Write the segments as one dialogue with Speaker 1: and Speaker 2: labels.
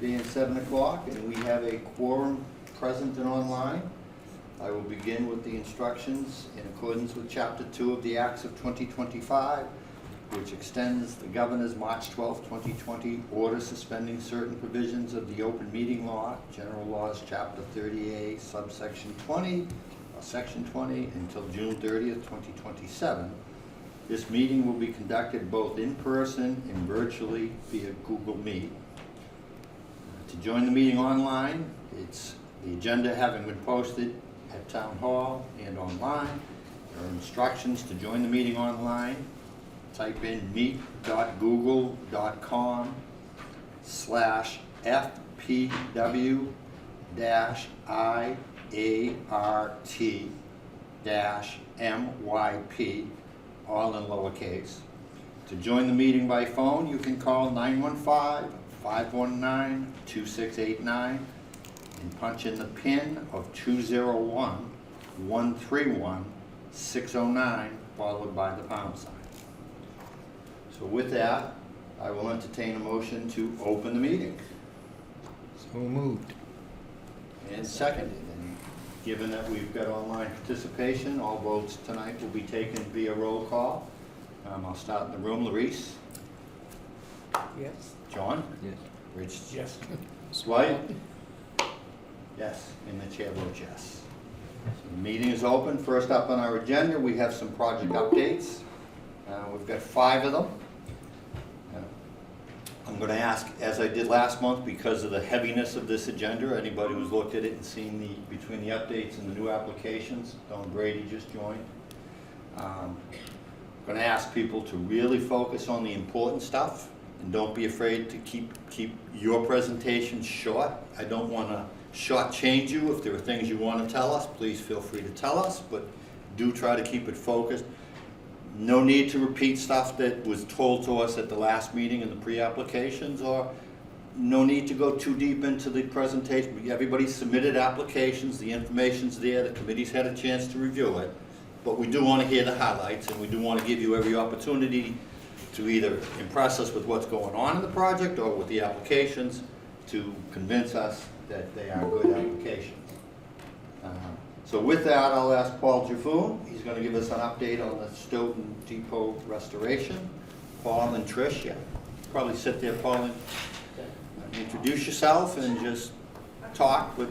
Speaker 1: being 7 o'clock, and we have a quorum present and online. I will begin with the instructions in accordance with Chapter 2 of the Acts of 2025, which extends the Governor's March 12, 2020 order suspending certain provisions of the Open Meeting Law, General Laws, Chapter 30A, subsection 20, or Section 20, until June 30th, 2027. This meeting will be conducted both in person and virtually via Google Meet. To join the meeting online, it's the agenda having been posted at Town Hall and online. There are instructions to join the meeting online. Type in meet.google.com/FPW-IART-MYP, all in lowercase. To join the meeting by phone, you can call 915-519-2689 and punch in the PIN of 201-131-609, followed by the pound sign. So with that, I will entertain a motion to open the meeting.
Speaker 2: So moved.
Speaker 1: And seconded. And given that we've got online participation, all votes tonight will be taken via roll call. I'll start in the room. Larice?
Speaker 2: Yes.
Speaker 1: John?
Speaker 2: Yes.
Speaker 1: Rich?
Speaker 2: Yes.
Speaker 1: Dwight? Yes, and the chair votes yes. So the meeting is open. First up on our agenda, we have some project updates. We've got 5 of them. I'm going to ask, as I did last month, because of the heaviness of this agenda, anybody who's looked at it and seen between the updates and the new applications, Don Brady just joined. I'm going to ask people to really focus on the important stuff and don't be afraid to keep your presentation short. I don't want to shortchange you. If there are things you want to tell us, please feel free to tell us, but do try to keep it focused. No need to repeat stuff that was told to us at the last meeting in the pre-applications, or no need to go too deep into the presentation. Everybody submitted applications, the information's there, the committee's had a chance to review it, but we do want to hear the highlights, and we do want to give you every opportunity to either impress us with what's going on in the project or with the applications to convince us that they are good applications. So with that, I'll ask Paul Jaffoon. He's going to give us an update on the Stoughton Depot restoration. Paul and Trish, yeah. Probably sit there, Paul, and introduce yourself and just talk with,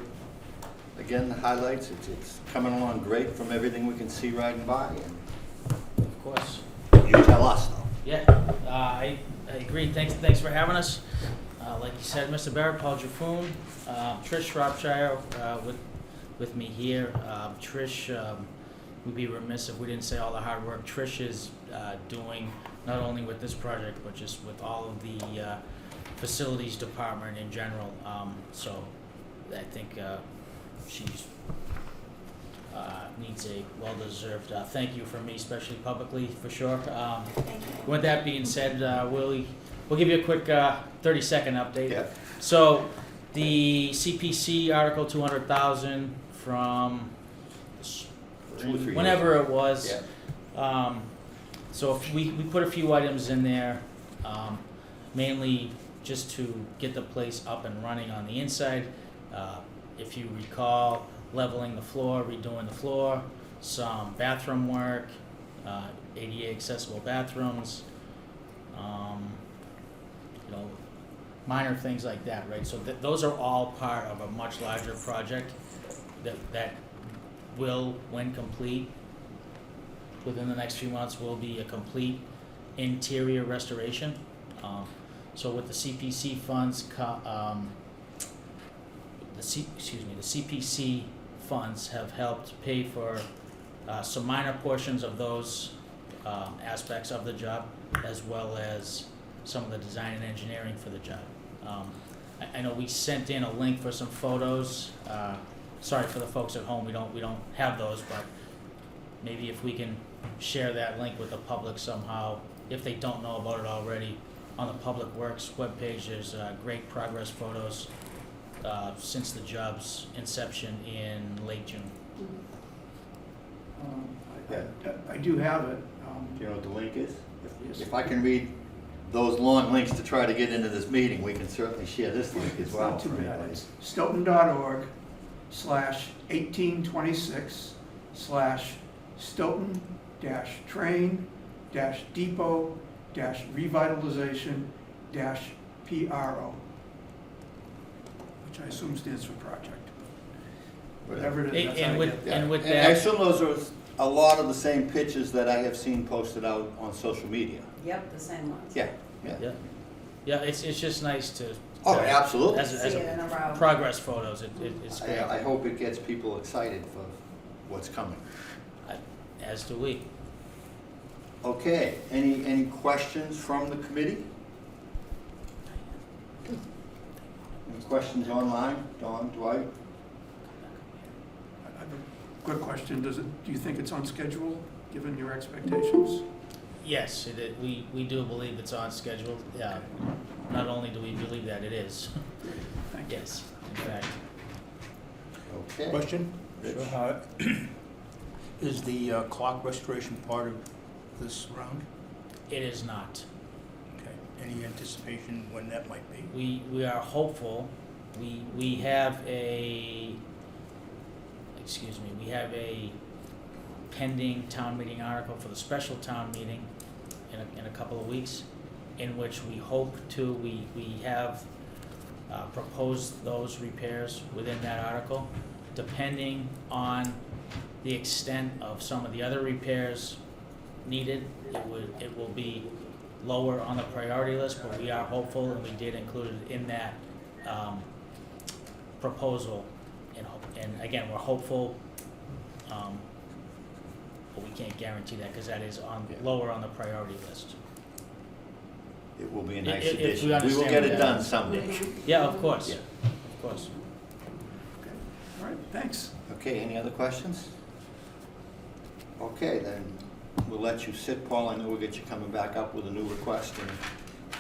Speaker 1: again, the highlights. It's coming along great from everything we can see riding by. And
Speaker 3: Of course.
Speaker 1: you tell us, though.
Speaker 3: Yeah, I agree. Thanks for having us. Like you said, Mr. Barrett, Paul Jaffoon, Trish Shropshire with me here. Trish, we'd be remiss if we didn't say all the hard work Trish is doing, not only with this project, but just with all of the facilities department in general. So I think she's needs a well-deserved thank you from me, especially publicly, for sure. With that being said, we'll give you a quick 30-second update.
Speaker 1: Yeah.
Speaker 3: So the CPC Article 200,000 from
Speaker 1: 2 or 3
Speaker 3: whenever
Speaker 1: years.
Speaker 3: it was.
Speaker 1: Yeah.
Speaker 3: So if we put a few items in there, mainly just to get the place up and running on the inside. If you recall, leveling the floor, redoing the floor, some bathroom work, ADA accessible bathrooms, minor things like that, right? So those are all part of a much larger project that will, when complete, within the next few months, will be a complete interior restoration. So with the CPC funds, the CPC funds have helped pay for some minor portions of those aspects of the job, as well as some of the design and engineering for the job. I know we sent in a link for some photos. Sorry for the folks at home, we don't have those, but maybe if we can share that link with the public somehow, if they don't know about it already. On the Public Works webpage, there's great progress photos since the job's inception in late June.
Speaker 4: I do have it.
Speaker 1: Do you know what the link is?
Speaker 4: Yes.
Speaker 1: If I can read those long links to try to get into this meeting, we can certainly share this link as
Speaker 4: It's
Speaker 1: well.
Speaker 4: not too
Speaker 1: for
Speaker 4: bad.
Speaker 1: anybody.
Speaker 4: It's Stoughton.org/1826/Stoughton-Train-Depot-Revitalization-PRO, which I assume stands for project. Whatever it is, that's how
Speaker 3: And
Speaker 4: I
Speaker 3: with,
Speaker 4: get
Speaker 1: Yeah.
Speaker 3: and with
Speaker 1: I
Speaker 3: that,
Speaker 1: assume those are a lot of the same pictures that I have seen posted out on social media.
Speaker 5: Yep, the same ones.
Speaker 1: Yeah, yeah.
Speaker 3: yeah, yeah, it's just nice to.
Speaker 1: Oh,
Speaker 3: to-
Speaker 1: absolutely.
Speaker 3: As,
Speaker 5: See it in a row.
Speaker 3: progress photos, it's great,
Speaker 1: I hope it gets people excited for what's coming.
Speaker 3: as do we.
Speaker 1: Okay, any questions from the committee? Any questions online? Don, Dwight?
Speaker 4: I have a good question. Do you think it's on schedule, given your expectations?
Speaker 3: Yes, we do believe it's on schedule, not only do we believe that, it is,
Speaker 4: Thank you.
Speaker 3: yes, in fact.
Speaker 1: Okay.
Speaker 2: Question?
Speaker 1: Rich?
Speaker 2: Is the clock restoration part of this round?
Speaker 3: It is not.
Speaker 2: Okay. Any anticipation when that might be?
Speaker 3: We are hopeful, we have a pending town meeting article for the special town meeting in a couple of weeks, in which we hope to, we have proposed those repairs within that article. Depending on the extent of some of the other repairs needed, it will be lower on the priority list, but we are hopeful, and we did include it in that proposal. And again, we're hopeful, but we can't guarantee that, because that is lower on the priority list.
Speaker 1: It will be a
Speaker 3: If-
Speaker 1: nice
Speaker 3: if we
Speaker 1: addition. We will
Speaker 3: understand
Speaker 1: get
Speaker 3: what
Speaker 1: it
Speaker 3: that
Speaker 1: done
Speaker 3: is.
Speaker 1: someday.
Speaker 3: Yeah, of course,
Speaker 1: Yeah.
Speaker 3: of course.
Speaker 4: Okay. All right, thanks.
Speaker 1: Okay, any other questions? Okay, then we'll let you sit, Paul. I know we'll get you coming back up with a new request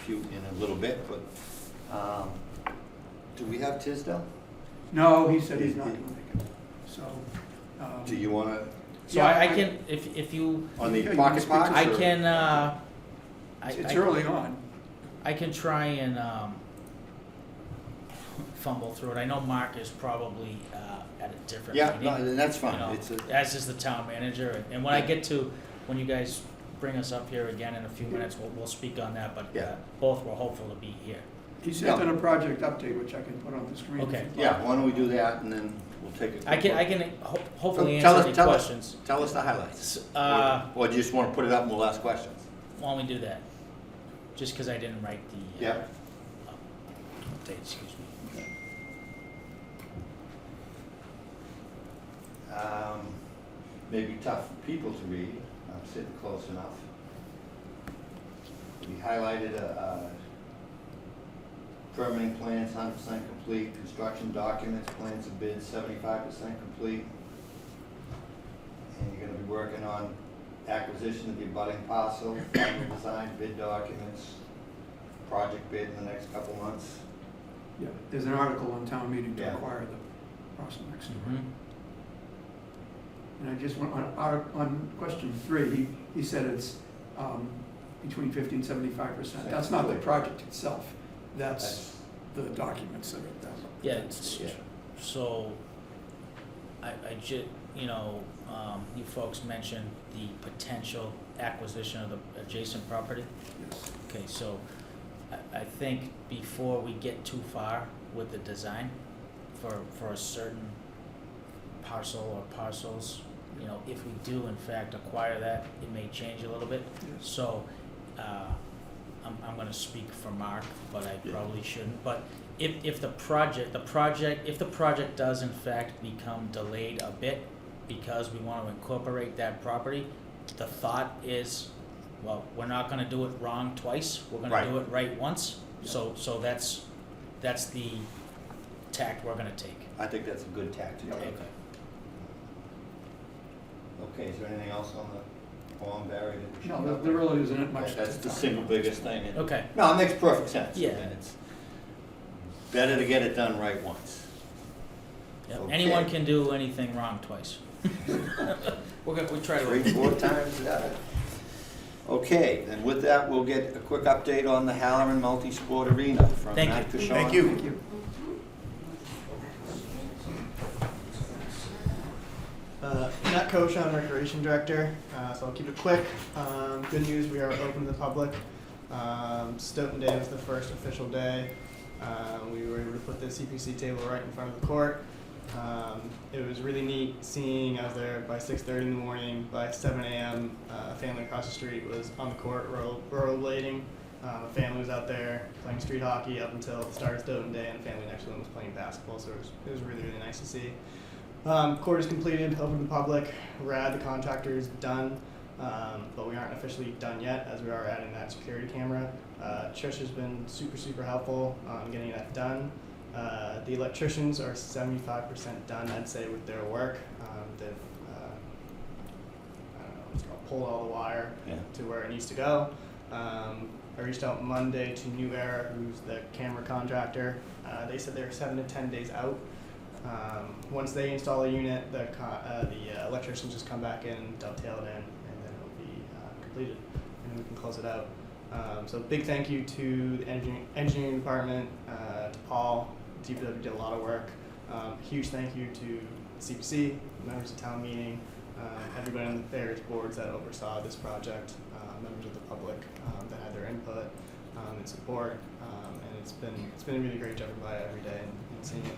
Speaker 1: in a little bit, but do we have Tisdale?
Speaker 4: No, he said he's not going to make it. So.
Speaker 1: Do you want to,
Speaker 3: So
Speaker 4: Yeah,
Speaker 3: I can, if you,
Speaker 1: on the
Speaker 4: Yeah, you
Speaker 1: pocket
Speaker 4: can speak to
Speaker 1: parks?
Speaker 3: I
Speaker 1: or-
Speaker 3: can,
Speaker 4: It's early on.
Speaker 3: I can try and fumble through it. I know Mark is probably at a different
Speaker 1: Yeah,
Speaker 3: meeting.
Speaker 1: no, that's
Speaker 3: you
Speaker 1: fine.
Speaker 3: know,
Speaker 1: It's a,
Speaker 3: as is the town manager. And when I get to, when you guys bring us up here again in a few minutes, we'll speak on that, but
Speaker 1: Yeah.
Speaker 3: both were hopeful to be here.
Speaker 4: He sent
Speaker 1: Yeah.
Speaker 4: in a project update, which I can put on the screen.
Speaker 3: Okay.
Speaker 1: yeah, why don't we do that, and then we'll take a quick
Speaker 3: I can
Speaker 1: look.
Speaker 3: hopefully
Speaker 1: Tell
Speaker 3: answer
Speaker 1: us-
Speaker 3: any
Speaker 1: tell us.
Speaker 3: questions.
Speaker 1: Tell us the highlights.
Speaker 3: Uh,
Speaker 1: Or do you just want to put it up and we'll ask questions?
Speaker 3: why don't we do that? Just because I didn't write the
Speaker 1: Yeah.
Speaker 3: update, excuse me.
Speaker 1: Maybe tough for people to read. I'm sitting close enough. We highlighted permitting plans, 100% complete, construction documents, plans and bids, 75% complete. And you're gonna be working on acquisition of the abutting parcel, final design, bid documents, project bid in the next couple months.
Speaker 4: Yeah, there's an article on town meeting to
Speaker 1: Yeah.
Speaker 4: acquire the parcel next door.
Speaker 3: Mhm.
Speaker 4: And I just went on question 3, he said it's between 50 and 75%. That's not the project itself, that's the documents that are done.
Speaker 3: Yeah, it's,
Speaker 1: Yeah.
Speaker 3: so, you folks mentioned the potential acquisition of the adjacent property.
Speaker 4: Yes.
Speaker 3: Okay, so I think before we get too far with the design for a certain parcel or parcels, if we do in fact acquire that, it may change a little bit.
Speaker 4: Yes.
Speaker 3: So, I'm gonna speak for Mark, but I
Speaker 1: Yeah.
Speaker 3: probably shouldn't, but if the project does in fact become delayed a bit because we wanna incorporate that property, the thought is, well, we're not gonna do it wrong twice, we're gonna do
Speaker 1: Right.
Speaker 3: it right once. So that's the tact we're gonna take.
Speaker 1: I think that's a good tack to
Speaker 4: Yeah.
Speaker 1: take. Okay, is there anything else on the form, Barry? that we should
Speaker 4: No,
Speaker 1: cover?
Speaker 4: there really isn't much
Speaker 1: That's
Speaker 4: to
Speaker 1: the
Speaker 4: talk
Speaker 1: single
Speaker 4: about.
Speaker 1: biggest thing. And-
Speaker 3: Okay,
Speaker 1: No, it makes perfect sense.
Speaker 3: Yeah.
Speaker 1: And it's better to get it done right once.
Speaker 3: yep,
Speaker 1: Okay.
Speaker 3: anyone can do anything wrong twice. We try to.
Speaker 1: 3, 4 times. Okay, then with that, we'll get a quick update on the Halloran Multi-Sport Arena from
Speaker 3: Thank
Speaker 1: Matt
Speaker 3: you.
Speaker 1: Kishon.
Speaker 2: Thank you.
Speaker 4: Thank you.
Speaker 5: Matt Koch, I'm Recreation Director, so I'll keep it quick. Good news, we are open to the public. Stoughton Day was the first official day. We were able to put the CPC table right in front of the court. It was really neat seeing, I was there by 6:30 in the morning. By 7 a.m., a family across the street was on the court rollerblading. A family was out there playing street hockey up until the start of Stoughton Day, and the family next to them was playing basketball, so it was really, really nice to see. Court is completed, open to the public. RAD, the contractor, is done, but we aren't officially done yet, as we are adding that security camera. Trish has been super, super helpful on getting that done. The electricians are 75% done, I'd say, with their work. They've, I don't know, what's it called, pulled all the wire to where it needs to go. I reached out Monday to New Era, who's the camera contractor. They said they're 7 to 10 days out. Once they install a unit, the electricians just come back in, dovetail it in, and then it'll be completed, and we can close it out. So big thank you to the engineering department, to Paul. DPW did a lot of work. Huge thank you to CPC, members of town meeting, everybody on the various boards that oversaw this project, members of the public that had their input and support, and it's been a really great job by every day, and seeing it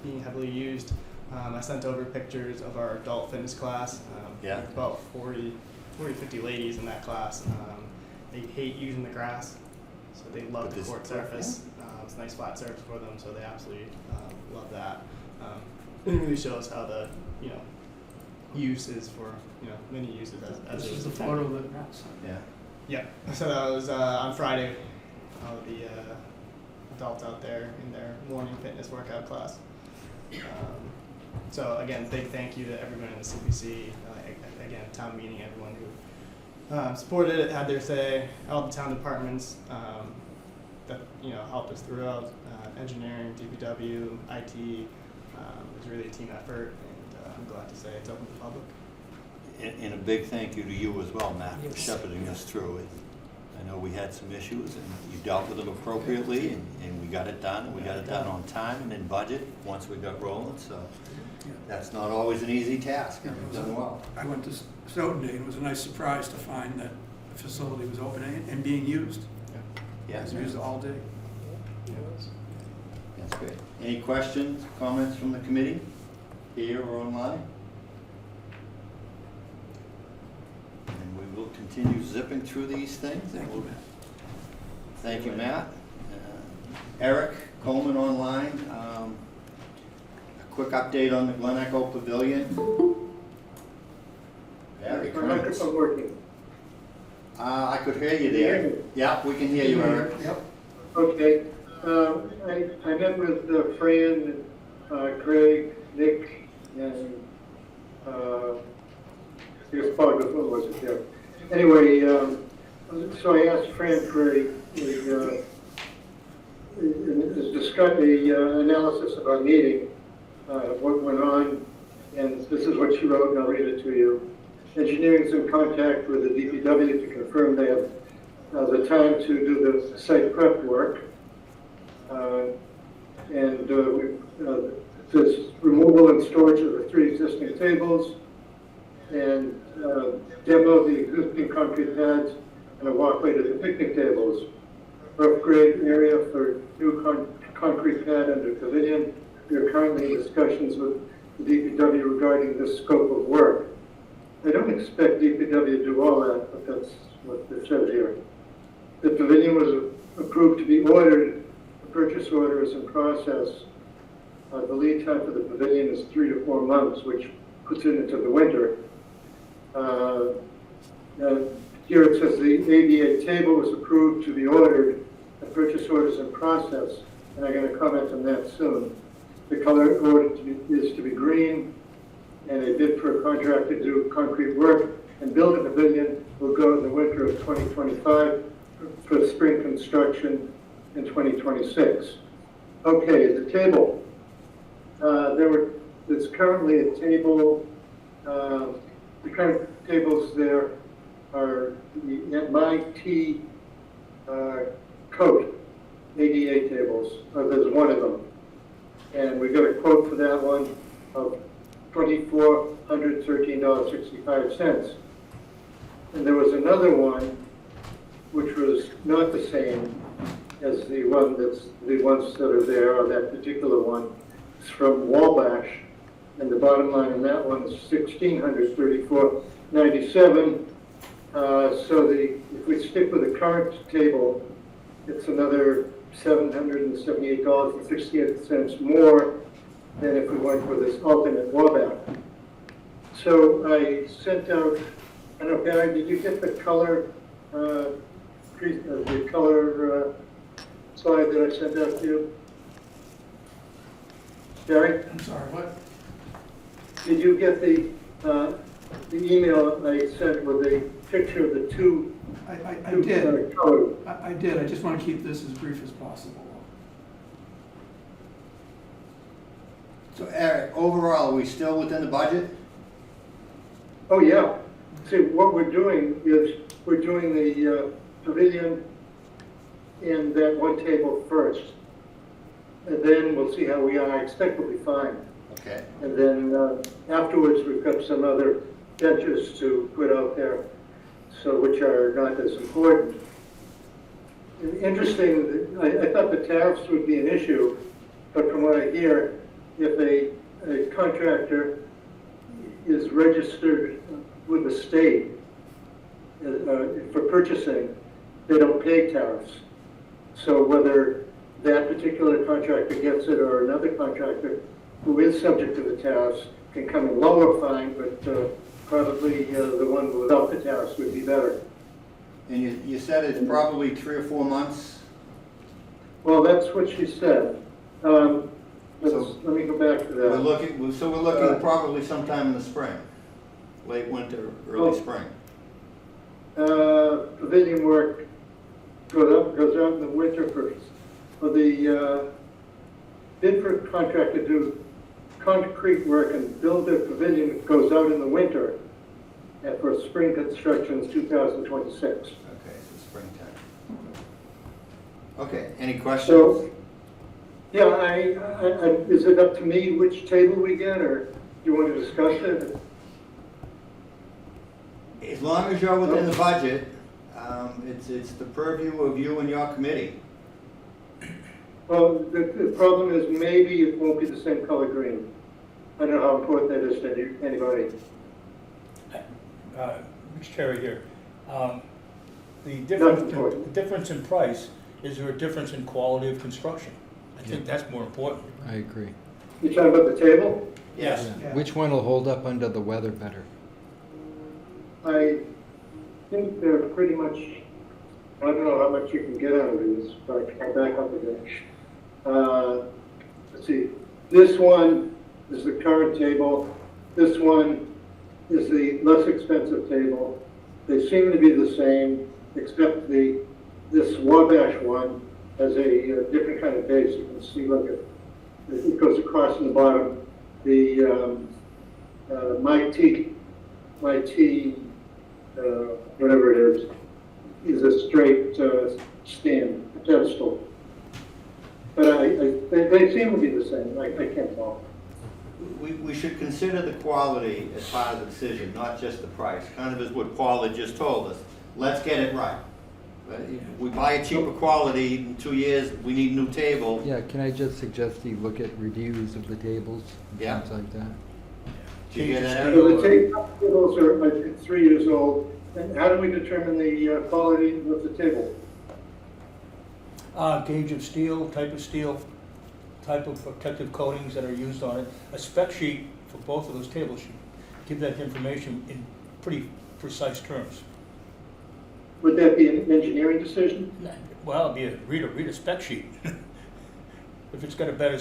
Speaker 5: being heavily used. I sent over pictures of our adult fitness class. About 40, 50 ladies in that class. They hate using the grass, so they love the court surface. It's a nice flat surface for them, so they absolutely love that. It really shows how the use is for many uses as
Speaker 4: This
Speaker 5: it
Speaker 4: is the
Speaker 5: was
Speaker 4: photo
Speaker 5: intended.
Speaker 4: that Matt sent.
Speaker 1: Yeah.
Speaker 5: Yeah, so that was on Friday. All the adults out there in their morning fitness workout class. So again, big thank you to everyone in the CPC. Again, town meeting, everyone who supported it, had their say. All the town departments that helped us throughout. Engineering, DPW, IT. It was really a team effort, and I'm glad to say it's open to the public.
Speaker 1: And a big thank you to you as well, Matt, for shepherding us through it. I know we had some issues, and you dealt with them appropriately, and we got it done. We got it done on time and in budget once we got rolling, so that's not always an easy task, and you've done well.
Speaker 4: I went to Stoughton Day, and it was a nice surprise to find that the facility was open and being used.
Speaker 1: Yeah,
Speaker 4: It was used all day.
Speaker 1: that's great. Any questions, comments from the committee, here or online? And we will continue zipping through these things.
Speaker 4: Thank you, Matt.
Speaker 1: Thank you, Matt. Eric Coleman online. A quick update on the Glen Echo Pavilion. Very good.
Speaker 6: Microphone working.
Speaker 1: I could hear you there. Yeah, we can hear you, Eric.
Speaker 4: Yep.
Speaker 6: Okay. I met with Fran, Craig, Nick, and I guess Paul before was it there. Anyway, so I asked Fran for a analysis of our meeting, what went on, and this is what she wrote, and I'll read it to you. Engineering is in contact with the DPW to confirm they have the time to do the site prep work. There's removal and storage of the 3 existing tables, and demo of the existing concrete pads and a walkway to the picnic tables. Rough grade area for new concrete pad under pavilion. We are currently in discussions with the DPW regarding this scope of work. I don't expect DPW to do all that, but that's what it says here. The pavilion was approved to be ordered. The purchase order is in process. The lead time for the pavilion is 3 to 4 months, which puts it into the winter. Here it says the ADA table was approved to be ordered. The purchase order is in process, and I'm going to comment on that soon. The color ordered is to be green, and a bid for a contractor to do concrete work and build a pavilion will go in the winter of 2025 for spring construction in 2026. Okay, the table. There's currently a table, the current tables there are the MIT coat ADA tables. There's one of them. And we got a quote for that one of $2,413.65. And there was another one which was not the same as the ones that are there, or that particular one. It's from Wabash, and the bottom line on that one is $1,634.97. So if we stick with the current table, it's another $778.68 more than if we went with this alternate Wabash. So I sent out, I don't know, Barry, did you get the color, slide that I sent out to you? Barry,
Speaker 4: I'm sorry, what?
Speaker 6: did you get the email I sent with a picture of the two?
Speaker 4: I did.
Speaker 6: Colors?
Speaker 4: I did. I just want to keep this as brief as possible.
Speaker 1: So Eric, overall, are we still within the budget?
Speaker 6: Oh, yeah. See, what we're doing is we're doing the pavilion and that one table first. And then we'll see how we are. I expect we'll be fine.
Speaker 1: Okay.
Speaker 6: And then afterwards, we've got some other benches to put out there, so which are not as important. And interesting, I thought the tariffs would be an issue, but from what I hear, if a contractor is registered with the state for purchasing, they don't pay tariffs. So whether that particular contractor gets it or another contractor who is subject to the tariffs can come in lower fine, but probably the one without the tariffs would be better.
Speaker 1: And you said it's probably 3 or 4 months?
Speaker 6: Well, that's what she said. Let me go back to that.
Speaker 1: We're looking probably sometime in the spring, late winter, early spring.
Speaker 6: Pavilion work goes out in the winter for the bid for a contractor to do concrete work and build their pavilion goes out in the winter, and for spring construction is 2026.
Speaker 1: Okay, so springtime. Okay, any questions?
Speaker 6: So, yeah, is it up to me which table we get, or do you want to discuss it?
Speaker 1: As long as you're within the budget, it's the purview of you and your committee.
Speaker 6: Well, the problem is maybe it won't be the same color green. I don't know how important that is to anybody.
Speaker 2: Rich Terry here. The
Speaker 6: Not important.
Speaker 2: difference in price, is there a difference in quality of construction? I think that's more important.
Speaker 7: I agree.
Speaker 6: You talking about the table?
Speaker 2: Yes.
Speaker 4: Yeah.
Speaker 7: Which one will hold up under the weather better?
Speaker 6: I think they're pretty much, I don't know how much you can get out of these, but I can back up again. Let's see, this one is the current table. This one is the less expensive table. They seem to be the same, except this Wabash one has a different kind of base. You can see, look, it goes across in the bottom. The MIT, whatever it is a straight stand, pedestal. But they seem to be the same. I can't tell.
Speaker 1: We should consider the quality as part of the decision, not just the price. Kind of as what Paul had just told us. Let's get it right. If we buy a cheaper quality, in 2 years, we need a new table.
Speaker 7: Yeah, can I just suggest you look at reviews of the tables and
Speaker 1: Yeah.
Speaker 7: things like that?
Speaker 1: Did you get that
Speaker 6: So
Speaker 1: out?
Speaker 6: the tables are, I think, 3 years old. And how do we determine the quality of the table?
Speaker 2: Gauge of steel, type of protective coatings that are used on it. A spec sheet for both of those tables should give that information in pretty precise terms.
Speaker 6: Would that be an engineering decision?
Speaker 2: Well, read a spec sheet. If it's got a better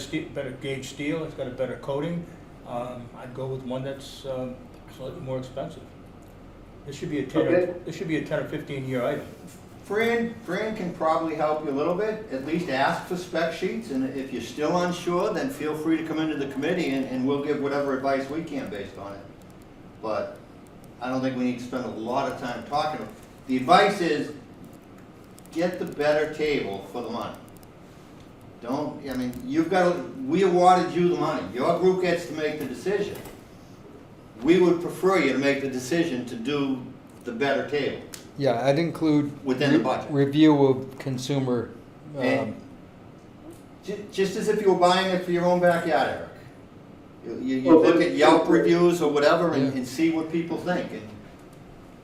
Speaker 2: gauge steel, it's got a better coating, I'd go with one that's slightly more expensive. This should be a 10
Speaker 6: Okay.
Speaker 2: or 15 year item.
Speaker 1: Fran can probably help you a little bit, at least ask for spec sheets, and if you're still unsure, then feel free to come into the committee and we'll give whatever advice we can based on it. But I don't think we need to spend a lot of time talking. The advice is, get the better table for the money. Don't, I mean, we awarded you the money. Your group gets to make the decision. We would prefer you to make the decision to do the better table.
Speaker 7: Yeah, I'd include.
Speaker 1: Within the budget.
Speaker 7: Review of consumer,
Speaker 1: And just as if you were buying it for your own backyard, Eric. You
Speaker 6: Well,
Speaker 1: look
Speaker 6: that's-
Speaker 1: at Yelp reviews or whatever
Speaker 7: Yeah.
Speaker 1: and see what people think. And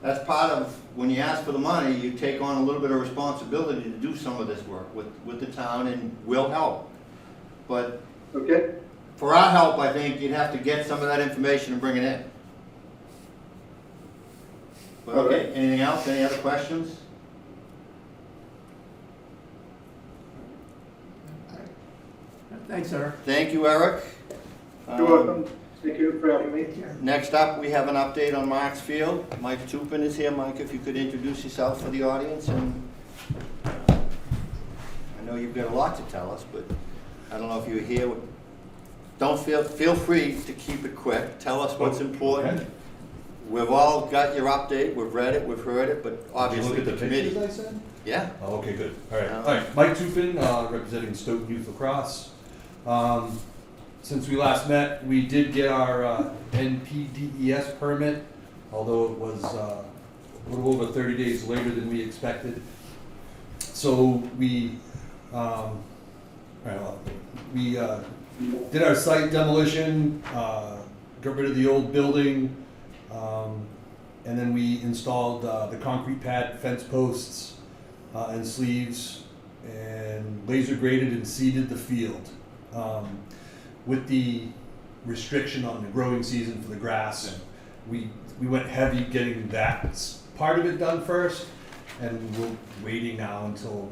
Speaker 1: that's part of, when you ask for the money, you take on a little bit of responsibility to do some of this work with the town, and we'll help. But
Speaker 6: Okay?
Speaker 1: for our help, I think you'd have to get some of that information and bring it in. But
Speaker 6: All
Speaker 1: okay,
Speaker 6: right.
Speaker 1: anything else? Any other questions?
Speaker 4: Thanks, Eric.
Speaker 1: Thank you, Eric.
Speaker 6: You're welcome. Thank you for having me.
Speaker 1: Next up, we have an update on Marks Field. Mike Tupin is here. Mike, if you could introduce yourself for the audience, and I know you've got a lot to tell us, but I don't know if you're here. Don't feel free to keep it quick. Tell us what's important. We've all got your update. We've read it, we've heard it, but obviously
Speaker 8: Did you
Speaker 1: the
Speaker 8: look at the pictures
Speaker 1: committee.
Speaker 8: I sent?
Speaker 1: Yeah.
Speaker 8: Oh, okay, good. All right.
Speaker 1: Yeah.
Speaker 8: All right. Mike Tupin, representing Stoughton Youth Lacrosse. Since we last met, we did get our NPDES permit, although it was a little over 30 days later than we expected. So we did our site demolition, got rid of the old building, and then we installed the concrete pad fence posts and sleeves, and laser graded and seeded the field. With the restriction on the growing season for the grass, we went heavy getting that part of it done first, and we're waiting now until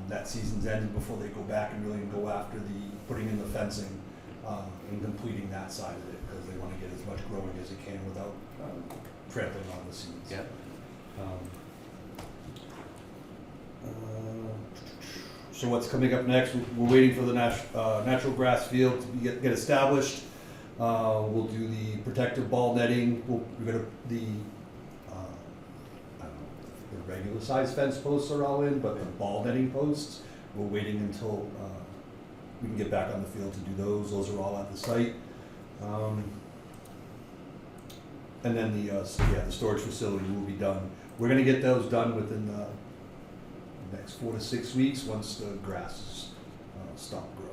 Speaker 8: that season's ended before they go back and really go after the putting in the fencing and completing that side of it, because they want to get as much growing as they can without trampling on the seeds.
Speaker 1: Yeah.
Speaker 8: So what's coming up next? We're waiting for the natural grass field to get established. We'll do the protective ball netting. We're gonna the regular size fence posts are all in, but the ball netting posts, we're waiting until we can get back on the field to do those. Those are all at the site. And then the storage facility will be done. We're gonna get those done within the next 4 to 6 weeks, once the grasses stop growing.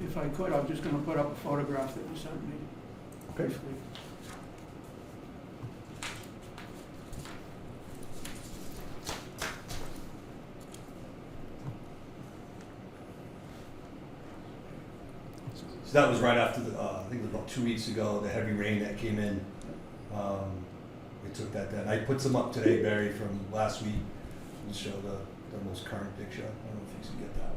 Speaker 4: If I could, I'm just gonna put up a photograph that you sent me.
Speaker 8: Okay.
Speaker 4: briefly.
Speaker 8: So that was right after the, I think it was about 2 weeks ago, the heavy rain that came in. We took that down. I put some up today, Barry, from last week, and show the most current picture. I don't know if you can get that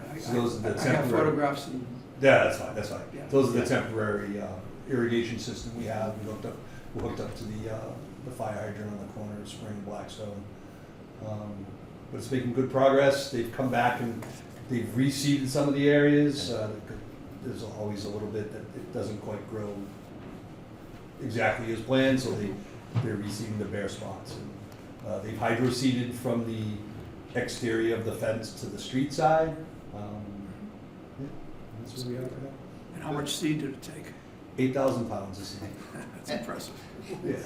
Speaker 8: one.
Speaker 4: Yeah,
Speaker 8: So those are the
Speaker 4: I have
Speaker 8: temporary-
Speaker 4: photographs and,
Speaker 8: Yeah, that's fine, that's fine.
Speaker 4: Yeah.
Speaker 8: Those are the temporary irrigation system we have. We're hooked up to the fire hydrant on the corner of Spring and Blackstone. But it's making good progress. They've come back and they've reseeded some of the areas. There's always a little bit that it doesn't quite grow exactly as planned, so they're reseeding the bare spots. And they've hydro-seeded from the exterior of the fence to the street side. That's where we are today.
Speaker 4: and how much seed did it take?
Speaker 8: 8,000 pounds of seed.
Speaker 4: That's impressive.
Speaker 8: Yeah,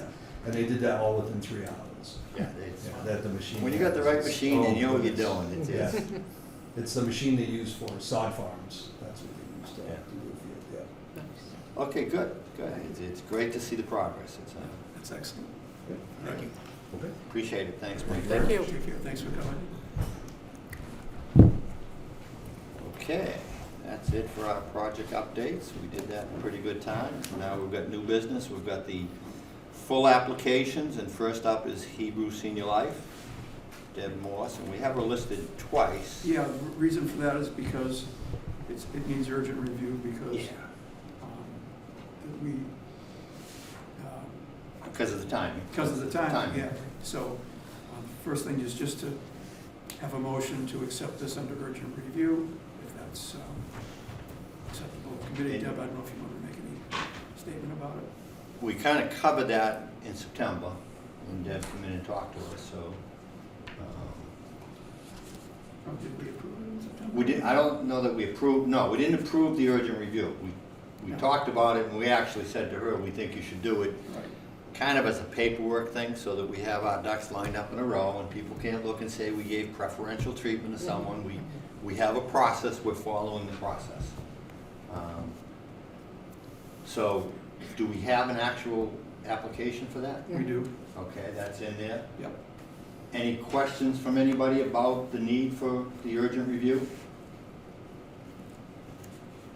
Speaker 8: and they did that all within 3 hours.
Speaker 1: Yeah,
Speaker 8: Yeah, that the machine.
Speaker 1: when you got the right machine, and you know what you're doing. It's,
Speaker 8: Yeah, it's the machine they use for sod farms. That's what they use to
Speaker 1: Yeah.
Speaker 8: do the field. Yeah.
Speaker 1: Okay, good. It's great to see the progress. It's,
Speaker 4: That's excellent.
Speaker 8: Thank you. Okay.
Speaker 1: appreciate it. Thanks, Mike.
Speaker 9: Thank you.
Speaker 4: Take care. Thanks for coming.
Speaker 1: Okay, that's it for our project updates. We did that in pretty good time. Now we've got new business. We've got the full applications, and first up is Hebrew Senior Life, Deb Morse, and we have her listed twice.
Speaker 4: Yeah, the reason for that is because it needs urgent review because we,
Speaker 1: Because of the timing.
Speaker 4: because of the time,
Speaker 1: Timing.
Speaker 4: yeah. So, first thing is just to have a motion to accept this under urgent review, if that's acceptable committee. Deb, I don't know if you want to make any statement about it.
Speaker 1: We kind of covered that in September, when Deb came in and talked to us, so.
Speaker 4: Or did we approve it in September?
Speaker 1: We did, I don't know that we approved, no, we didn't approve the urgent review. We
Speaker 4: No.
Speaker 1: talked about it, and we actually said to her, we think you should do it,
Speaker 4: Right.
Speaker 1: kind of as a paperwork thing, so that we have our ducks lined up in a row, and people can't look and say we gave preferential treatment to someone. We have a process, we're following the process. So, do we have an actual application for that?
Speaker 4: We do.
Speaker 1: Okay, that's in there.
Speaker 4: Yep.
Speaker 1: Any questions from anybody about the need for the urgent review?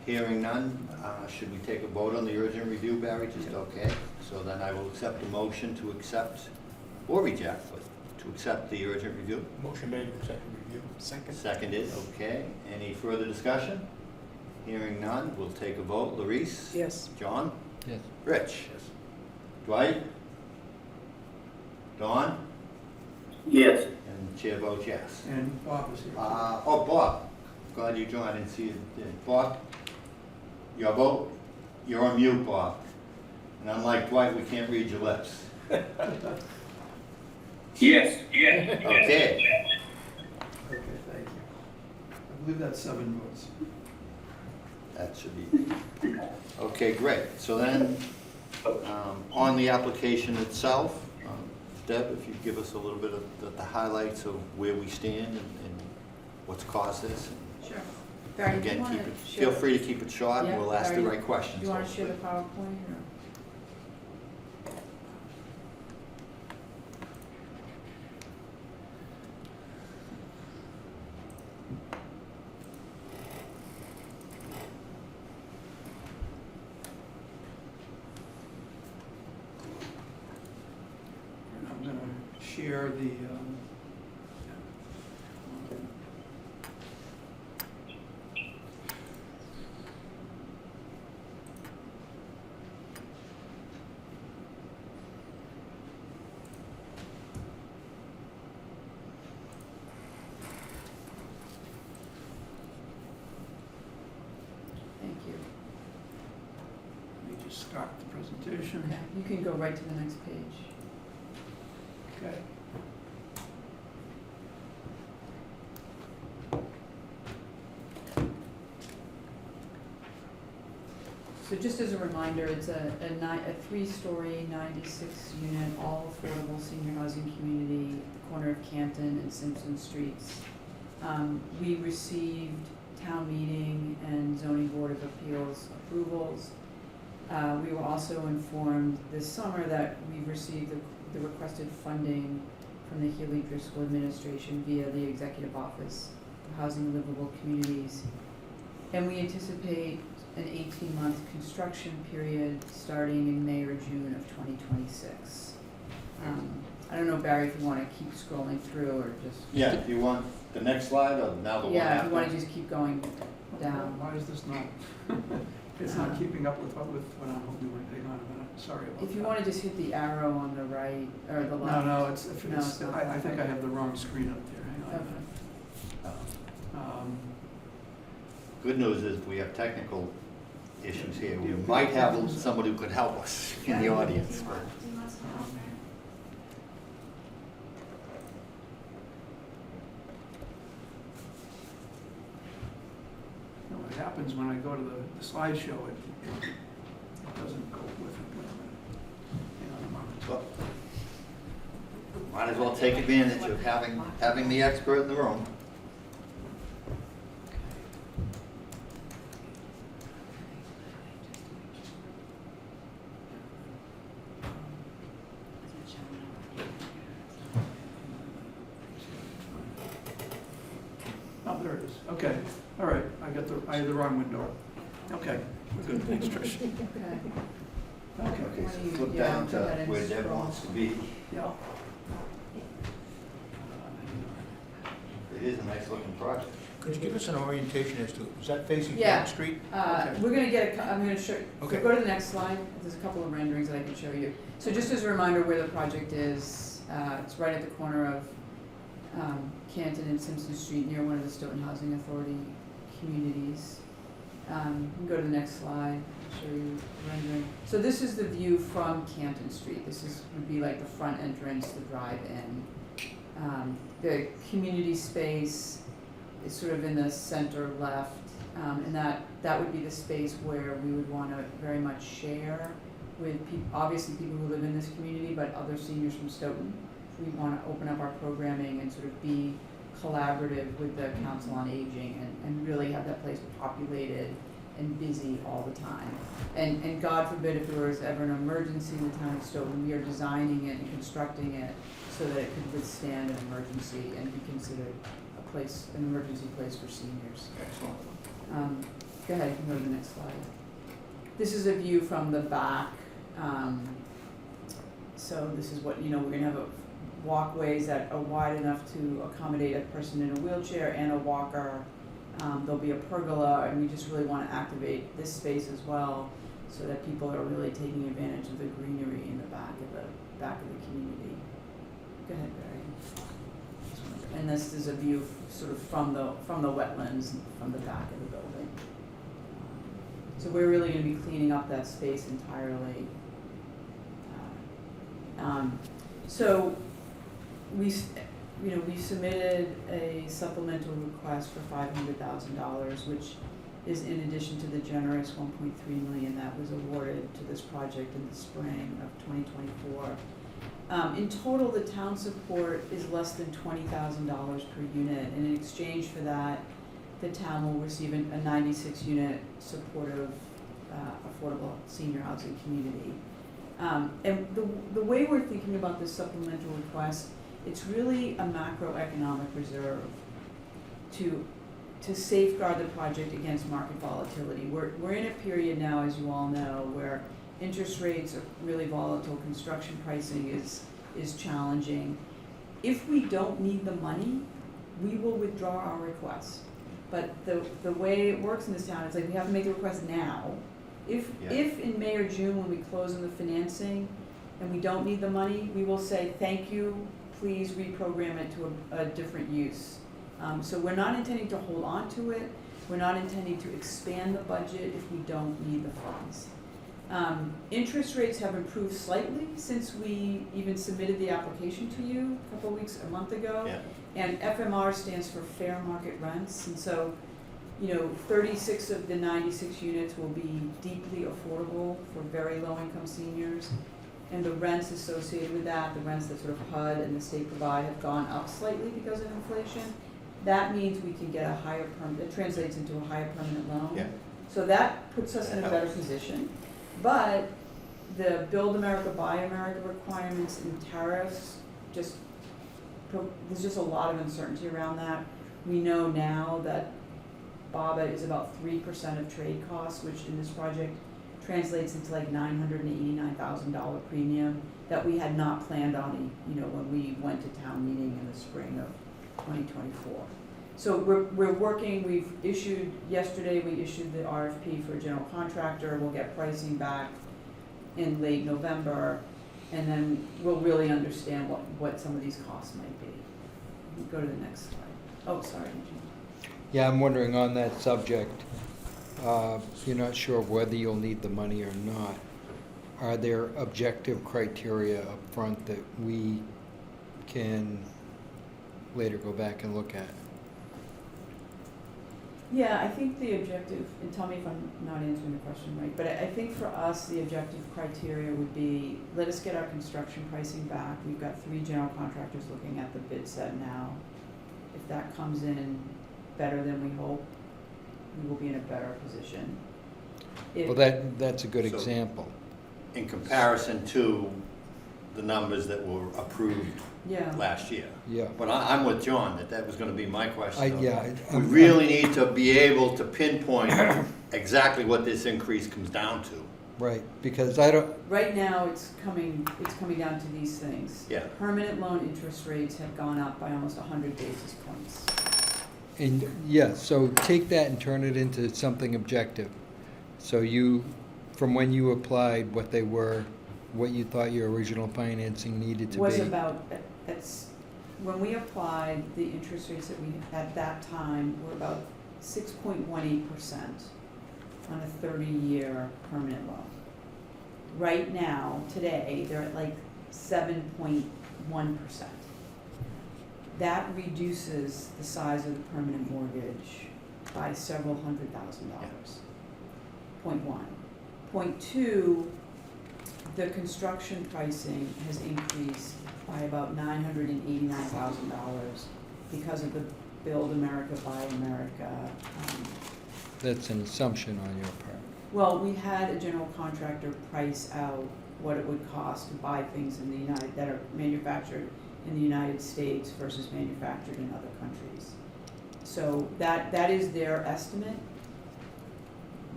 Speaker 1: Hearing none, should we take a vote on the urgent review, Barry? Just
Speaker 4: Yeah.
Speaker 1: okay? So then I will accept a motion to accept, or reject, but to accept the urgent review.
Speaker 2: Motion made, accept the review.
Speaker 1: Seconded, okay. Any further discussion? Hearing none, we'll take a vote. Larice?
Speaker 9: Yes.
Speaker 1: John?
Speaker 7: Yes.
Speaker 1: Rich? Dwight? Dawn?
Speaker 6: Yes.
Speaker 1: And the chair votes yes.
Speaker 4: And Bob is here.
Speaker 1: Oh, Bob, glad you joined, I didn't see you. Bob, your vote? You're on mute, Bob. And unlike Dwight, we can't read your lips.
Speaker 6: Yes.
Speaker 1: Okay,
Speaker 4: Okay, thank you. I believe that's 7 votes.
Speaker 1: that should be, okay, great. So then, on the application itself, Deb, if you give us a little bit of the highlights of where we stand and what's caused this.
Speaker 9: Sure. Barry, do you
Speaker 1: Again,
Speaker 9: want
Speaker 1: keep
Speaker 9: to
Speaker 1: it,
Speaker 9: share?
Speaker 1: feel free to keep it short, and
Speaker 9: Yeah,
Speaker 1: we'll ask the
Speaker 9: Barry,
Speaker 1: right questions.
Speaker 9: Do you want to share the
Speaker 1: hopefully.
Speaker 9: PowerPoint or?
Speaker 4: And I'm going to share the,
Speaker 9: Thank you.
Speaker 4: let me just start the presentation.
Speaker 9: Okay, you can go right to the next page.
Speaker 4: Okay.
Speaker 9: So just as a reminder, it's a 3-story, 96-unit, all affordable senior housing community at the corner of Canton and Simpson Streets. We received town meeting and zoning board of appeals approvals. We were also informed this summer that we've received the requested funding from the Healy Driscoll administration via the Executive Office of Housing and Livable Communities. And we anticipate an 18-month construction period starting in May or June of 2026. I don't know, Barry, if you want to keep scrolling through or just.
Speaker 1: Yeah, if you want the next slide or now the one
Speaker 9: Yeah, if
Speaker 1: after?
Speaker 9: you want to just keep going down.
Speaker 4: Why is this not, it's not keeping up with what I'm doing. Hang on a minute, sorry about that.
Speaker 9: If you want to just hit the arrow on the right, or the
Speaker 4: No,
Speaker 9: left.
Speaker 4: no, it's,
Speaker 9: No, it's not.
Speaker 4: I think I have the wrong screen up there. Hang on a
Speaker 9: Okay.
Speaker 4: minute.
Speaker 1: Good news is we have technical issues here. We might have somebody who could help us in the audience. but-
Speaker 4: No, what happens when I go to the slideshow, it doesn't go with it. Wait a minute. Hang on a moment.
Speaker 1: Well, might as well take advantage of having the expert in the room.
Speaker 4: Oh, there it is. Okay, all right, I had the wrong window. Okay, we're good, thanks, Trish.
Speaker 9: Okay.
Speaker 4: Okay,
Speaker 1: Okay, so
Speaker 9: Why don't you-
Speaker 1: flip
Speaker 9: yeah,
Speaker 1: down to
Speaker 9: go ahead and
Speaker 1: where Deb
Speaker 9: scroll.
Speaker 1: wants to be.
Speaker 4: yeah.
Speaker 1: It is a nice looking project.
Speaker 2: Could you give us an orientation as to, is that facing
Speaker 9: Yeah.
Speaker 2: Canton Street?
Speaker 4: Okay.
Speaker 9: We're gonna get, I'm gonna show,
Speaker 2: Okay.
Speaker 9: so go to the next slide, there's a couple of renderings that I can show you. So just as a reminder where the project is, it's right at the corner of Canton and Simpson Street, near one of the Stoughton Housing Authority communities. You can go to the next slide, I'll show you the rendering. So this is the view from Canton Street. Would be like the front entrance, the drive-in. The community space is sort of in the center left, and that would be the space where we would want to very much share with obviously people who live in this community, but other seniors from Stoughton. We want to open up our programming and sort of be collaborative with the Council on Aging and really have that place populated and busy all the time. And God forbid if there was ever an emergency in the town of Stoughton, we are designing it and constructing it so that it could withstand an emergency and be considered an emergency place for seniors.
Speaker 1: Excellent.
Speaker 9: Go ahead, you can go to the next slide. This is a view from the back. So this is what, we're gonna have walkways that are wide enough to accommodate a person in a wheelchair and a walker. There'll be a pergola, and we just really want to activate this space as well, so that people are really taking advantage of the greenery in the back of the community. Go ahead, Barry. And this is a view sort of from the wetlands, from the back of the building. So we're really going to be cleaning up that space entirely. So we submitted a supplemental request for $500,000, which is in addition to the generous $1.3 million that was awarded to this project in the spring of 2024. In total, the town support is less than $20,000 per unit, and in exchange for that, the town will receive a 96-unit supportive, affordable senior housing community. And the way we're thinking about this supplemental request, it's really a macroeconomic reserve to safeguard the project against market volatility. We're in a period now, as you all know, where interest rates are really volatile, construction pricing is challenging. If we don't need the money, we will withdraw our request. But the way it works in this town, it's like we have to make the request now. If in May or June, when we close on the financing and we don't need the money, we will say, thank you, please reprogram it to a different use. So we're not intending to hold on to it. We're not intending to expand the budget if we don't need the funds. Interest rates have improved slightly since we even submitted the application to you a month ago.
Speaker 1: Yeah.
Speaker 9: And FMR stands for fair market rents. And so, 36 of the 96 units will be deeply affordable for very low-income seniors. And the rents associated with that, the rents that sort of HUD and the state provide, have gone up slightly because of inflation. That means we can get it translates into a higher permanent loan.
Speaker 1: Yeah.
Speaker 9: So that puts us in a better position. But the Build America, Buy America requirements and tariffs, there's just a lot of uncertainty around that. We know now that BABA is about 3% of trade costs, which in this project translates into like $989,000 premium that we had not planned on, when we went to town meeting in the spring of 2024. So we're working. Yesterday we issued the RFP for a general contractor. We'll get pricing back in late November, and then we'll really understand what some of these costs might be. Go to the next slide. Oh, sorry, Eugene.
Speaker 7: Yeah, I'm wondering on that subject, you're not sure whether you'll need the money or not. Are there objective criteria up front that we can later go back and look at?
Speaker 9: Yeah, I think the objective, and tell me if I'm not answering the question right, but I think for us, the objective criteria would be, let us get our construction pricing back. We've got 3 general contractors looking at the bid set now. If that comes in better than we hope, we will be in a better position.
Speaker 7: Well, that's a good
Speaker 1: So-
Speaker 7: example.
Speaker 1: In comparison to the numbers that were approved
Speaker 9: Yeah.
Speaker 1: last year.
Speaker 7: Yeah.
Speaker 1: But I'm with John, that was gonna be my question. We
Speaker 7: I'm-
Speaker 1: really need to be able to pinpoint exactly what this increase comes down to.
Speaker 7: Right, because I don't,
Speaker 9: Right now, it's coming down to these things.
Speaker 1: Yeah.
Speaker 9: Permanent loan interest rates have gone up by almost 100 basis points.
Speaker 7: and yeah, so take that and turn it into something objective. So from when you applied, what you thought your original financing needed to be.
Speaker 9: Was about, when we applied, the interest rates that we, at that time, were about 6.18%. on a 30-year permanent loan. Right now, today, they're at like 7.1%. That reduces the size of the permanent mortgage by several $100,000. Point one. Point two, the construction pricing has increased by about $989,000 because of the Build America, Buy America.
Speaker 7: That's an assumption on your part.
Speaker 9: Well, we had a general contractor price out what it would cost to buy things in the that are manufactured in the United States versus manufactured in other countries. So that is their estimate.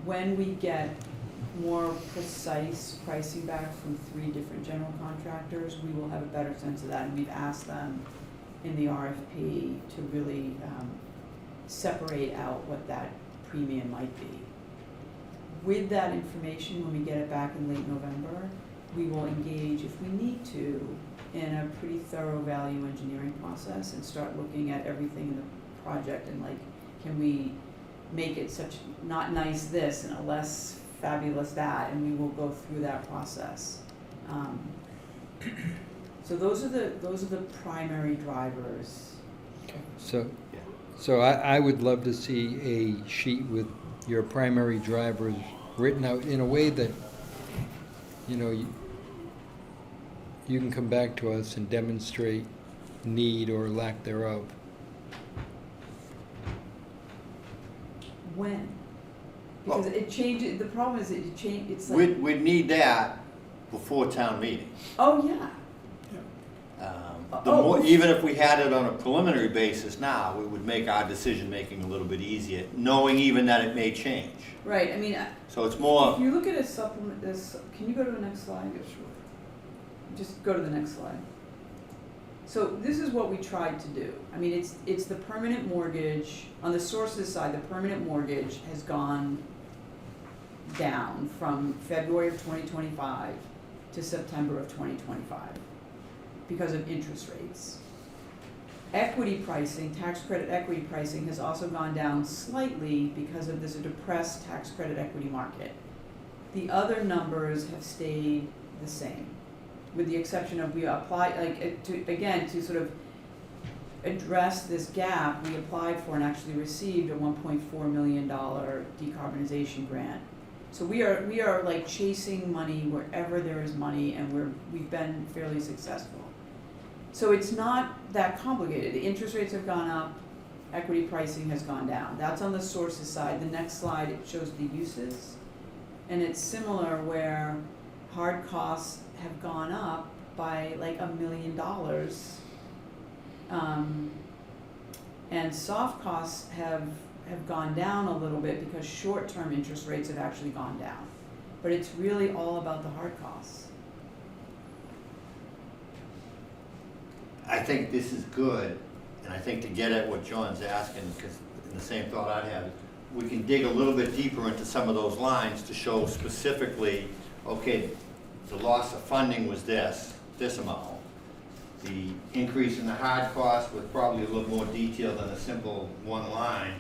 Speaker 9: When we get more precise pricing back from 3 different general contractors, we will have a better sense of that, and we've asked them in the RFP to really separate out what that premium might be. With that information, when we get it back in late November, we will engage, if we need to, in a pretty thorough value engineering process and start looking at everything in the project and like, can we make it such not nice this and a less fabulous that, and we will go through that process. So those are the primary drivers.
Speaker 7: So I would love to see a sheet with your primary drivers written out in a way that, you know, you can come back to us and demonstrate need or lack thereof.
Speaker 9: When? Because
Speaker 1: Well-
Speaker 9: it changes, the problem is it change, it's like,
Speaker 1: We'd need that before town meeting.
Speaker 9: oh, yeah.
Speaker 1: The
Speaker 9: Oh.
Speaker 1: more, even if we had it on a preliminary basis now, we would make our decision-making a little bit easier, knowing even that it may change.
Speaker 9: Right, I mean,
Speaker 1: So it's more,
Speaker 9: if you look at a supplement, can you go to the next slide?
Speaker 4: Yes, sure.
Speaker 9: Just go to the next slide. So this is what we tried to do. I mean, it's the permanent mortgage, on the sources side, the permanent mortgage has gone down from February of 2025 to September of 2025 because of interest rates. Equity pricing, tax credit equity pricing has also gone down slightly because of this depressed tax credit equity market. The other numbers have stayed the same, with the exception of we apply, like, to sort of address this gap, we applied for and actually received a $1.4 million decarbonization grant. So we are like chasing money wherever there is money, and we've been fairly successful. So it's not that complicated. The interest rates have gone up, equity pricing has gone down. That's on the sources side. The next slide, it shows the uses. And it's similar where hard costs have gone up by like $1 million. And soft costs have gone down a little bit because short-term interest rates have actually gone down. But it's really all about the hard costs.
Speaker 1: I think this is good, and I think to get at what John's asking, because the same thought I'd have, we can dig a little bit deeper into some of those lines to show specifically, okay, the loss of funding was this amount. The increase in the hard cost with probably a little more detail than a simple one line.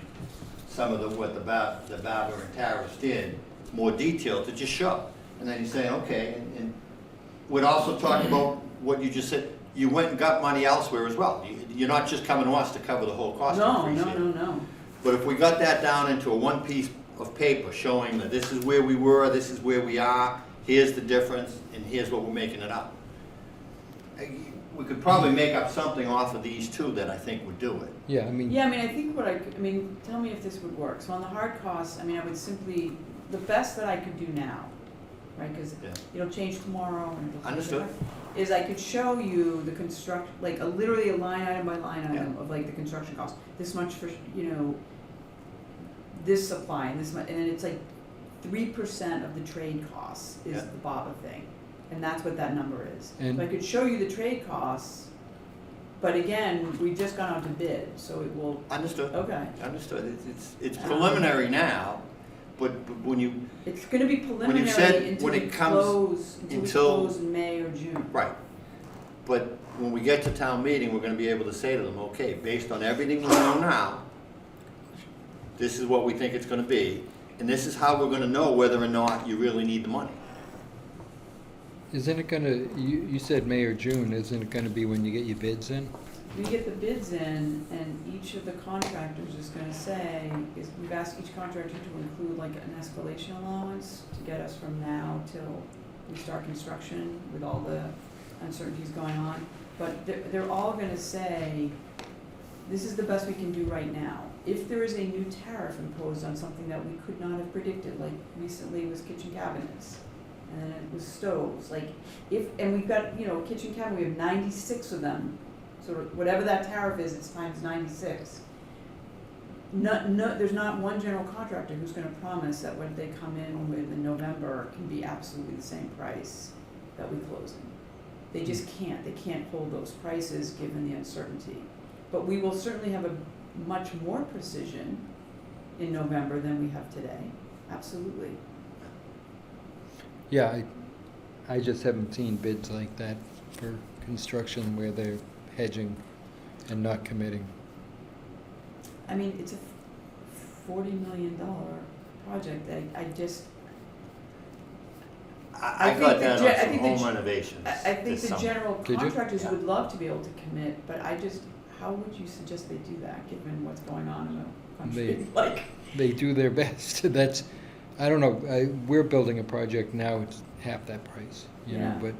Speaker 1: Some of what the Babler and Tariffs did, more detail to just show. And then you say, okay, and we'd also talk about what you just said, you went and got money elsewhere as well. You're not just coming to us to cover the whole cost increase here.
Speaker 9: No.
Speaker 1: But if we got that down into a one piece of paper showing that this is where we were, this is where we are, here's the difference, and here's what we're making it up. We could probably make up something off of these two that I think would do it.
Speaker 7: Yeah, I mean,
Speaker 9: Yeah, I mean, I think tell me if this would work. So on the hard costs, I mean, I would simply, the best that I could do now, right, because
Speaker 1: Yeah.
Speaker 9: it'll change tomorrow and it'll change
Speaker 1: Understood.
Speaker 9: tomorrow, is I could show you the like literally a line item by line item
Speaker 1: Yeah.
Speaker 9: of like the construction cost. This much for, this supply and this much, and then it's like 3% of the trade costs is
Speaker 1: Yeah.
Speaker 9: the BABA thing. And that's what that number is.
Speaker 7: And-
Speaker 9: So I could show you the trade costs, but again, we've just gone out to bid, so it will,
Speaker 1: Understood.
Speaker 9: okay.
Speaker 1: Understood. It's preliminary now, but when you,
Speaker 9: It's gonna be preliminary
Speaker 1: said
Speaker 9: until
Speaker 1: when
Speaker 9: we
Speaker 1: it comes-
Speaker 9: close, in May or June.
Speaker 1: right. But when we get to town meeting, we're gonna be able to say to them, okay, based on everything we know now, this is what we think it's gonna be. And this is how we're gonna know whether or not you really need the money.
Speaker 7: Isn't it gonna, you said May or June, isn't it gonna be when you get your bids in?
Speaker 9: We get the bids in, and each of the contractors is gonna say, we've asked each contractor to include like an escalation allowance to get us from now till we start construction with all the uncertainties going on. But they're all gonna say, this is the best we can do right now. If there is a new tariff imposed on something that we could not have predicted, like recently was kitchen cabinets, and then it was stoves, like, and we've got, kitchen cabinet, we have 96 of them. So whatever that tariff is, it's times 96. There's not one general contractor who's gonna promise that what they come in with in November can be absolutely the same price that we close in. They just can't, they can't hold those prices given the uncertainty. But we will certainly have a much more precision in November than we have today, absolutely.
Speaker 7: Yeah, I just haven't seen bids like that for construction where they're hedging and not committing.
Speaker 9: I mean, it's a $40 million project.
Speaker 1: I
Speaker 9: think
Speaker 1: got
Speaker 9: the
Speaker 1: that
Speaker 9: gen- I
Speaker 1: on some
Speaker 9: think the
Speaker 1: home
Speaker 9: gen-
Speaker 1: renovations.
Speaker 9: I think
Speaker 1: this
Speaker 9: the
Speaker 1: summer.
Speaker 9: general
Speaker 7: Did you?
Speaker 9: contractors
Speaker 1: Yeah.
Speaker 9: would love to be able to commit, but how would you suggest they do that, given what's going on in the country? Like,
Speaker 7: They do their best. That's, I don't know, we're building a project now, it's half that price,
Speaker 9: Yeah.
Speaker 7: but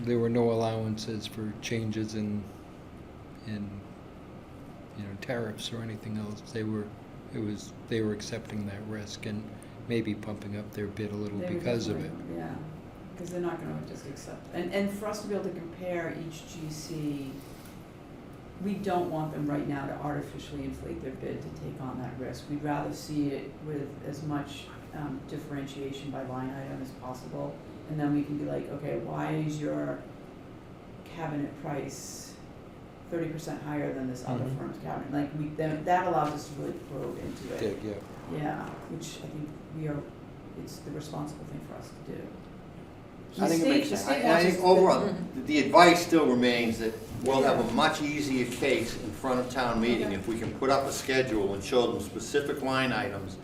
Speaker 7: there were no allowances for changes in tariffs or anything else. They were accepting that risk and maybe pumping up their bid a little
Speaker 9: they would
Speaker 7: because of it.
Speaker 9: definitely- Yeah, because they're not gonna just accept, and for us to be able to compare each GC, we don't want them right now to artificially inflate their bid to take on that risk. We'd rather see it with as much differentiation by line item as possible, and then we can be like, okay, why is your cabinet price 30% higher than this other
Speaker 7: Mhm.
Speaker 9: firm's cabinet? Like, that allows us to really probe into it.
Speaker 7: Dig, yeah.
Speaker 9: Yeah, which I think it's the responsible thing for us to do.
Speaker 1: I think it makes
Speaker 9: The
Speaker 1: sense.
Speaker 9: state
Speaker 1: I
Speaker 9: wants
Speaker 1: think
Speaker 9: us-
Speaker 1: overall, the advice still remains that we'll have a much easier case in front of town meeting
Speaker 9: Okay.
Speaker 1: if we can put up a schedule and show them specific line items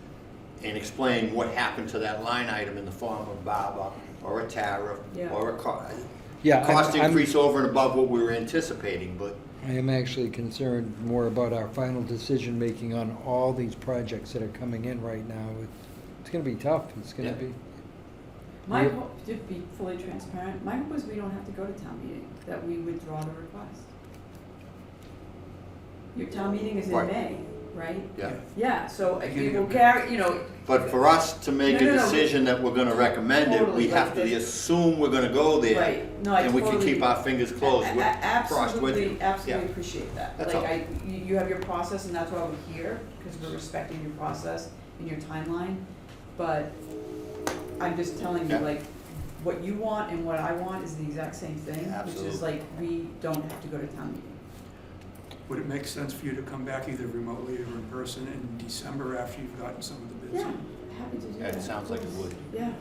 Speaker 1: and explain what happened to that line item in the form of BABA or a tariff
Speaker 9: Yeah.
Speaker 1: or a
Speaker 7: Yeah,
Speaker 1: cost
Speaker 7: I'm-
Speaker 1: increase over and above what we were anticipating, but
Speaker 7: I am actually concerned more about our final decision-making on all these projects that are coming in right now. It's gonna be tough, it's gonna
Speaker 1: Yeah.
Speaker 7: be.
Speaker 9: My
Speaker 7: Yeah.
Speaker 9: hope, to be fully transparent, my hope is we don't have to go to town meeting, that we withdraw the request. Your town meeting is in
Speaker 1: Right.
Speaker 9: May, right?
Speaker 1: yeah.
Speaker 9: Yeah, so it
Speaker 4: Beginning
Speaker 9: will
Speaker 4: of-
Speaker 9: carry,
Speaker 1: But for us to make a
Speaker 9: No, no, no.
Speaker 1: decision that we're gonna recommend it,
Speaker 9: Totally,
Speaker 1: we have
Speaker 9: like
Speaker 1: to
Speaker 9: this.
Speaker 1: assume we're gonna go there.
Speaker 9: right, no, I
Speaker 1: And we can
Speaker 9: totally-
Speaker 1: keep our fingers closed, crossed with
Speaker 9: Absolutely,
Speaker 1: you.
Speaker 9: absolutely
Speaker 1: Yeah.
Speaker 9: appreciate that.
Speaker 1: That's
Speaker 9: Like,
Speaker 1: all.
Speaker 9: you have your process, and that's why we're here, because we're respecting your process and your timeline. But I'm just telling you,
Speaker 1: Yeah.
Speaker 9: like, what you want and what I want is the exact same thing, which is
Speaker 1: Absolutely.
Speaker 9: like, we don't have to go to town meeting.
Speaker 4: Would it make sense for you to come back either remotely or in person in December after you've gotten some of the bids
Speaker 9: Yeah,
Speaker 4: in?
Speaker 9: happy to do
Speaker 1: Yeah,
Speaker 9: that.
Speaker 1: it sounds like it would.
Speaker 9: Yeah.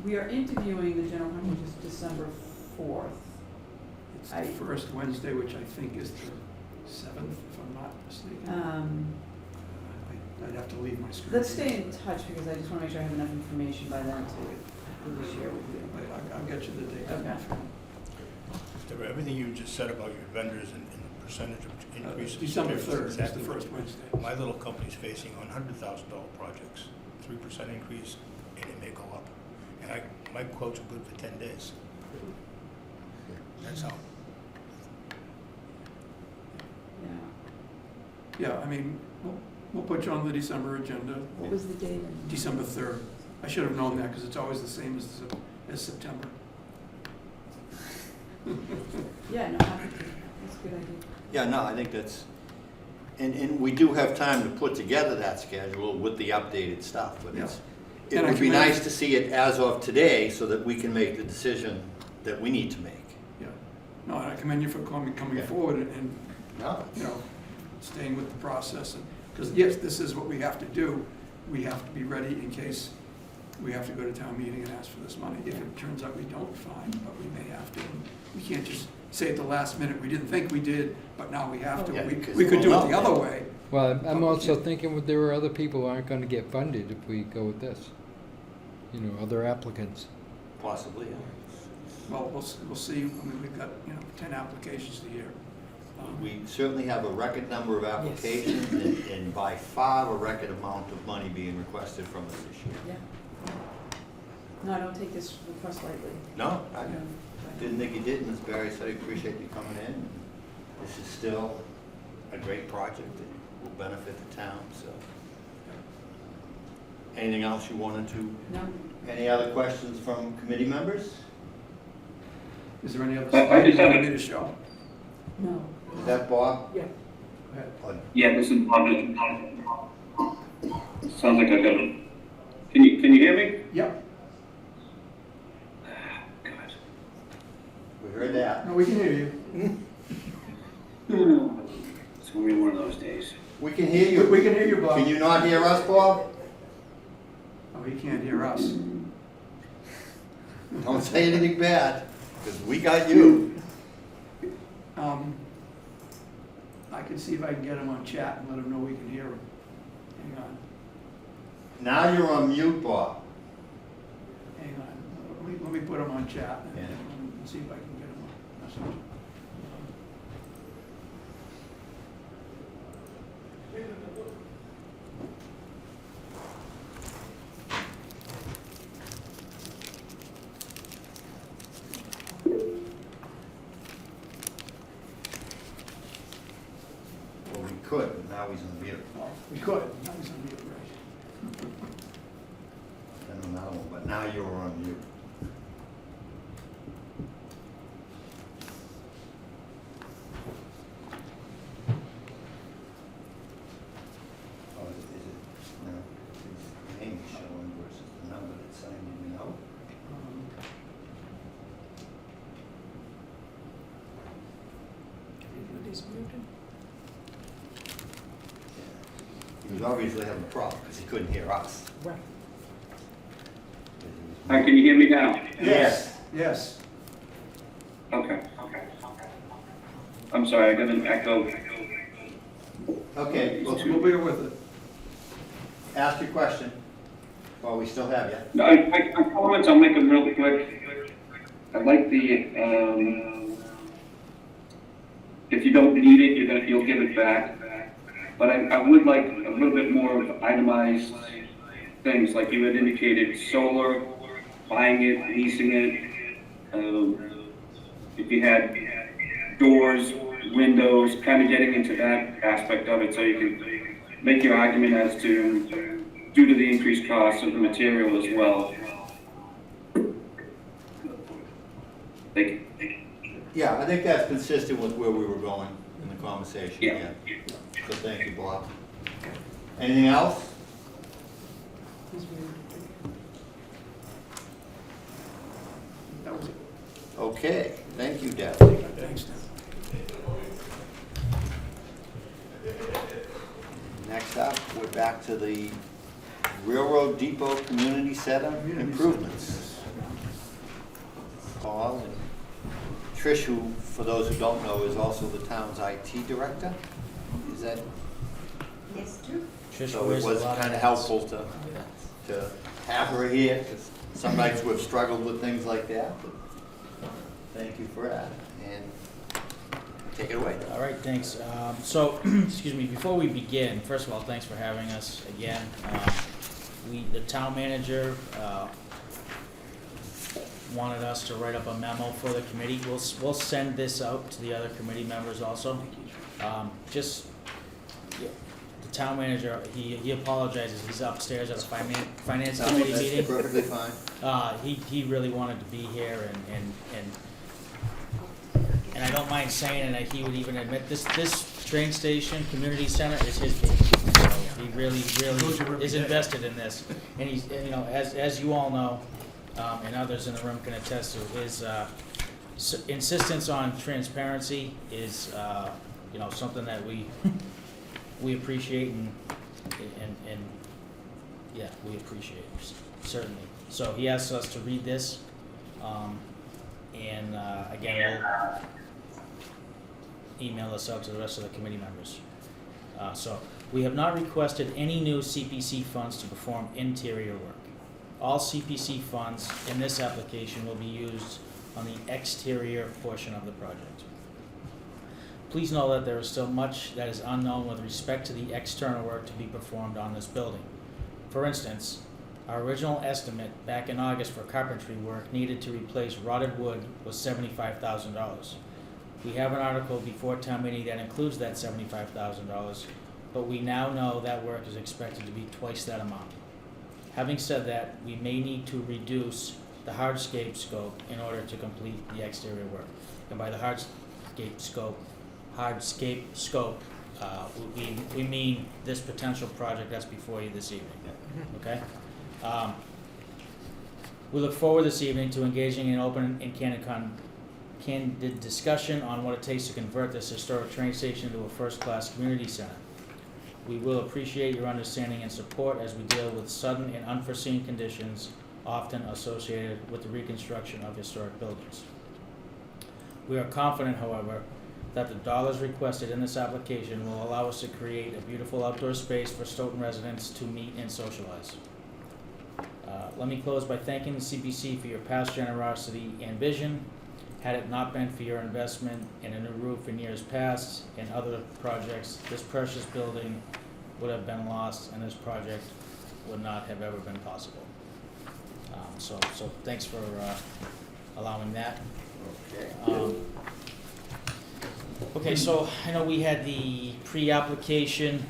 Speaker 9: We are interviewing the general contractor December 4th.
Speaker 4: It's the first Wednesday, which I think is the 7th, if I'm not mistaken. I'd have to leave my screen.
Speaker 9: Let's stay in touch, because I just wanna make sure I have enough information by then to really share with you.
Speaker 4: I'll get you the date.
Speaker 9: Okay.
Speaker 2: After everything you just said about your vendors and the percentage of increase.
Speaker 4: December 3rd is the
Speaker 2: Exactly.
Speaker 4: first Wednesday.
Speaker 2: My little company's facing on $100,000 projects, 3% increase, and it may go up. And my quotes are good for 10 days. That's how.
Speaker 9: Yeah.
Speaker 4: Yeah, I mean, we'll put you on the December agenda,
Speaker 9: What was the date?
Speaker 4: December 3rd. I should have known that because it's always the same as September.
Speaker 9: Yeah, no, happy to. That's a good idea.
Speaker 1: Yeah, no, I think that's, and we do have time to put together that schedule with the updated stuff, but it
Speaker 4: And I
Speaker 1: would be
Speaker 4: commend-
Speaker 1: nice to see it as of today so that we can make the decision that we need to make.
Speaker 4: Yeah. No, and I commend you for coming
Speaker 1: Yeah.
Speaker 4: forward and,
Speaker 1: No,
Speaker 4: staying with the process. Because yes, this is what we have to do. We have to be ready in case we have to go to town meeting and ask for this money. If it turns out we don't, fine, but we may have to. We can't just say at the last minute, we didn't think we did, but now we have to.
Speaker 1: Yeah,
Speaker 4: We
Speaker 1: because
Speaker 4: we could do
Speaker 1: we'll
Speaker 4: it the
Speaker 1: know.
Speaker 4: other way.
Speaker 7: Well, I'm also thinking there are other people who aren't gonna get funded if we go with this. You know, other applicants.
Speaker 1: Possibly, yeah.
Speaker 4: Well, we'll see. I mean, we've got, 10 applications a year.
Speaker 1: We certainly have a record number of applications and by far a record amount of money being requested from us this year.
Speaker 9: Yeah. No, I don't take this request lightly.
Speaker 1: No, I
Speaker 9: No.
Speaker 1: didn't think you did, and as Barry said, I appreciate you coming in. This is still a great project that will benefit the town, so. Anything else you wanted to,
Speaker 9: No?
Speaker 1: any other questions from committee members?
Speaker 4: Is there any other
Speaker 10: I
Speaker 4: slide
Speaker 10: just
Speaker 4: you
Speaker 10: have
Speaker 4: want
Speaker 10: a-
Speaker 4: me to show?
Speaker 9: No.
Speaker 1: Is that Bob?
Speaker 9: Yeah.
Speaker 4: Go ahead.
Speaker 1: Or-
Speaker 10: Yeah, this is Bob. Sounds like I got it. Can you hear me?
Speaker 4: Yep.
Speaker 10: God.
Speaker 1: We heard that.
Speaker 4: No, we can hear you.
Speaker 10: It's gonna be one of those days.
Speaker 1: We can hear you.
Speaker 4: We can hear you, Bob.
Speaker 1: Can you not hear us, Bob?
Speaker 4: Oh, he can't hear us.
Speaker 1: Don't say anything bad, because we got you.
Speaker 4: I can see if I can get him on chat and let him know we can hear him. Hang on,
Speaker 1: Now you're on mute, Bob.
Speaker 4: hang on. Let me put him on chat and
Speaker 1: Yeah.
Speaker 4: see if I can get him on message.
Speaker 1: Well, we could, but now he's on mute.
Speaker 4: Well, we could. Now he's on mute, right?
Speaker 1: And another one, but now you're on mute. Oh, is it, no, his name is showing versus the number that's signed in out. He was obviously having a problem because he couldn't hear us.
Speaker 9: Right.
Speaker 10: Hi, can you hear me now?
Speaker 1: Yes.
Speaker 4: Yes.
Speaker 10: Okay. I'm sorry, I got an echo.
Speaker 1: Okay, well,
Speaker 4: We'll bear with it.
Speaker 1: ask your question while we still have you.
Speaker 10: No, I comments, I'll make them real quick. I like the, if you don't need it, you'll give it back. But I would like a little bit more of itemized things, like you had indicated, solar, buying it, leasing it. If you had doors, windows, kind of getting into that aspect of it, so you can make your argument as to, due to the increased cost of the material as well. Thank you.
Speaker 1: Yeah, I think that's consistent with where we were going in the conversation,
Speaker 10: Yeah.
Speaker 1: yeah. So thank you, Bob. Anything else?
Speaker 4: That was it.
Speaker 1: Okay, thank you, Deb.
Speaker 4: Thanks, Tim.
Speaker 1: Next up, we're back to the Railroad Depot Community Center improvements. Paul and Trish, who, for those who don't know, is also the town's IT director. Is that,
Speaker 3: Trish
Speaker 1: so it
Speaker 3: wears a
Speaker 1: was
Speaker 3: lot
Speaker 1: kind of
Speaker 3: hats.
Speaker 1: helpful to have her here, because some nights we've struggled with things like that. But thank you for that, and take it away.
Speaker 3: All right, thanks. So, excuse me, before we begin, first of all, thanks for having us again. The town manager wanted us to write up a memo for the committee. We'll send this out to the other committee members also. The town manager, he apologizes, he's upstairs at a finance committee
Speaker 1: That's
Speaker 3: meeting.
Speaker 1: perfectly fine.
Speaker 3: He really wanted to be here and I don't mind saying, and he would even admit, this train station, community center is his baby. So he really is invested in this. And he's, as you all know, and others in the room can attest to, his insistence on transparency is, something that we appreciate and yeah, we appreciate, certainly. So he asked us to read this, and again, we'll email this out to the rest of the committee members. So we have not requested any new CPC funds to perform interior work. All CPC funds in this application will be used on the exterior portion of the project. Please know that there is still much that is unknown with respect to the external work to be performed on this building. For instance, our original estimate back in August for carpentry work needed to replace rotted wood was $75,000. We have an article before town meeting that includes that $75,000, but we now know that work is expected to be twice that amount. Having said that, we may need to reduce the hardscape scope in order to complete the exterior work. And by the hardscape scope, we mean this potential project that's before you this evening, okay? We look forward this evening to engaging in open and candid discussion on what it takes to convert this historic train station into a first-class community center. We will appreciate your understanding and support as we deal with sudden and unforeseen conditions often associated with the reconstruction of historic buildings. We are confident, however, that the dollars requested in this application will allow us to create a beautiful outdoor space for Stoughton residents to meet and socialize. Let me close by thanking the CPC for your past generosity and vision. Had it not been for your investment in a new roof in years past and other projects, this precious building would have been lost and this project would not have ever been possible. So thanks for allowing that.
Speaker 1: Okay.
Speaker 3: Okay, so I know we had the pre-application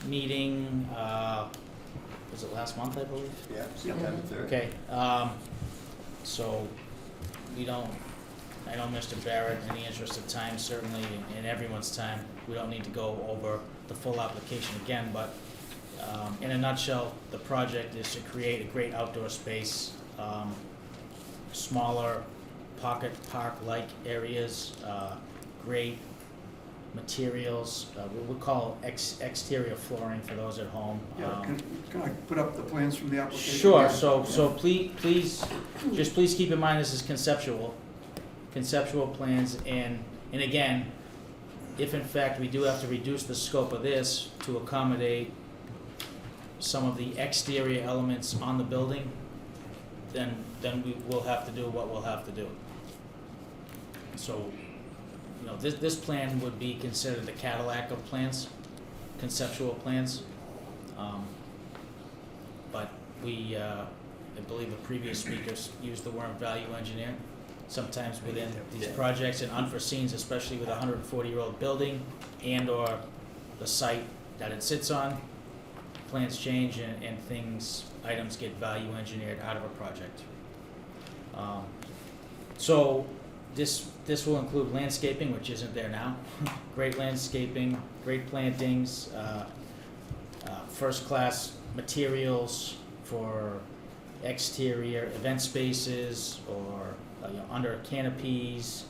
Speaker 3: meeting, was it last month, I believe?
Speaker 1: Yeah, September 3rd.
Speaker 3: Okay, so we don't, I know Mr. Barrett, in the interest of time, certainly in everyone's time, we don't need to go over the full application again, but in a nutshell, the project is to create a great outdoor space, smaller pocket park-like areas, great materials, we call exterior flooring for those at home.
Speaker 4: Yeah, can I put up the plans from the application?
Speaker 3: Sure,
Speaker 4: Yeah.
Speaker 3: so please keep in mind this is conceptual plans, and again, if in fact we do have to reduce the scope of this to accommodate some of the exterior elements on the building, then we will have to do what we'll have to do. So, you know, this plan would be considered the Cadillac of plans, conceptual plans. But we, I believe the previous speakers used the word value engineer. Sometimes within these projects and unforeseens, especially with a 140-year-old building and or the site that it sits on, plans change and items get value engineered out of a project. So this will include landscaping, which isn't there now. Great landscaping, great plantings, first-class materials for exterior event spaces or under canopies.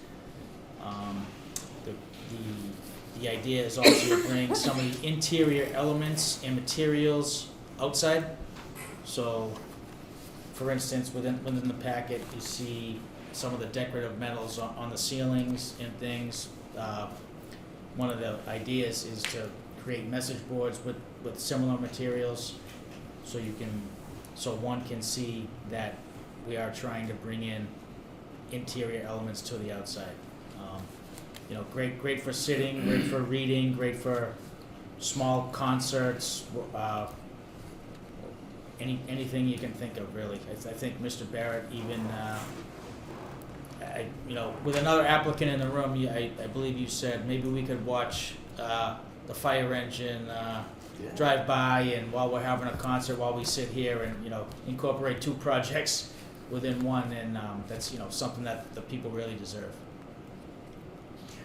Speaker 3: The idea is also to bring some of the interior elements and materials outside. So, for instance, within the packet, you see some of the decorative metals on the ceilings and things. One of the ideas is to create message boards with similar materials, so one can see that we are trying to bring in interior elements to the outside. Great for sitting, great for reading, great for small concerts, anything you can think of, really. I think Mr. Barrett even, with another applicant in the room, I believe you said maybe we could watch the fire engine drive by, and while we're having a concert, while we sit here and incorporate two projects within one, and that's something that the people really deserve.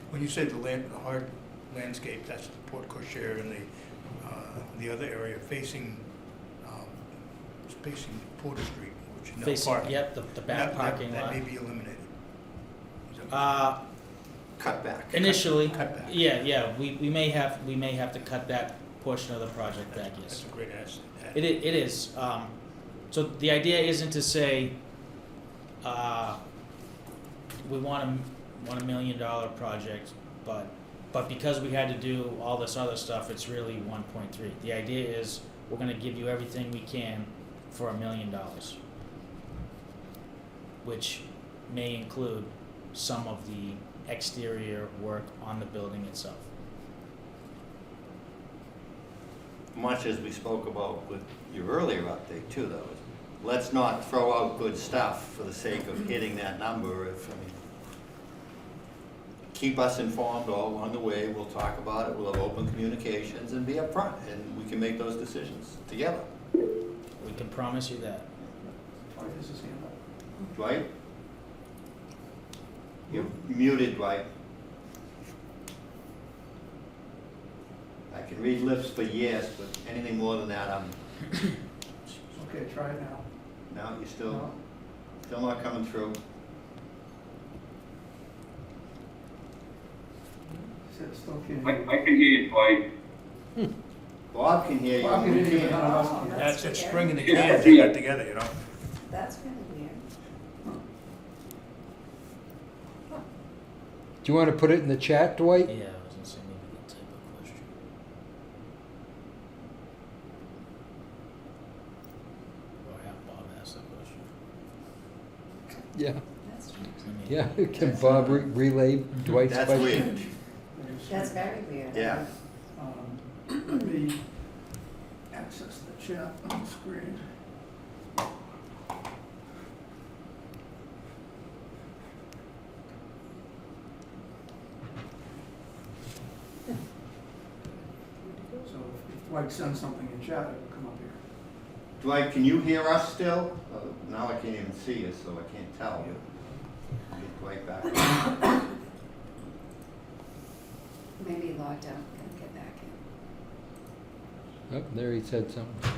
Speaker 2: When you say the hard landscape, that's the Port Cochere and the other area facing Porter Street, which is no
Speaker 3: Facing,
Speaker 2: parking.
Speaker 3: yep, the back parking lot.
Speaker 2: That may be eliminated. Is that-
Speaker 1: Cut back.
Speaker 3: Initially,
Speaker 2: Cut back.
Speaker 3: yeah, we may have to cut that portion of the project back,
Speaker 2: That's
Speaker 3: yes.
Speaker 2: a great asset.
Speaker 3: It is, so the idea isn't to say, we want a $1 million project, but But because we had to do all this other stuff, it's really 1.3. The idea is, we're gonna give you everything we can for $1 million, which may include some of the exterior work on the building itself.
Speaker 1: Much as we spoke about with your earlier update too, though, let's not throw out good stuff for the sake of hitting that number. Keep us informed all along the way, we'll talk about it, we'll have open communications and be upfront, and we can make those decisions together.
Speaker 3: We can promise you that.
Speaker 4: Why is his hand up?
Speaker 1: Dwight? You're muted, Dwight. I can read lips for yes, but anything more than that, I'm,
Speaker 4: Okay, try it now.
Speaker 1: no, you're
Speaker 4: No?
Speaker 1: still not coming through.
Speaker 4: Said it still can't.
Speaker 10: I can hear you, Dwight.
Speaker 1: Bob can hear you.
Speaker 4: Bob can
Speaker 1: we
Speaker 4: hear you,
Speaker 1: can't.
Speaker 4: but none of us can.
Speaker 2: That's it, spring in the
Speaker 10: Yeah,
Speaker 2: cans, they
Speaker 10: yeah.
Speaker 2: got together, you know?
Speaker 9: That's kind of weird.
Speaker 7: Do you want to put it in the chat, Dwight?
Speaker 3: Yeah, I was gonna say maybe we can type a question. Or have Bob ask the question.
Speaker 7: Yeah.
Speaker 9: That's strange.
Speaker 3: I mean,
Speaker 7: Yeah, can Bob relay Dwight's
Speaker 1: That's
Speaker 7: question?
Speaker 1: weird.
Speaker 9: That's very weird.
Speaker 1: Yeah.
Speaker 4: Let me access the chat on the screen. So if Dwight sends something in chat, it'll come up here.
Speaker 1: Dwight, can you hear us still? Now I can't even see you, so I can't tell. Get Dwight back on.
Speaker 9: Maybe he logged out, gonna get back in.
Speaker 7: Oh, there he said something.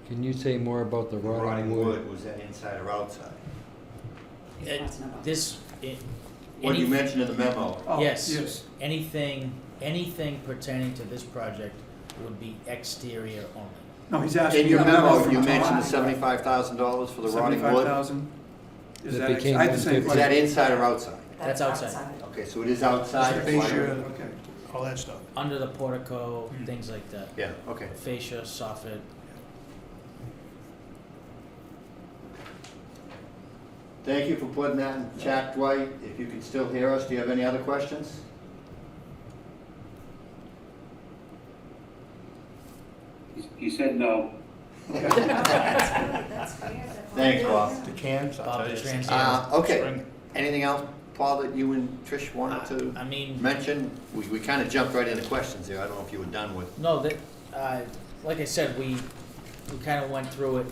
Speaker 7: Can you say more about the
Speaker 1: The
Speaker 7: rotting wood?
Speaker 1: was that inside or outside?
Speaker 3: It-
Speaker 9: Wants to know about
Speaker 3: This, it,
Speaker 1: What you
Speaker 3: any-
Speaker 1: mentioned in the memo.
Speaker 4: Oh,
Speaker 3: Yes.
Speaker 4: Yes.
Speaker 3: anything pertaining to this project would be exterior only.
Speaker 4: No, he's asking.
Speaker 1: In your
Speaker 4: you to remove
Speaker 1: memo,
Speaker 4: from
Speaker 1: you mentioned the
Speaker 4: July.
Speaker 1: $75,000 for the rotting wood.
Speaker 4: 75,000? Is
Speaker 7: That
Speaker 4: that,
Speaker 7: became
Speaker 4: I had the same
Speaker 7: 150.
Speaker 1: Is that
Speaker 4: question.
Speaker 1: inside or outside?
Speaker 3: That's outside.
Speaker 1: Okay, so it is outside.
Speaker 2: Just the fascia.
Speaker 4: Okay.
Speaker 2: All that stuff.
Speaker 3: Under the portico, things like that.
Speaker 1: Yeah, okay.
Speaker 3: Fascia, soffit.
Speaker 1: Thank you for putting that in chat, Dwight. If you can still hear us, do you have any other questions?
Speaker 10: He said no.
Speaker 9: That's weird. That's
Speaker 1: Thanks,
Speaker 9: weird.
Speaker 1: Bob.
Speaker 2: The cans, I'll
Speaker 3: Bob
Speaker 2: tell
Speaker 3: the
Speaker 2: you.
Speaker 3: Trans-
Speaker 1: Okay,
Speaker 2: Spring.
Speaker 1: anything else, Paul, that you and Trish wanted to
Speaker 3: I mean,
Speaker 1: mention? We kind of jumped right into questions there. I don't know if you were done with.
Speaker 3: no, that, like I said, we kind of went through it,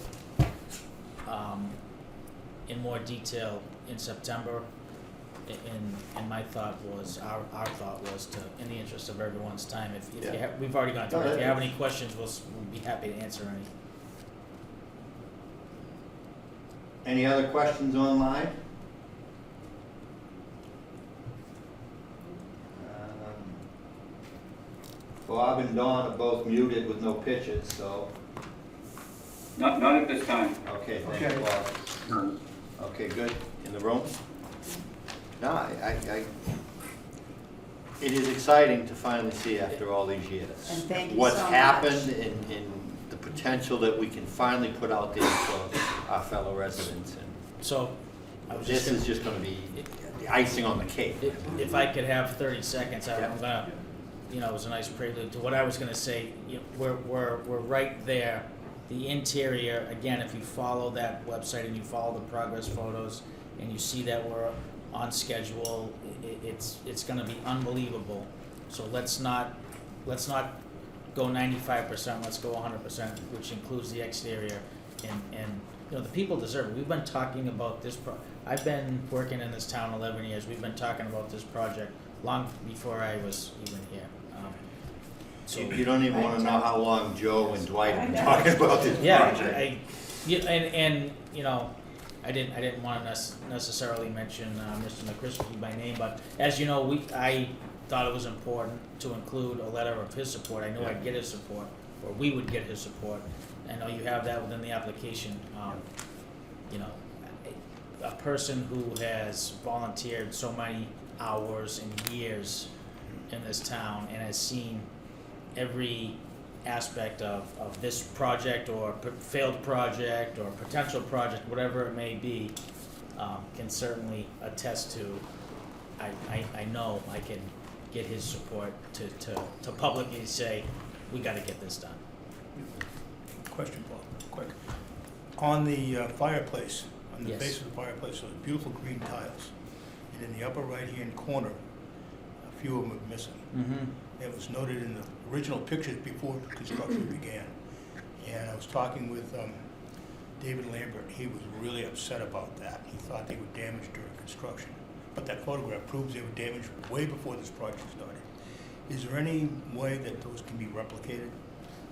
Speaker 3: in more detail in September. And my thought was, our thought was to, in the interest of everyone's time, if you
Speaker 1: Yeah.
Speaker 3: we've already gone through
Speaker 1: No,
Speaker 3: it. If you
Speaker 1: that-
Speaker 3: have any questions, we'll be happy to answer any.
Speaker 1: Any other questions online? Bob and Dawn are both muted with no pitches, so,
Speaker 10: Not at this time.
Speaker 1: okay, thanks,
Speaker 4: Okay.
Speaker 1: Bob. Okay, good. In the room? No, it is exciting to finally see after all these years.
Speaker 9: And thank you
Speaker 1: What's
Speaker 9: so much.
Speaker 1: happened and the potential that we can finally put out there for our fellow residents. And
Speaker 3: So, I was just
Speaker 1: this
Speaker 3: gonna.
Speaker 1: is just gonna be the icing on the cake.
Speaker 3: If I could have 30 seconds, I'm
Speaker 1: Yeah.
Speaker 3: gonna, it was a nice prelude to what I was gonna say. We're right there. The interior, again, if you follow that website and you follow the progress photos and you see that we're on schedule, it's gonna be unbelievable. So let's not go 95%, let's go 100%, which includes the exterior. And the people deserve it. We've been talking about this I've been working in this town 11 years. We've been talking about this project long before I was even here. So
Speaker 1: You don't even wanna know how long Joe and Dwight have been talking about this
Speaker 3: yeah,
Speaker 1: project.
Speaker 3: I didn't want to necessarily mention Mr. McCrisky by name, but as you know, I thought it was important to include a letter of his support. I knew I'd get his support, or we would get his support. I know you have that within the application. A person who has volunteered so many hours and years in this town and has seen every aspect of this project or failed project or potential project, whatever it may be, can certainly attest to, I know I can get his support to publicly say, we gotta get this done.
Speaker 2: Question, Paul, quick. On the fireplace, on the
Speaker 3: Yes.
Speaker 2: base of the fireplace, those beautiful green tiles, and in the upper right-hand corner, a few of them are missing.
Speaker 3: Mm-hmm.
Speaker 2: It was noted in the original pictures before construction began. And I was talking with David Lambert. He was really upset about that. He thought they were damaged during construction. But that photograph proves they were damaged way before this project started. Is there any way that those can be replicated?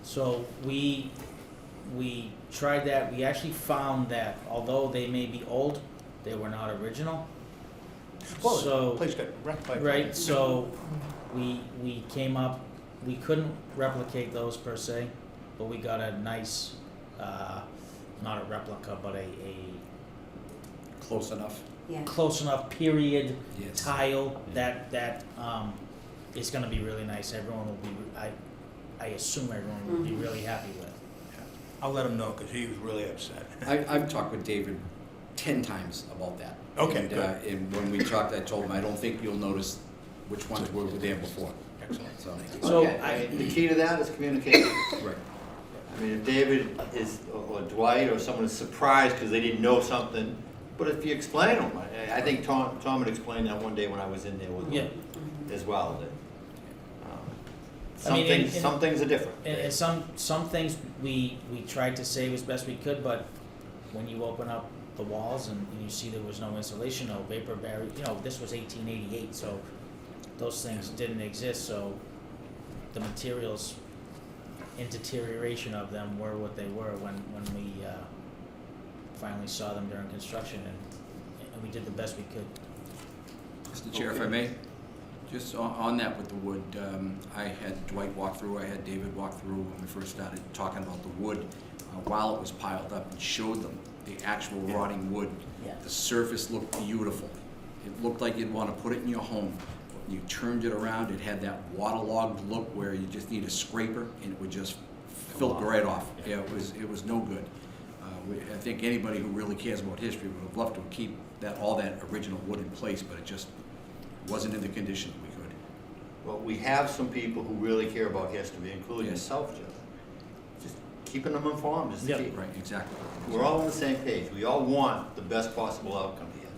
Speaker 3: So we tried that. We actually found that although they may be old, they were not original.
Speaker 2: Well,
Speaker 3: So-
Speaker 2: the place got wrecked by.
Speaker 3: Right, so we came up, we couldn't replicate those per se, but we got a nice, not a replica, but a
Speaker 11: Close enough.
Speaker 9: Yeah.
Speaker 3: close enough period
Speaker 11: Yes.
Speaker 3: tile that is gonna be really nice. Everyone will be, I assume everyone will be really happy with.
Speaker 2: I'll let him know, because he was really upset.
Speaker 11: I've talked with David 10 times about that.
Speaker 2: Okay,
Speaker 11: And,
Speaker 2: good.
Speaker 11: and when we talked, I told him, I don't think you'll notice which ones were there before.
Speaker 2: Excellent.
Speaker 11: So,
Speaker 3: So
Speaker 1: Okay,
Speaker 3: I-
Speaker 1: the key to that is communication.
Speaker 11: right.
Speaker 1: I mean, if David is, or Dwight, or someone is surprised because they didn't know something, but if you explain them, I think Tom had explained that one day when I was in there with
Speaker 3: Yeah.
Speaker 1: him as well, that,
Speaker 3: I
Speaker 1: some
Speaker 3: mean,
Speaker 1: things,
Speaker 3: and-
Speaker 1: some things are different.
Speaker 3: And some things we tried to save as best we could, but when you open up the walls and you see there was no insulation, no vapor barrier, this was 1888, so those things didn't exist, so the materials and deterioration of them were what they were when we finally saw them during construction, and we did the best we could.
Speaker 11: Mr. Chair, if I may, just on that with the wood, I had Dwight walk through, I had David walk through when we first started talking about the wood, while it was piled up, and showed them the actual rotting wood.
Speaker 3: Yeah.
Speaker 11: The surface looked beautiful. It looked like you'd want to put it in your home. You turned it around, it had that waterlogged look where you just need a scraper and it would just filter right off. Yeah, it was no good. I think anybody who really cares about history would have loved to keep all that original wood in place, but it just wasn't in the condition that we could.
Speaker 1: Well, we have some people who really care about history, including
Speaker 11: Yes.
Speaker 1: yourself, Joe. Just keeping them informed is the
Speaker 3: Yep.
Speaker 1: key.
Speaker 11: Right, exactly.
Speaker 1: We're all on the same page. We all want the best possible outcome here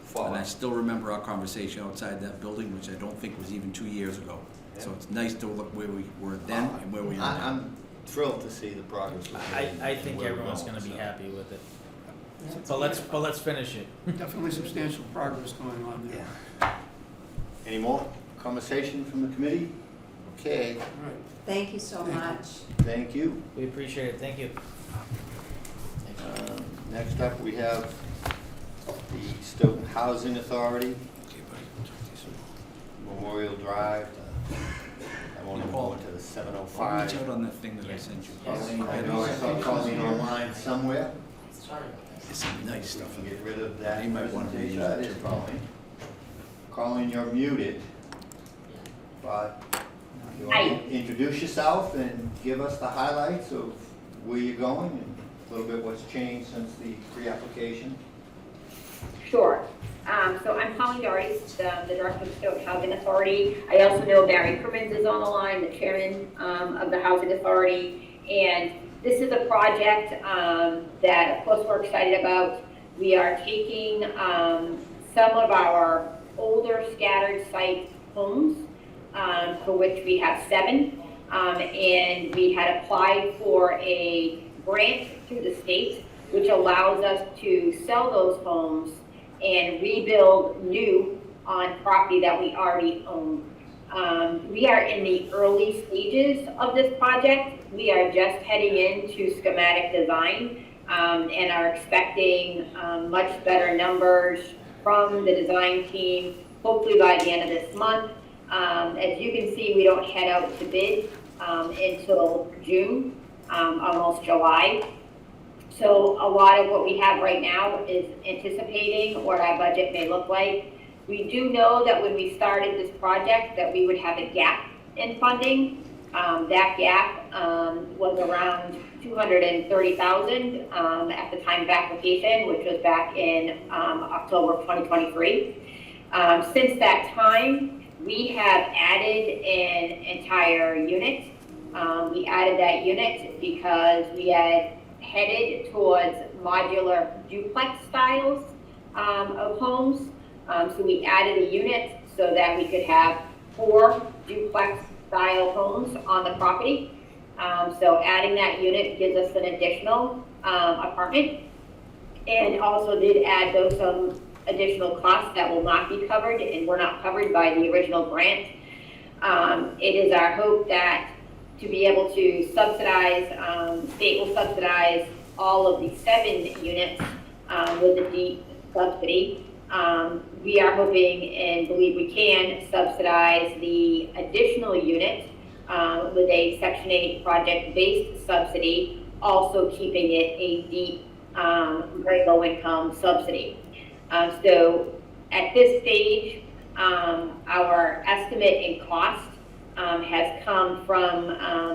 Speaker 1: for
Speaker 11: And I
Speaker 1: us.
Speaker 11: still remember our conversation outside that building, which I don't think was even 2 years ago. So it's nice to look where we were then and where we are now.
Speaker 1: I'm thrilled to see the progress. we've made
Speaker 3: I
Speaker 1: and
Speaker 3: think
Speaker 1: where we're
Speaker 3: everyone's
Speaker 1: going,
Speaker 3: gonna be
Speaker 1: so.
Speaker 3: happy with it. But let's finish it.
Speaker 4: Definitely substantial progress going on there.
Speaker 1: Yeah. Any more conversation from the committee? Okay,
Speaker 4: All right.
Speaker 9: Thank you so
Speaker 4: Thank you.
Speaker 9: much.
Speaker 1: thank you.
Speaker 3: We appreciate it, thank you.
Speaker 1: Next up, we have the Stoughton Housing Authority, Memorial Drive. I won't even go into the
Speaker 11: I'll
Speaker 1: 705.
Speaker 11: reach out on that thing that I sent you.
Speaker 1: Colleen, I know I saw Colleen online somewhere.
Speaker 11: It's some nice
Speaker 1: We
Speaker 11: stuff.
Speaker 1: can get rid of that
Speaker 11: You might wanna
Speaker 1: presentation.
Speaker 11: reuse
Speaker 1: That
Speaker 11: it
Speaker 1: is
Speaker 11: too.
Speaker 1: Colleen. Colleen, you're muted. But you want to introduce yourself and give us the highlights of where you're going and a little bit what's changed since the pre-application?
Speaker 12: Sure. So I'm Colleen Doherty, the Director of the Stoughton Housing Authority. I also know Barry Crimmins is on the line, the Chairman of the Housing Authority. And this is a project that, of course, we're excited about. We are taking some of our older scattered site homes, for which we have 7. And we had applied for a grant through the state, which allows us to sell those homes and rebuild new on property that we already own. We are in the early stages of this project. We are just heading into schematic design and are expecting much better numbers from the design team, hopefully by the end of this month. As you can see, we don't head out to bid until June, almost July. So a lot of what we have right now is anticipating what our budget may look like. We do know that when we started this project that we would have a gap in funding. That gap was around 230,000 at the time of application, which was back in October of 2023. Since that time, we have added an entire unit. We added that unit because we had headed towards modular duplex styles of homes. So we added a unit so that we could have 4 duplex style homes on the property. So adding that unit gives us an additional apartment, and also did add some additional costs that will not be covered and were not covered by the original grant. It is our hope that to be able to subsidize, the state will subsidize all of the 7 units with a deep subsidy. We are hoping and believe we can subsidize the additional unit with a Section 8 project-based subsidy, also keeping it a deep, very low-income subsidy. So at this stage, our estimate in cost has come from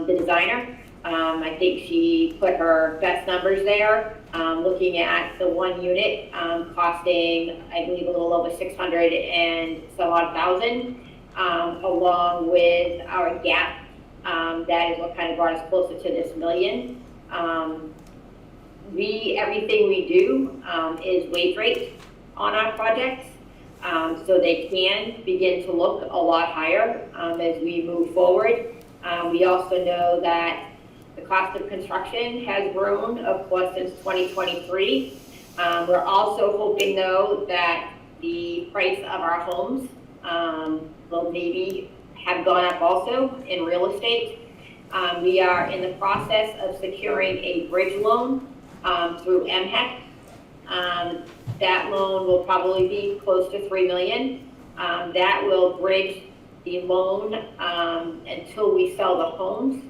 Speaker 12: the designer. I think she put her best numbers there, looking at the 1 unit costing, I believe, a little over 600 and some odd thousand, along with our gap. That is what kind of brought us closer to this $1 million. Everything we do is wage rate on our projects, so they can begin to look a lot higher as we move forward. We also know that the cost of construction has grown, of course, since 2023. We're also hoping, though, that the price of our homes will maybe have gone up also in real estate. We are in the process of securing a bridge loan through MHEC. That loan will probably be close to $3 million. That will bridge the loan until we sell the homes.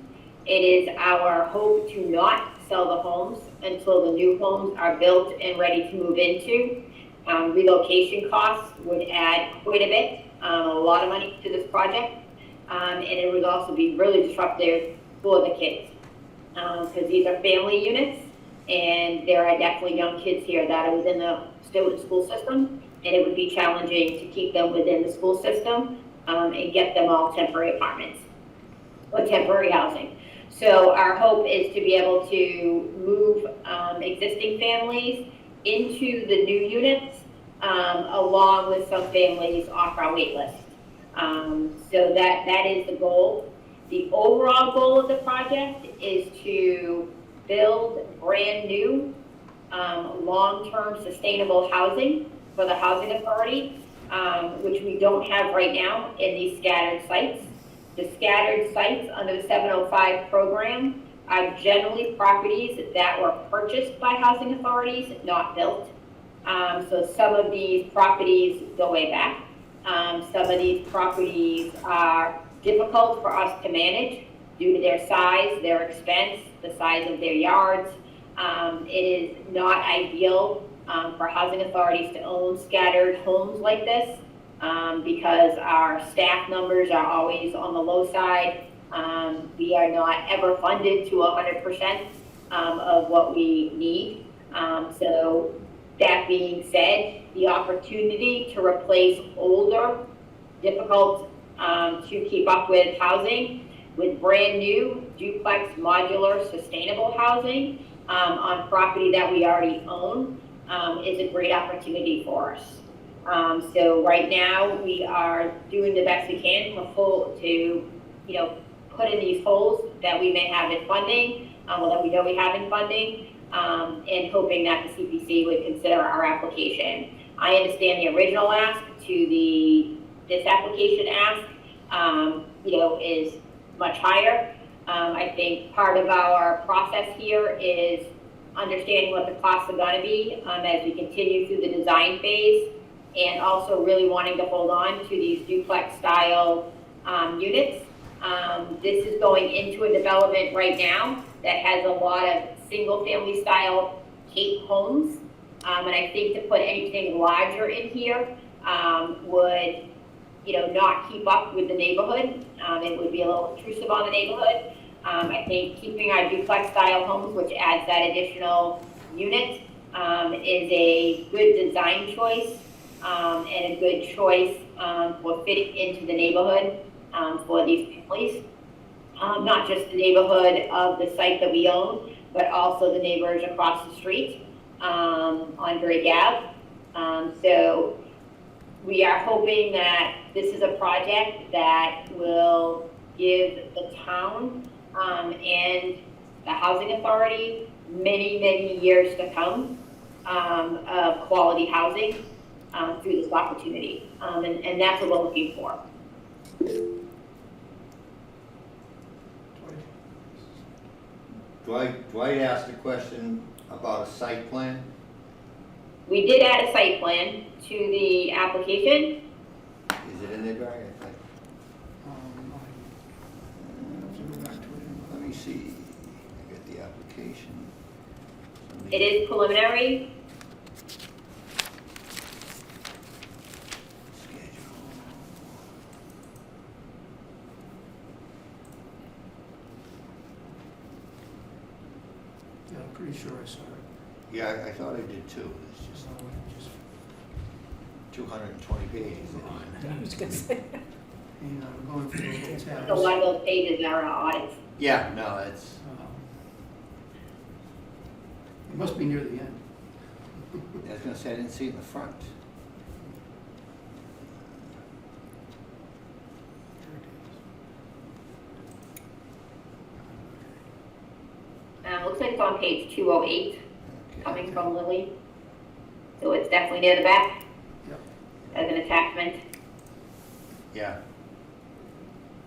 Speaker 12: It is our hope to not sell the homes until the new homes are built and ready to move into. Relocation costs would add quite a bit, a lot of money to this project, and it would also be really disruptive for the kids, because these are family units, and there are definitely young kids here that are within the Stoughton school system, and it would be challenging to keep them within the school system and get them all temporary apartments or temporary housing. So our hope is to be able to move existing families into the new units, along with some families off our wait list. So that is the goal. The overall goal of the project is to build brand new, long-term sustainable housing for the housing authority, which we don't have right now in these scattered sites. The scattered sites under the 705 program are generally properties that were purchased by housing authorities, not built. So some of these properties go way back. Some of these properties are difficult for us to manage due to their size, their expense, the size of their yards. It is not ideal for housing authorities to own scattered homes like this, because our staff numbers are always on the low side. We are not ever funded to 100% of what we need. So that being said, the opportunity to replace older, difficult to keep up with housing with brand new duplex, modular, sustainable housing on property that we already own is a great opportunity for us. So right now we are doing the best we can to put in these holes that we may have in funding, or that we know we have in funding, and hoping that the CPC would consider our application. I understand the original ask to this application ask, is much higher. I think part of our process here is understanding what the costs are going to be as we continue through the design phase, and also really wanting to hold on to these duplex style units. This is going into a development right now that has a lot of single family style Cape homes. And I think to put anything larger in here would, not keep up with the neighborhood. It would be a little intrusive on the neighborhood. I think keeping our duplex style homes, which adds that additional unit, is a good design choice, and a good choice, for fitting into the neighborhood, for these families. Not just the neighborhood of the site that we own, but also the neighbors across the street, on Drake Ave. So we are hoping that this is a project that will give the town, and the housing authority many, many years to come, of quality housing, through this opportunity. And that's what we're looking for.
Speaker 1: Dwight asked a question about a site plan.
Speaker 12: We did add a site plan to the application.
Speaker 1: Is it in there, Dwight?
Speaker 4: I have to go back to it.
Speaker 1: Let me see. I got the application.
Speaker 12: It is preliminary.
Speaker 1: Schedule.
Speaker 4: Yeah, I'm pretty sure I saw it.
Speaker 1: Yeah, I thought I did too. It's just 220 pages.
Speaker 9: I was gonna say.
Speaker 4: And I'm going through the little tabs.
Speaker 12: A lot of those pages are audits.
Speaker 1: Yeah, no, it's,
Speaker 4: It must be near the end.
Speaker 1: I was gonna say, I didn't see it in the front.
Speaker 12: Looks like it's on page 208,
Speaker 1: Okay.
Speaker 12: coming from Lily. So it's definitely near the back.
Speaker 4: Yep.
Speaker 12: As an attachment.
Speaker 1: Yeah.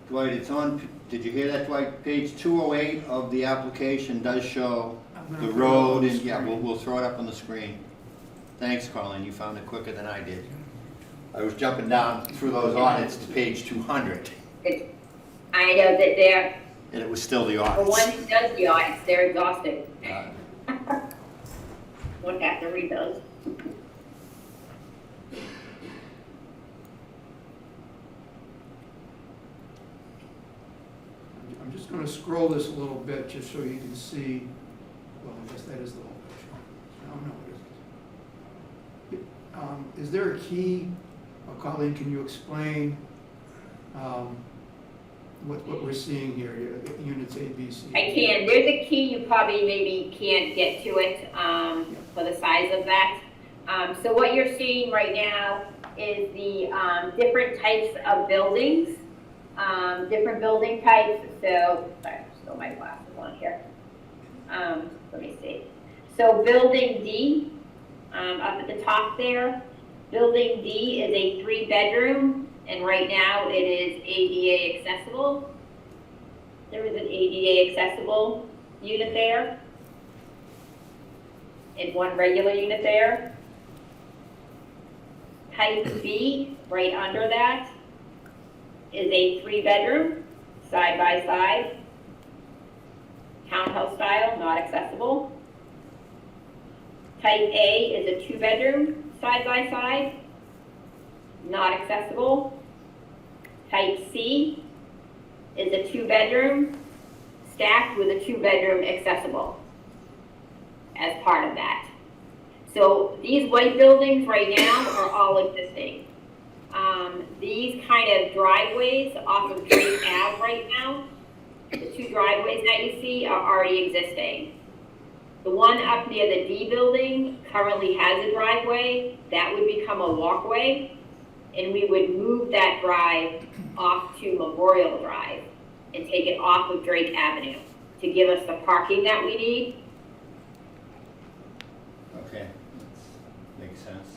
Speaker 1: Dwight, it's on, did you hear that, Dwight? Page 208 of the application does show
Speaker 4: I'm gonna
Speaker 1: the
Speaker 4: put it on
Speaker 1: road,
Speaker 4: the
Speaker 1: and, yeah,
Speaker 4: screen.
Speaker 1: we'll throw it up on the screen. Thanks, Colin, you found it quicker than I did. I was jumping down through those audits to page 200,
Speaker 12: I know that they're,
Speaker 1: and it was still the
Speaker 12: for one
Speaker 1: audits.
Speaker 12: who does the audits, they're exhausting.
Speaker 1: Uh,
Speaker 12: One have to read those.
Speaker 4: I'm just gonna scroll this a little bit just so you can see, well, I guess that is the whole picture. No, it isn't. Is there a key, Colleen, can you explain, what we're seeing here, units A, B, C?
Speaker 12: I can, there's a key, you probably maybe can't get to it, for the size of that. So what you're seeing right now is the, different types of buildings, different building types. So, sorry, still my glasses on here. Let me see. So building D, up at the top there, building D is a 3-bedroom, and right now it is ADA accessible. There is an ADA accessible unit there, and one regular unit there. Type B, right under that, is a 3-bedroom, side by side. Townhouse style, not accessible. Type A is a 2-bedroom, side by side, not accessible. Type C is a 2-bedroom, stacked with a 2-bedroom accessible as part of that. So these white buildings right now are all existing. These kind of driveways off of Drake Ave right now, the 2 driveways that you see are already existing. The one up near the D building currently has a driveway. That would become a walkway, and we would move that drive off to Memorial Drive and take it off of Drake Avenue to give us the parking that we need.
Speaker 1: Okay, makes sense.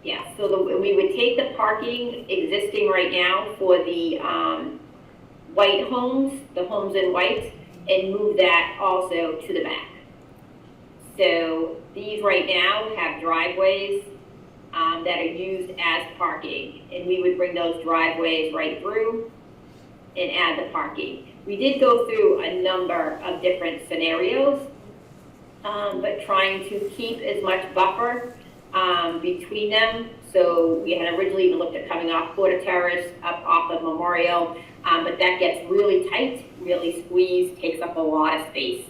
Speaker 12: Yeah, so we would take the parking existing right now for the white homes, the homes in white, and move that also to the back. So these right now have driveways that are used as parking, and we would bring those driveways right through and add the parking. We did go through a number of different scenarios, but trying to keep as much buffer between them So we had originally even looked at coming off Porter Terrace up off of Memorial, but that gets really tight, really squeezed, takes up a lot of space.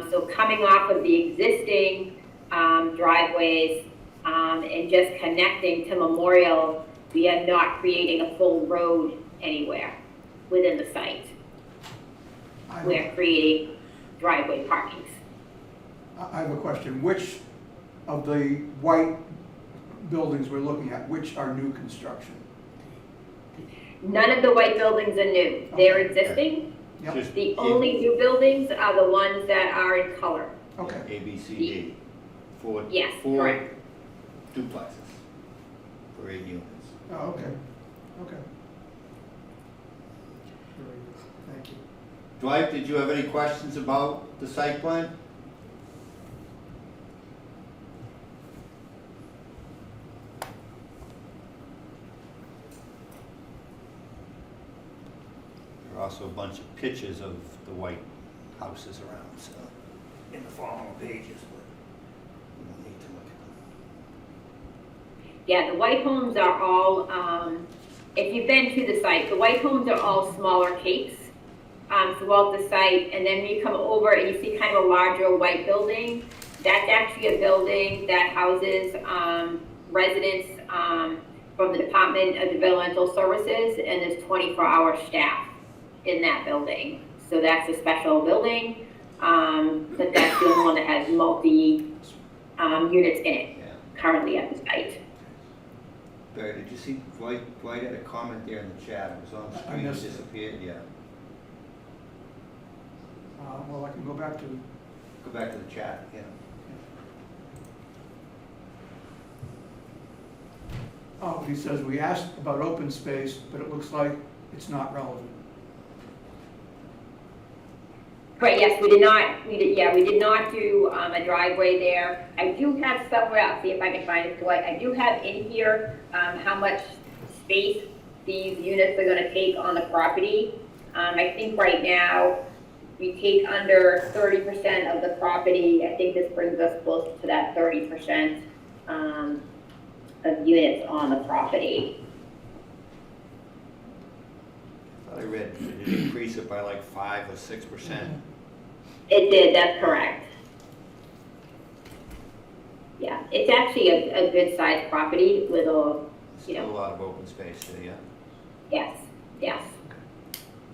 Speaker 12: So coming off of the existing driveways and just connecting to Memorial, we are not creating a full road anywhere within the site. We're creating driveway parkings.
Speaker 4: I have a question. Which of the white buildings we're looking at, which are new construction?
Speaker 12: None of the white buildings are new. They're existing.
Speaker 4: Yep.
Speaker 1: Just
Speaker 12: The only new buildings are the ones that are in color.
Speaker 4: Okay.
Speaker 1: A, B, C, D. Four
Speaker 12: Yes,
Speaker 1: four
Speaker 12: correct.
Speaker 1: duplexes for 8 units.
Speaker 4: Oh, okay. Okay. Very good. Thank you.
Speaker 1: Dwight, did you have any questions about the site plan? There are also a bunch of pictures of the white houses around, so, in the following pages, but we don't need to look at them.
Speaker 12: Yeah, the white homes are all, if you've been to the site, the white homes are all smaller capes throughout the site. And then when you come over and you see kind of a larger white building, that's actually a building that houses residents from the Department of Developmental Services, and there's 24-hour staff in that building. So that's a special building, but that's the only one that has multi units in it
Speaker 1: Yeah.
Speaker 12: currently at the site.
Speaker 1: Barry, did you see Dwight had a comment there in the chat? It was on the
Speaker 4: I
Speaker 1: screen, it
Speaker 4: missed it.
Speaker 1: disappeared, yeah.
Speaker 4: Well, I can go back to,
Speaker 1: Go back to the chat, yeah.
Speaker 4: oh, he says, we asked about open space, but it looks like it's not relevant.
Speaker 12: Right, yes, we did not do a driveway there. I do have somewhere, I'll see if I can find it, Dwight, I do have in here, how much space these units are gonna take on the property. I think right now, we take under 30% of the property. I think this brings us close to that 30%, of units on the property.
Speaker 1: I thought I read, did it increase it by like 5 or 6%?
Speaker 12: It did, that's correct. Yeah, it's actually a good sized property with a,
Speaker 1: Still a lot of open space there, yeah.
Speaker 12: yes, yes.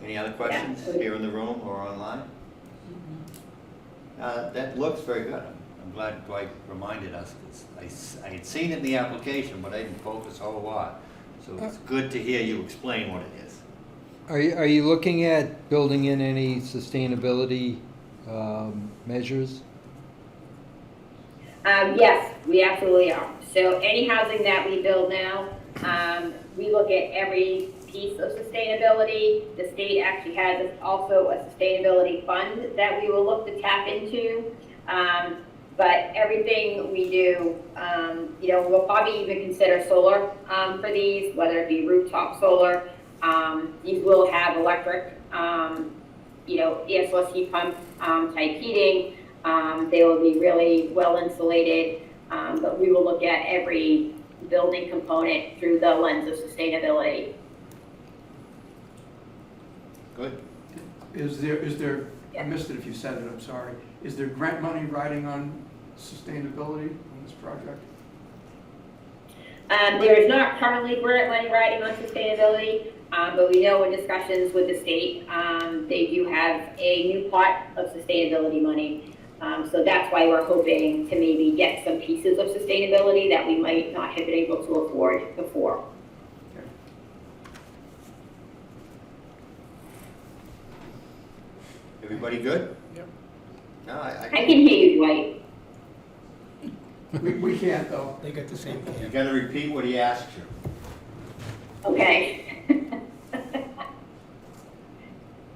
Speaker 1: Any other questions
Speaker 12: Yeah.
Speaker 1: here in the room or online? That looks very good. I'm glad Dwight reminded us, because I had seen it in the application, but I didn't focus a whole lot. So it's good to hear you explain what it is.
Speaker 7: Are you looking at building in any sustainability measures?
Speaker 12: Yes, we absolutely are. So any housing that we build now, we look at every piece of sustainability. The state actually has also a sustainability fund that we will look to tap into. But everything we do, we'll probably even consider solar for these, whether it be rooftop solar. These will have electric, air source heat pump type heating. They will be really well insulated, but we will look at every building component through the lens of sustainability.
Speaker 1: Good.
Speaker 4: Is there, I
Speaker 12: Yeah.
Speaker 4: missed it if you said it, I'm sorry. Is there grant money riding on sustainability on this project?
Speaker 12: There is not currently grant money riding on sustainability, but we know in discussions with the state, they do have a new pot of sustainability money. So that's why we're hoping to maybe get some pieces of sustainability that we might not have been able to afford before.
Speaker 1: Everybody good?
Speaker 2: Yep.
Speaker 1: No,
Speaker 12: I can hear you, Dwight.
Speaker 4: We can't though.
Speaker 2: They got the same
Speaker 1: You
Speaker 2: can.
Speaker 1: gotta repeat what he asked you.
Speaker 12: Okay.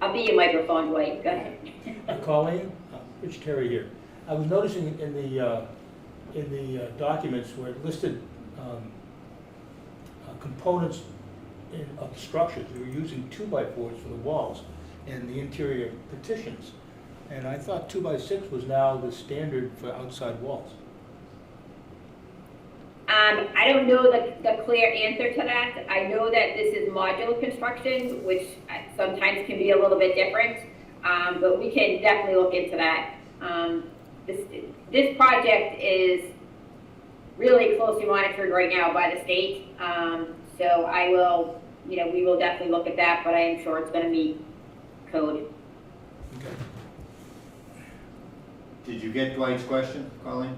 Speaker 12: I'll be your microphone, Dwight. Go ahead.
Speaker 2: Colleen, Rich Terry here. I was noticing in the documents where it listed components of the structures. You were using 2x4s for the walls and the interior partitions. And I thought 2x6 was now the standard for outside walls.
Speaker 12: I don't know the clear answer to that. I know that this is modular construction, which sometimes can be a little bit different, but we can definitely look into that. This project is really closely monitored right now by the state, so I will, we will definitely look at that, but I am sure it's gonna meet code.
Speaker 2: Okay.
Speaker 1: Did you get Dwight's question, Colleen?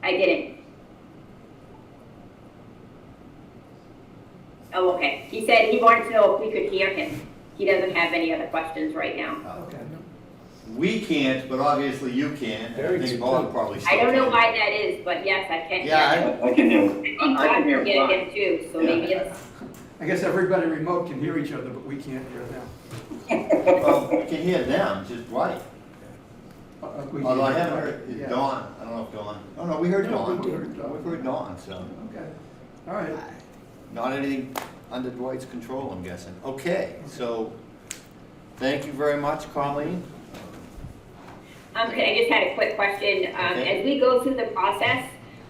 Speaker 12: I didn't. Oh, okay. He said he wanted to know if we could hear him. He doesn't have any other questions right now.
Speaker 4: Okay.
Speaker 1: We can't, but obviously you can. I think Bob probably still
Speaker 12: I don't know
Speaker 1: can.
Speaker 12: why that is, but yes, I can hear
Speaker 1: Yeah,
Speaker 12: him.
Speaker 10: I can hear.
Speaker 12: I think
Speaker 10: I
Speaker 12: Bob
Speaker 10: can hear
Speaker 12: can hear
Speaker 10: fine.
Speaker 12: him too, so
Speaker 1: Yeah.
Speaker 12: maybe it's,
Speaker 4: I guess everybody remote can hear each other, but we can't hear them.
Speaker 1: Well, we can hear them, just Dwight.
Speaker 4: We can
Speaker 1: Although I
Speaker 4: hear
Speaker 1: haven't
Speaker 4: them.
Speaker 1: heard, is
Speaker 4: Yeah.
Speaker 1: Dawn, I don't know if Dawn, oh no, we heard
Speaker 4: No,
Speaker 1: Dawn.
Speaker 4: we heard Dawn.
Speaker 1: We've heard Dawn, so.
Speaker 4: Okay, all right.
Speaker 1: Not anything under Dwight's control, I'm guessing. Okay, so, thank you very much, Colleen.
Speaker 12: okay, I just had a quick question.
Speaker 1: Okay.
Speaker 12: As we go through the process,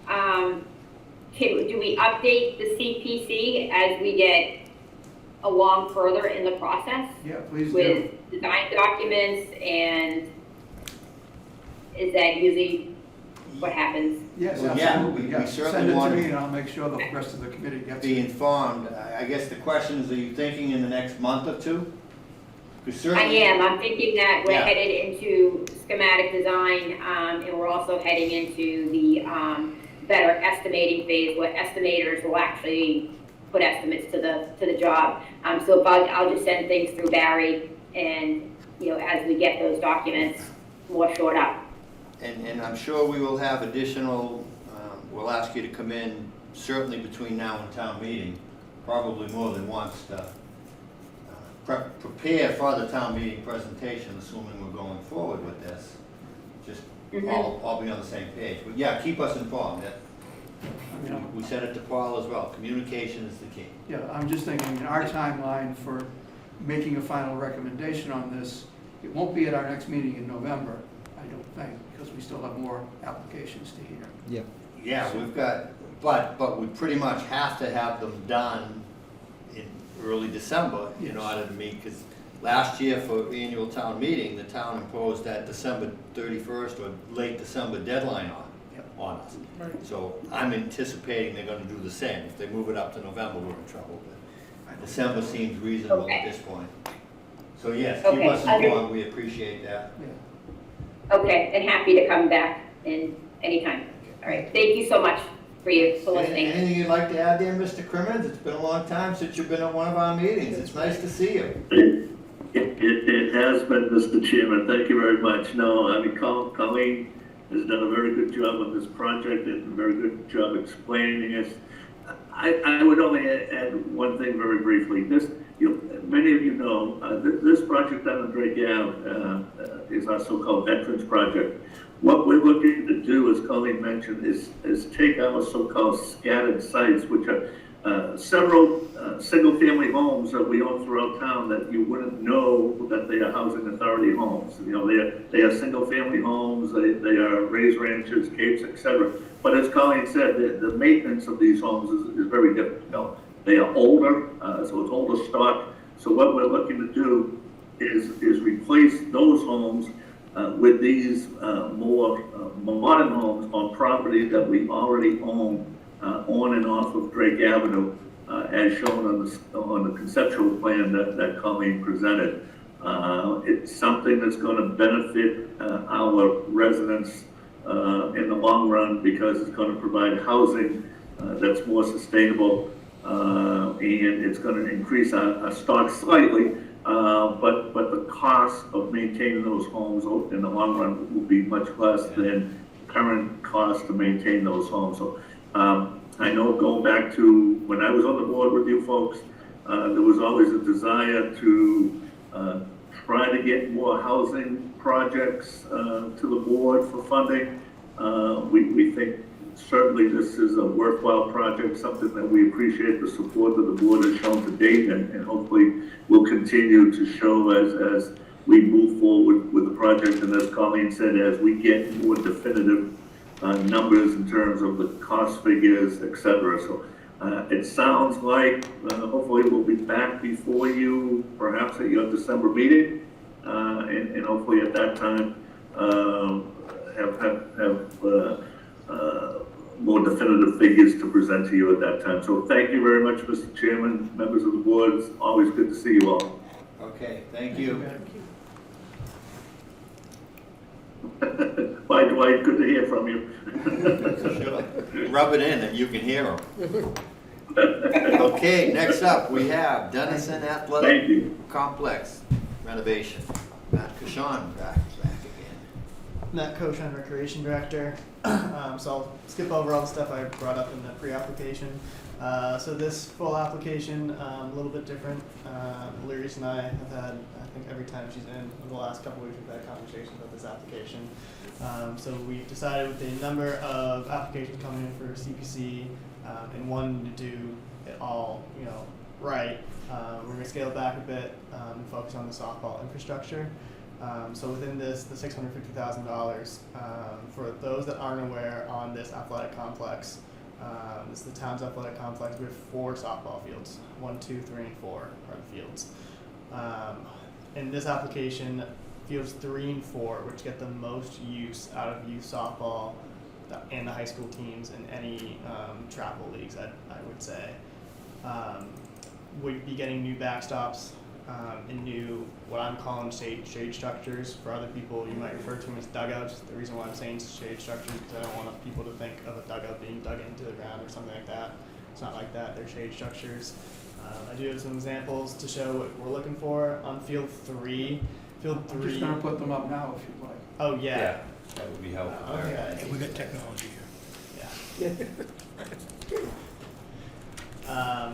Speaker 12: do we update the CPC as we get along further in the process?
Speaker 4: Yeah, please do.
Speaker 12: With design documents, and is that usually what happens?
Speaker 4: Yes,
Speaker 1: Well, yeah,
Speaker 4: absolutely,
Speaker 1: we
Speaker 4: yeah.
Speaker 1: certainly
Speaker 4: Send it to
Speaker 1: want-
Speaker 4: me and I'll make sure the rest of the committee gets
Speaker 1: Be
Speaker 4: it.
Speaker 1: informed. I guess the question is, are you thinking in the next month or two? 'Cause
Speaker 12: I
Speaker 1: certainly.
Speaker 12: am, I'm thinking that we're
Speaker 1: Yeah.
Speaker 12: headed into schematic design, and we're also heading into the, better estimating phase, where estimators will actually put estimates to the job. So if I'll just send things through Barry, and, as we get those documents more shored up.
Speaker 1: And I'm sure we will have additional, we'll ask you to come in certainly between now and town meeting, probably more than once, to prepare for the town meeting presentation, assuming we're going forward with this. Just all be on the same page. But yeah, keep us informed.
Speaker 4: I mean,
Speaker 1: We said it to Paul as well, communication is the key.
Speaker 4: Yeah, I'm just thinking, in our timeline for making a final recommendation on this, it won't be at our next meeting in November, I don't think, because we still have more applications to hear.
Speaker 7: Yeah.
Speaker 1: Yeah, we've got, but we pretty much have to have them done in early December in
Speaker 4: Yes.
Speaker 1: order to meet, because last year for annual town meeting, the town imposed that December 31st or late December deadline on us.
Speaker 2: Right.
Speaker 1: So I'm anticipating they're gonna do the same. If they move it up to November, we're in trouble, but December seems reasonable at this point. So yes, keep
Speaker 12: Okay,
Speaker 1: us informed, we appreciate that.
Speaker 4: Yeah.
Speaker 12: Okay, and happy to come back in anytime. All right, thank you so much for listening.
Speaker 1: Anything you'd like to add there, Mr. Crimmins? It's been a long time since you've been at one of our meetings. It's nice to see you.
Speaker 13: It has been, Mr. Chairman, thank you very much. No, I mean, Colleen has done a very good job on this project and a very good job explaining it. I would only add one thing very briefly. Many of you know, this project down in Drake Ave is our so-called veterans project. What we're looking to do, as Colleen mentioned, is take our so-called scattered sites, which are several single-family homes that we own throughout town that you wouldn't know that they are housing authority homes. They are single-family homes, they are raised ranches, capes, etc. But as Colleen said, the maintenance of these homes is very difficult. They are older, so it's older stock. So what we're looking to do is replace those homes with these more modern homes on property that we already own on and off of Drake Avenue, as shown on the conceptual plan that Colleen presented. It's something that's going to benefit our residents in the long run, because it's going to provide housing that's more sustainable, and it's going to increase our stock slightly, but the cost of maintaining those homes in the long run will be much less than current cost to maintain those homes. So I know, going back to when I was on the board with you folks, there was always a desire to try to get more housing projects to the board for funding. We think certainly this is a worthwhile project, something that we appreciate the support that the board has shown to date, and hopefully will continue to show as we move forward with the project. And as Colleen said, as we get more definitive numbers in terms of the cost figures, et cetera. So it sounds like hopefully we'll be back before you, perhaps at your December meeting, and hopefully at that time have more definitive figures to present to you at that time. So thank you very much, Mr. Chairman, members of the board. It's always good to see you all.
Speaker 1: Okay, thank you.
Speaker 13: Bye, Dwight. Good to hear from you.
Speaker 1: Sure. Rub it in that you can hear them. Okay, next up, we have Dennison
Speaker 13: Thank
Speaker 1: Athletic
Speaker 13: you.
Speaker 1: Complex renovation. Matt Cashon back again.
Speaker 5: Matt Koshan, Recreation Director. So I'll skip over all the stuff I brought up in the pre-application. So this full application, a little bit different. Lyris and I have had, I think every time she's in the last couple of weeks, we've had conversations about this application. So we decided with the number of applications coming in for CPC and wanting to do it all, right, we're going to scale it back a bit and focus on the softball infrastructure. So within this, the $650,000, for those that aren't aware, on this athletic complex, this is the town's athletic complex. We have 4 softball fields. 1, 2, 3, and 4 are the fields. In this application, fields 3 and 4, which get the most use out of youth softball and the high school teams and any travel leagues, I would say, would be getting new backstops and new, what I'm calling shade structures. For other people, you might refer to them as dugouts. The reason why I'm saying shade structures is because I don't want people to think of a dugout being dug into the ground or something like that. It's not like that. They're shade structures. I do have some examples to show what we're looking for on field 3. Field 3.
Speaker 4: I'm just gonna put them up now if you'd like.
Speaker 5: Oh yeah.
Speaker 1: That would be helpful.
Speaker 5: Okay.
Speaker 2: Yeah, we got technology here.
Speaker 5: Yeah.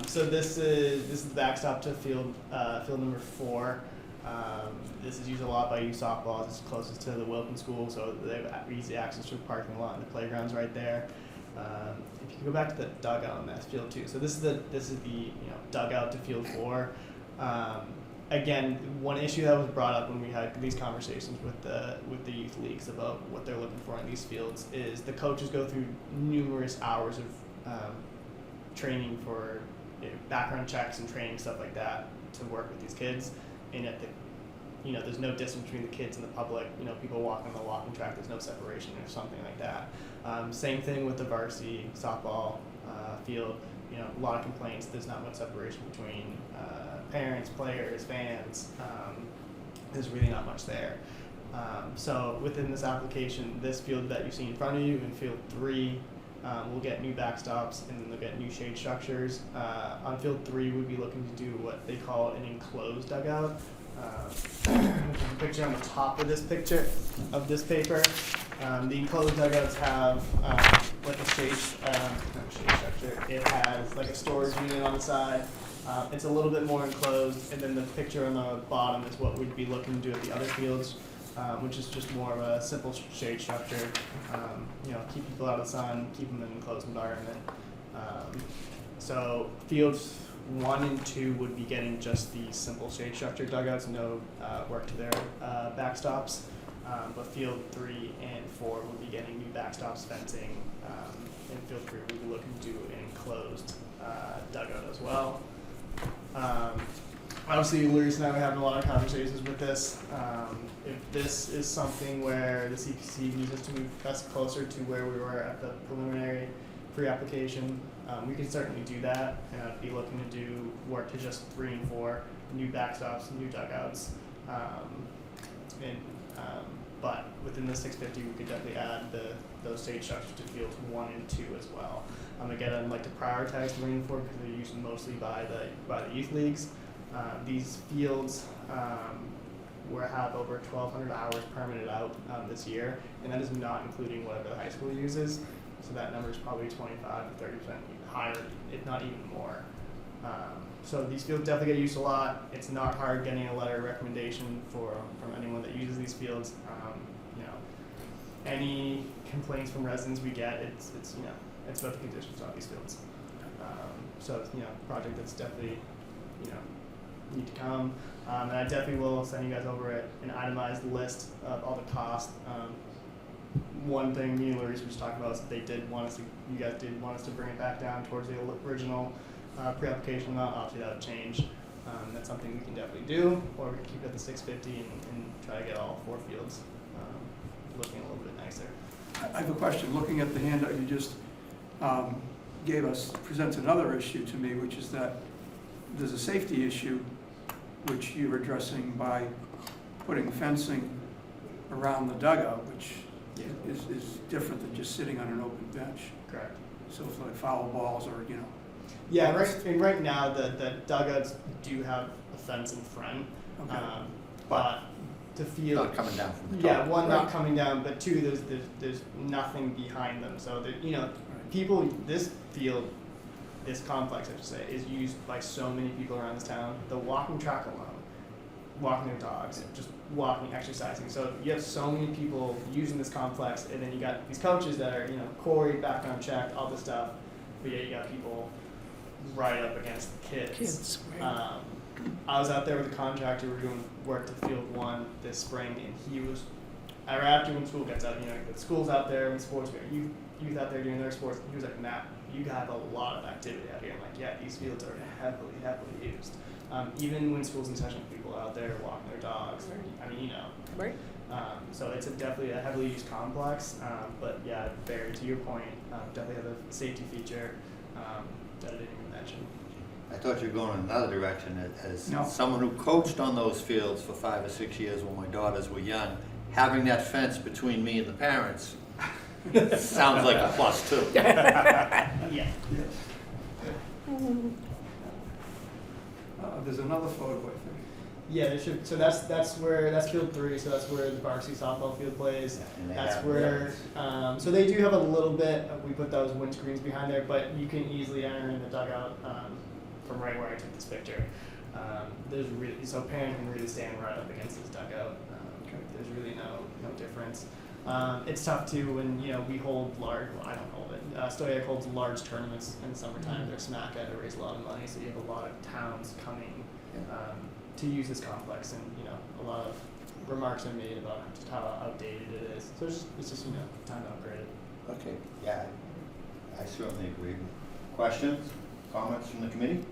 Speaker 5: So this is the backstop to field number 4. This is used a lot by youth softball. It's closest to the Wilkins School, so they have easy access to the parking lot and the playground's right there. If you go back to the dugout on that field 2, so this is the dugout to field 4. Again, one issue that was brought up when we had these conversations with the youth leagues about what they're looking for in these fields is the coaches go through numerous hours of training for background checks and training, stuff like that, to work with these kids. And at the, there's no distance between the kids and the public. People walking on the walking track, there's no separation or something like that. Same thing with the varsity softball field. A lot of complaints. There's not much separation between parents, players, fans. There's really not much there. So within this application, this field that you see in front of you in field 3, we'll get new backstops and then they'll get new shade structures. On field 3, we'd be looking to do what they call an enclosed dugout. There's a picture on the top of this picture of this paper. The enclosed dugouts have like a shade structure. It has like a storage unit on the side. It's a little bit more enclosed, and then the picture on the bottom is what we'd be looking to do at the other fields, which is just more of a simple shade structure. Keep people out of the sun, keep them in an enclosed environment. So fields 1 and 2 would be getting just the simple shade structure dugouts, no work to their backstops. But field 3 and 4 would be getting new backstops, fencing. And field 3 would be looking to do an enclosed dugout as well. Obviously, Lyris and I were having a lot of conversations with this. If this is something where the CPC needs us to move us closer to where we were at the preliminary pre-application, we can certainly do that. And I'd be looking to do work to just 3 and 4, new backstops, new dugouts. But within the 650, we could definitely add those shade structures to fields 1 and 2 as well. Again, I'd like to prioritize 3 and 4 because they're used mostly by the youth leagues. These fields will have over 1,200 hours permitted out this year, and that is not including whatever the high school uses. So that number is probably 25 to 30% higher, if not even more. So these fields definitely get used a lot. It's not hard getting a letter of recommendation from anyone that uses these fields. Any complaints from residents we get, it's about the conditions on these fields. So it's a project that's definitely need to come. And I definitely will send you guys over an itemized list of all the costs. one thing me and Larissa was talking about is that they did want us to, you guys did want us to bring it back down towards the original pre-application amount. Obviously that would change. That's something we can definitely do, or we can keep it at the 650 and try to get all 4 fields looking a little bit nicer.
Speaker 4: I have a question. Looking at the handout you just gave us, presents another issue to me, which is that there's a safety issue which you're addressing by putting fencing around the dugout, which is different than just sitting on an open bench.
Speaker 5: Correct.
Speaker 4: So it's like foul balls or, you know.
Speaker 5: Yeah, right now the dugouts do have a fence in front,
Speaker 4: Okay.
Speaker 5: but to feel
Speaker 1: Not coming down from the top.
Speaker 5: yeah, one not
Speaker 4: Right.
Speaker 5: coming down, but two there's nothing behind them. So that people, this field, this complex I should say, is used by so many people around this town. The walking track alone, walking their dogs, just walking, exercising. So you have so many people using this complex, and then you got these coaches that are quarried, background checked, all this stuff. But yeah, you got people right up against the kids. I was out there with a contractor. We were doing work to Field 1 this spring, and he was, right after when school gets out, the school's out there, and sports, youth out there doing their sports. He was like, Matt, you have a lot of activity out here. I'm like, yeah, these fields are heavily used. Even when school's in session, people are out there walking their dogs.
Speaker 9: Right.
Speaker 5: So it's definitely a heavily used complex. But yeah, Barry, to your point, definitely have a safety feature that I didn't even mention.
Speaker 1: I thought you were going in another direction. As
Speaker 4: No.
Speaker 1: someone who coached on those fields for 5 or 6 years when my daughters were young, having that fence between me and the parents sounds like a plus too.
Speaker 5: Yeah.
Speaker 4: Yes. There's another photo, I think.
Speaker 5: Yeah, there should. So that's Field 3. So that's where the varsity softball field plays.
Speaker 1: And they
Speaker 5: That's
Speaker 1: have
Speaker 5: where.
Speaker 1: those.
Speaker 5: So they do have a little bit. We put those windscreens behind there, but you can easily enter in the dugout from right where I took this picture. So parents can really stand right up against this dugout. There's really no difference. It's tough too when we hold large. Well, I don't hold it. Stoyak holds large tournaments in the summertime. They're SMACA to raise a lot of money, so you have a lot of towns coming to use this complex, and a lot of remarks are made about just how outdated it is. So it's just time to upgrade it.
Speaker 1: Okay, yeah, I certainly agree. Questions, comments from the committee?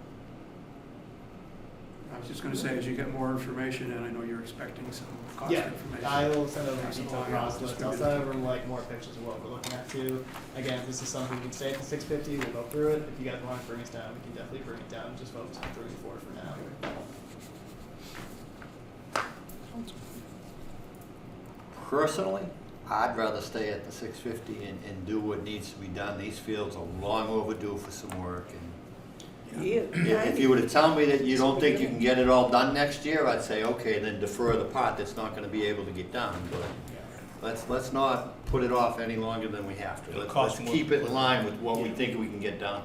Speaker 4: I was just going to say, as you get more information, and I know you're expecting some cost information.
Speaker 5: I will send over a
Speaker 4: Pass it
Speaker 5: detailed
Speaker 4: along,
Speaker 5: cost list. I'll
Speaker 4: distribute
Speaker 5: send
Speaker 4: it.
Speaker 5: over more pictures of what we're looking at too. Again, if this is something we can stay at the 650, we'll go through it. If you guys want to bring us down, we can definitely bring it down. Just focus on 34 for now.
Speaker 1: Personally, I'd rather stay at the 650 and do what needs to be done. These fields are long overdue for some work. And if you were to tell me that you don't think you can get it all done next year, I'd say, okay, then defer the part that's not going to be able to get done. But let's not put it off any longer than we have to.
Speaker 2: It'll
Speaker 1: Let's
Speaker 2: cost more.
Speaker 1: keep it in line with what we think we can get done.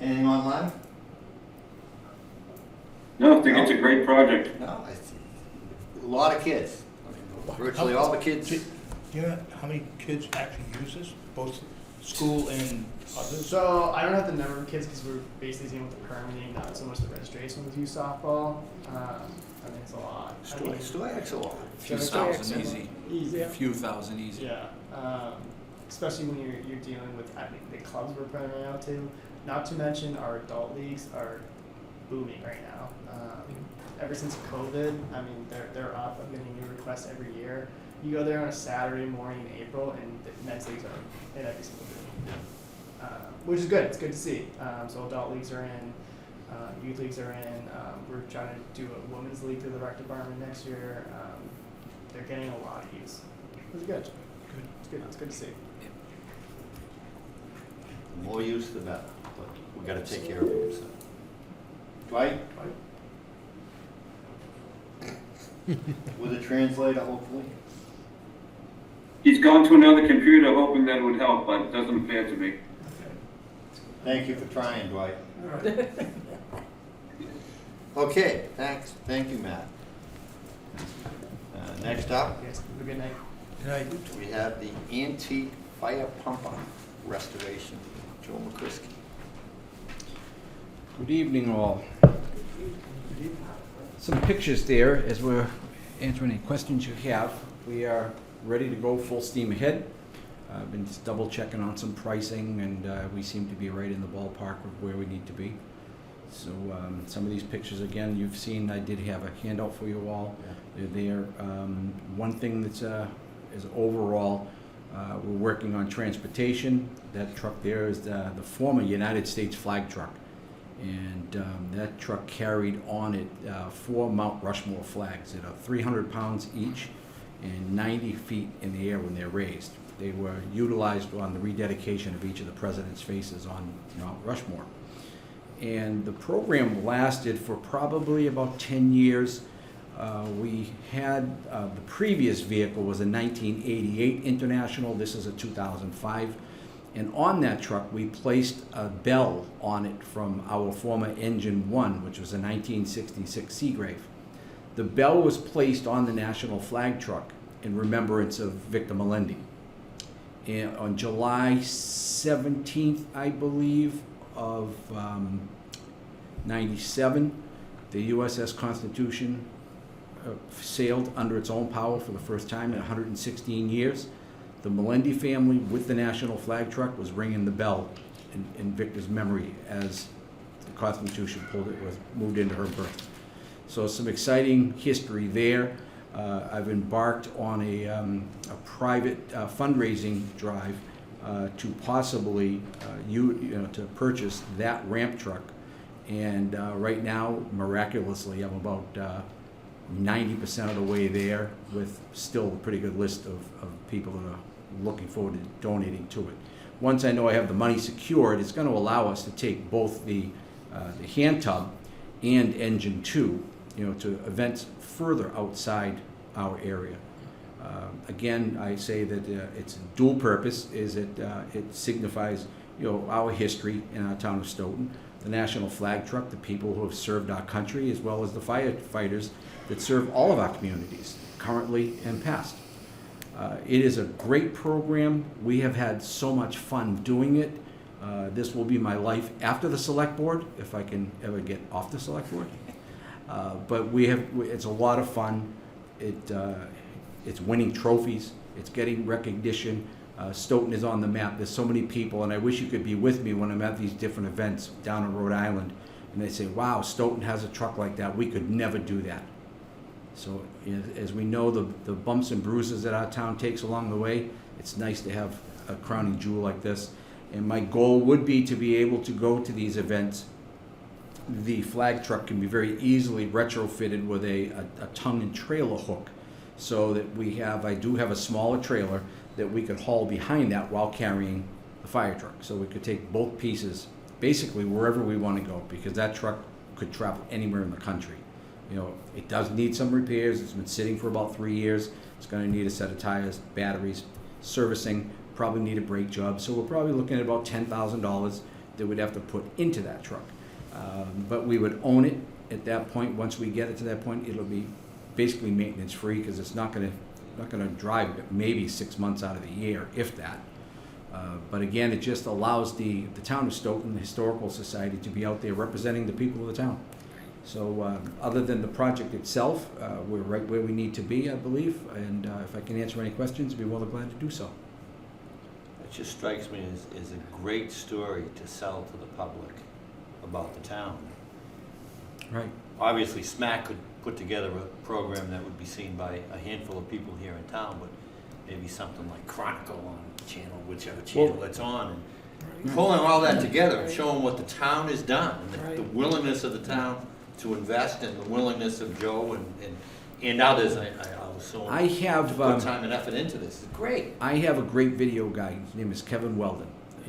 Speaker 1: Anything online?
Speaker 10: No, I think it's a great project.
Speaker 1: No, a lot of kids. Virtually all the kids.
Speaker 2: Do you know how many kids actually use this, both school and others?
Speaker 5: So I don't have the number of kids because we're basically dealing with the permitting, not so much the registration with youth softball. I mean, it's a lot.
Speaker 1: Stoyak's a lot.
Speaker 11: Few
Speaker 5: Stoyak's
Speaker 11: thousand easy.
Speaker 5: Easy.
Speaker 11: Few thousand easy.
Speaker 5: Yeah, especially when you're dealing with the clubs we're putting out to. Not to mention our adult leagues are booming right now. Ever since COVID, I mean they're up. I'm getting new requests every year. You go there on a Saturday morning in April, and the men's leagues are in every single league, which is good. It's good to see. So adult leagues are in, youth leagues are in. We're trying to do a women's league through the rec department next year. They're getting a lot of use. It's good. It's good. It's good to see.
Speaker 1: The more use, the better. But we got to take care of them. So. Dwight? With a translator, hopefully.
Speaker 10: He's gone to another computer hoping that would help, but it doesn't appear to be.
Speaker 1: Thank you for trying, Dwight.
Speaker 4: All right.
Speaker 1: Okay, thanks. Thank you, Matt. Next up,
Speaker 5: Yes. Have a good night.
Speaker 2: Good night.
Speaker 1: we have the antique fire pumper restoration. Joe McCrisky.
Speaker 7: Good evening, all.
Speaker 11: some pictures there as we're answering any questions you have. We are ready to go full steam ahead. I've been just double checking on some pricing, and we seem to be right in the ballpark of where we need to be. So some of these pictures, again, you've seen, I did have a handout for you all. They're there. One thing that's is overall, we're working on transportation. That truck there is the former United States flag truck. And that truck carried on it 4 Mount Rushmore flags that are 300 pounds each and 90 feet in the air when they're raised. They were utilized on the rededication of each of the president's faces on Mount Rushmore. And the program lasted for probably about 10 years. We had, the previous vehicle was a 1988 International. This is a 2005. And on that truck, we placed a bell on it from our former Engine 1, which was a 1966 Seagrave. The bell was placed on the national flag truck in remembrance of Victor Melendi. And on July 17th, I believe, of 97, the USS Constitution sailed under its own power for the first time in 116 years. The Melendi family with the national flag truck was ringing the bell in Victor's memory as the Constitution was moved into her berth. So some exciting history there. I've embarked on a private fundraising drive to possibly to purchase that ramp truck. And right now, miraculously, I'm about 90% of the way there, with still a pretty good list of people that are looking forward to donating to it. Once I know I have the money secured, it's going to allow us to take both the hand tub and Engine 2, to events further outside our area. Again, I say that it's dual purpose, is it signifies our history in our town of Stoughton, the national flag truck, the people who have served our country, as well as the firefighters that serve all of our communities, currently and past. It is a great program. We have had so much fun doing it. This will be my life after the select board, if I can ever get off the select board. But it's a lot of fun. It's winning trophies. It's getting recognition. Stoughton is on the map. There's so many people, and I wish you could be with me when I'm at these different events down in Rhode Island, and they say, wow, Stoughton has a truck like that. We could never do that. So as we know, the bumps and bruises that our town takes along the way, it's nice to have a crowning jewel like this. And my goal would be to be able to go to these events. The flag truck can be very easily retrofitted with a tongue and trailer hook, so that I do have a smaller trailer that we could haul behind that while carrying the fire truck. So we could take both pieces basically wherever we want to go, because that truck could travel anywhere in the country. It does need some repairs. It's been sitting for about 3 years. It's going to need a set of tires, batteries, servicing, probably need a brake job. So we're probably looking at about $10,000 that we'd have to put into that truck. But we would own it at that point. Once we get it to that point, it'll be basically maintenance free, because it's not going to drive maybe 6 months out of the year, if that. But again, it just allows the town of Stoughton, the Historical Society, to be out there representing the people of the town. So other than the project itself, we're right where we need to be, I believe. And if I can answer any questions, I'd be well glad to do so.
Speaker 1: It just strikes me as a great story to sell to the public about the town.
Speaker 11: Right.
Speaker 1: Obviously, SMAC could put together a program that would be seen by a handful of people here in town, but maybe something like Chronicle on channel, whichever channel it's on, and pulling all that together and showing what the town has done, and the willingness of the town to invest, and the willingness of Joe and others, I'll assume,
Speaker 11: I have
Speaker 1: to put time and effort into this. It's great.
Speaker 11: I have a great video guy. His name is Kevin Weldon.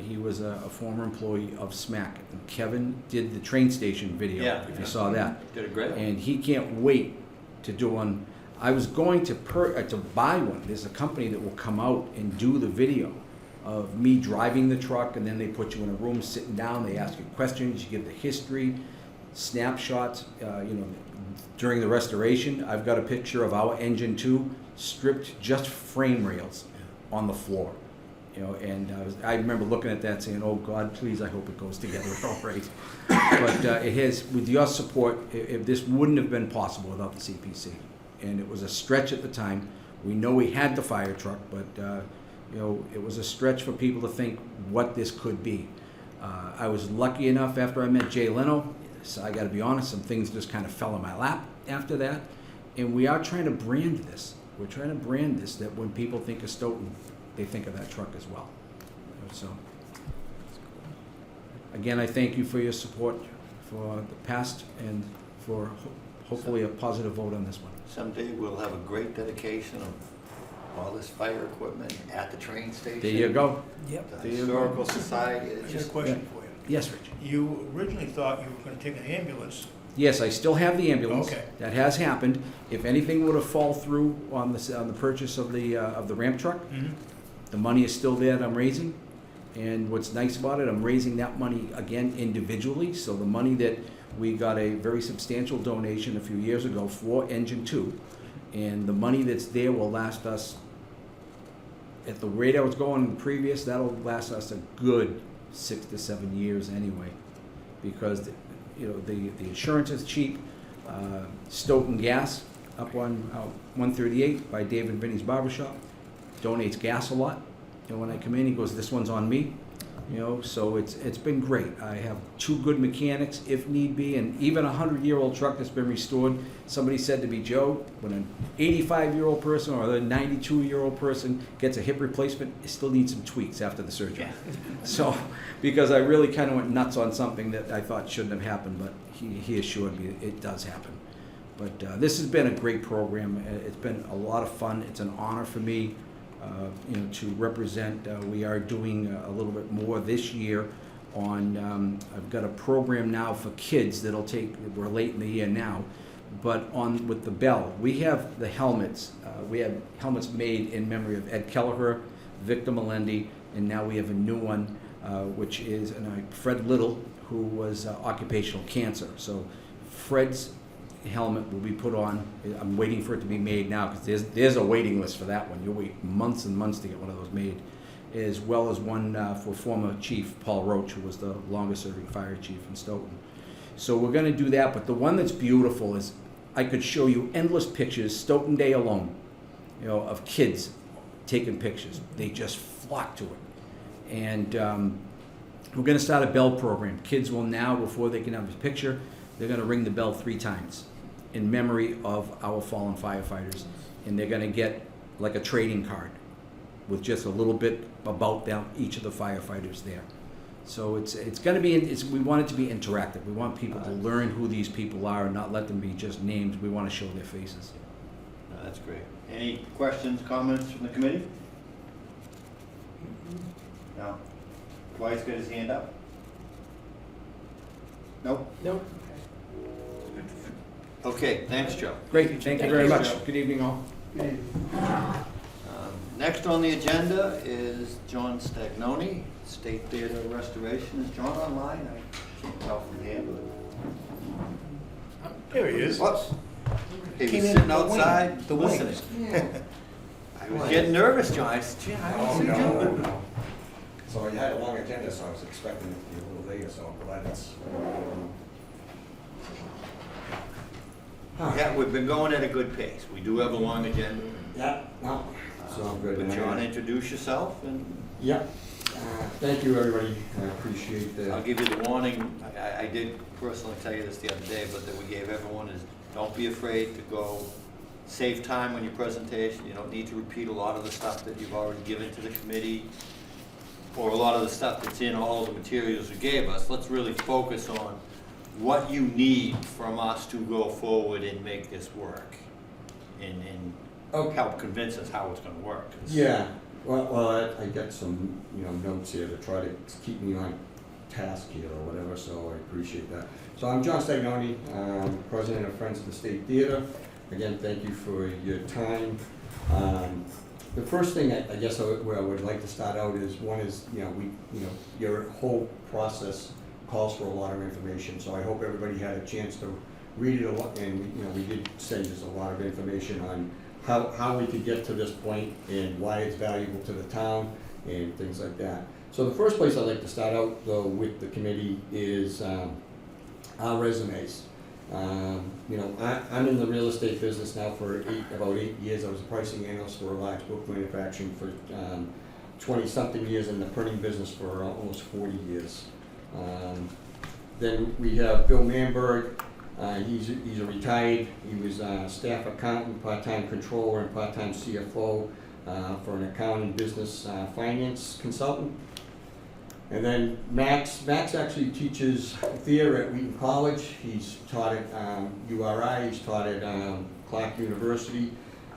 Speaker 11: He was a former employee of SMAC. And Kevin did the train station video, if you saw that.
Speaker 1: Did a great one.
Speaker 11: And he can't wait to do one. I was going to buy one. There's a company that will come out and do the video of me driving the truck, and then they put you in a room sitting down, they ask you questions, you give the history, snapshots. During the restoration, I've got a picture of our Engine 2 stripped just frame rails on the floor. You know, and I remember looking at that saying, oh God, please, I hope it goes together all right. But it has, with your support, if this wouldn't have been possible without the CPC. And it was a stretch at the time. We know we had the fire truck, but you know, it was a stretch for people to think what this could be. I was lucky enough after I met Jay Leno, so I gotta be honest, some things just kind of fell in my lap after that. And we are trying to brand this. We're trying to brand this, that when people think of Stoughton, they think of that truck as well. So, again, I thank you for your support for the past and for hopefully a positive vote on this one.
Speaker 1: Someday we'll have a great dedication of all this fire equipment at the train station.
Speaker 11: There you go.
Speaker 2: Yep.
Speaker 1: The Historical Society,
Speaker 2: I
Speaker 1: it's
Speaker 2: got a
Speaker 1: just,
Speaker 2: question for you.
Speaker 11: Yes, Rich.
Speaker 2: You originally thought you were gonna take an ambulance.
Speaker 11: Yes, I still have the ambulance.
Speaker 2: Okay.
Speaker 11: That has happened. If anything were to fall through on the purchase of the ramp truck,
Speaker 2: Mm-hmm.
Speaker 11: the money is still there that I'm raising. And what's nice about it, I'm raising that money again individually. So the money that we got a very substantial donation a few years ago for Engine 2, and the money that's there will last us, at the rate I was going previous, that'll last us a good 6 to 7 years anyway, because you know the insurance is cheap. Stoughton Gas up on 138 by David Vinny's Barbershop donates gas a lot. And when I come in, he goes, "This one's on me." You know, so it's been great. I have 2 good mechanics if need be, and even a 100-year-old truck that's been restored. Somebody said to me, Joe, when an 85-year-old person or a 92-year-old person gets a hip replacement, it still needs some tweaks after the surgery. So, because I really kind of went nuts on something that I thought shouldn't have happened, but he assured me it does happen. But this has been a great program. It's been a lot of fun. It's an honor for me. You know, to represent. We are doing a little bit more this year on, I've got a program now for kids that'll take, we're late in the year now, but on with the bell. We have the helmets. We have helmets made in memory of Ed Kelleher, Victor Melendi, and now we have a new one, which is Fred Little, who was occupational cancer. So Fred's helmet will be put on. I'm waiting for it to be made now because there's a waiting list for that one. You'll wait months and months to get one of those made, as well as one for former Chief Paul Roach, who was the longest serving fire chief in Stoughton. So we're going to do that, but the one that's beautiful is I could show you endless pictures, Stoughton Day alone, you know, of kids taking pictures. They just flock to it. And we're going to start a bell program. Kids will now, before they can have a picture, they're going to ring the bell 3 times in memory of our fallen firefighters. And they're going to get like a trading card with just a little bit about them, each of the firefighters there. So it's going to be, we want it to be interactive. We want people to learn who these people are and not let them be just names. We want to show their faces.
Speaker 1: no, that's great. Any questions, comments from the committee? No? Dwight's got his hand up? Nope?
Speaker 4: Nope.
Speaker 1: Okay, thanks, Joe.
Speaker 11: Great, thank you very much. Good evening, all.
Speaker 1: Next on the agenda is John Stagnoni, State Theater Restoration. Is John online? I can't tell from here, but.
Speaker 2: There he is.
Speaker 1: Whoops. He was
Speaker 2: Came in
Speaker 1: sitting
Speaker 2: the wing,
Speaker 1: outside
Speaker 2: the wing.
Speaker 1: listening. I was getting nervous, John. I said, gee, I don't see John.
Speaker 14: No. So you had a long agenda, so I was expecting it to be a little later, so I'm glad it's.
Speaker 1: Yeah, we've been going at a good pace. We do have a long agenda.
Speaker 14: Yeah, no, so I'm good.
Speaker 1: But John, introduce yourself and
Speaker 14: Yeah, thank you, everybody, I appreciate
Speaker 1: I'll
Speaker 14: the,
Speaker 1: give you the warning. I did personally tell you this the other day, but that we gave everyone is, don't be afraid to go, save time on your presentation. You don't need to repeat a lot of the stuff that you've already given to the committee, or a lot of the stuff that's in all of the materials you gave us. Let's really focus on what you need from us to go forward and make this work, and
Speaker 14: Okay.
Speaker 1: help convince us how it's gonna work. 'Cause
Speaker 14: yeah, well, I got some, notes here to try to keep me on task here or whatever, so I appreciate that. So I'm John Stagnoni, President of Friends of the State Theater. Again, thank you for your time. The first thing I guess where I would like to start out is, one is, your whole process calls for a lot of information, so I hope everybody had a chance to read it a lot, and, we did say there's a lot of information on how we could get to this point and why it's valuable to the town and things like that. So the first place I'd like to start out though with the committee is our resumes. You know, I'm in the real estate business now for about 8 years. I was a pricing analyst for a large book manufacturing for 20-something years, in the printing business for almost 40 years. Then we have Bill Manberg. He's a retired, he was staff accountant, part-time controller, and part-time CFO for an accounting business finance consultant. And then Max actually teaches theater at Wheaton College. He's taught at URI, he's taught at Clark University,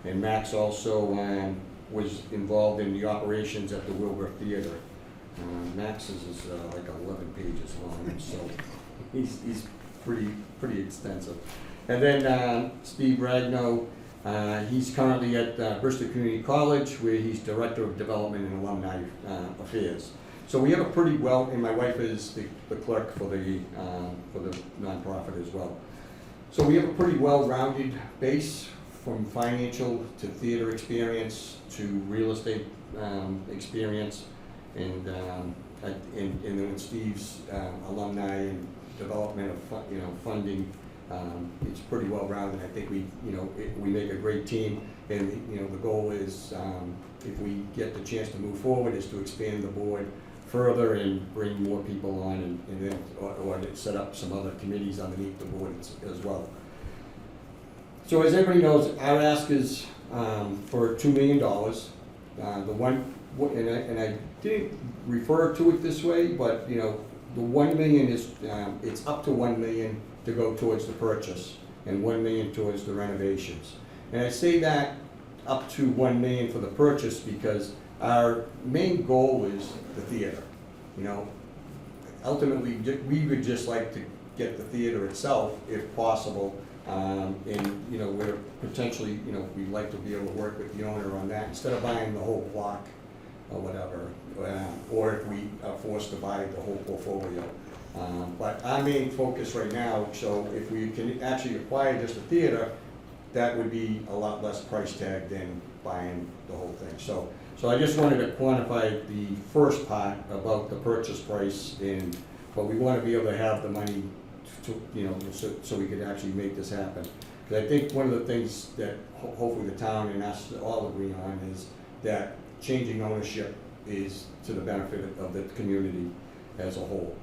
Speaker 14: and Max also was involved in the operations at the Wilbur Theater. Max's is like 11 pages long, so he's pretty extensive. And then Steve Ragno, he's currently at Bristol Community College, where he's Director of Development and Alumni Affairs. So we have a pretty well, and my wife is the clerk for the nonprofit as well. So we have a pretty well-rounded base, from financial to theater experience to real estate experience, and then Steve's alumni and development of funding. It's pretty well-rounded. I think we make a great team, and the goal is, if we get the chance to move forward, is to expand the board further and bring more people on, and then or set up some other committees underneath the board as well. So as everybody knows, our ask is for $2 million. And I didn't refer to it this way, but the $1 million is it's up to $1 million to go towards the purchase, and $1 million towards the renovations. And I say that up to $1 million for the purchase because our main goal is the theater. Ultimately, we would just like to get the theater itself, if possible, and we're potentially, we'd like to be able to work with the owner on that instead of buying the whole block or whatever, or if we are forced to buy the whole portfolio. But our main focus right now, so if we can actually acquire just a theater, that would be a lot less price tag than buying the whole thing. So I just wanted to quantify the first part about the purchase price, but we want to be able to have the money to, so we could actually make this happen. Because I think one of the things that hopefully the town and us all agree on is that changing ownership is to the benefit of the community as a whole.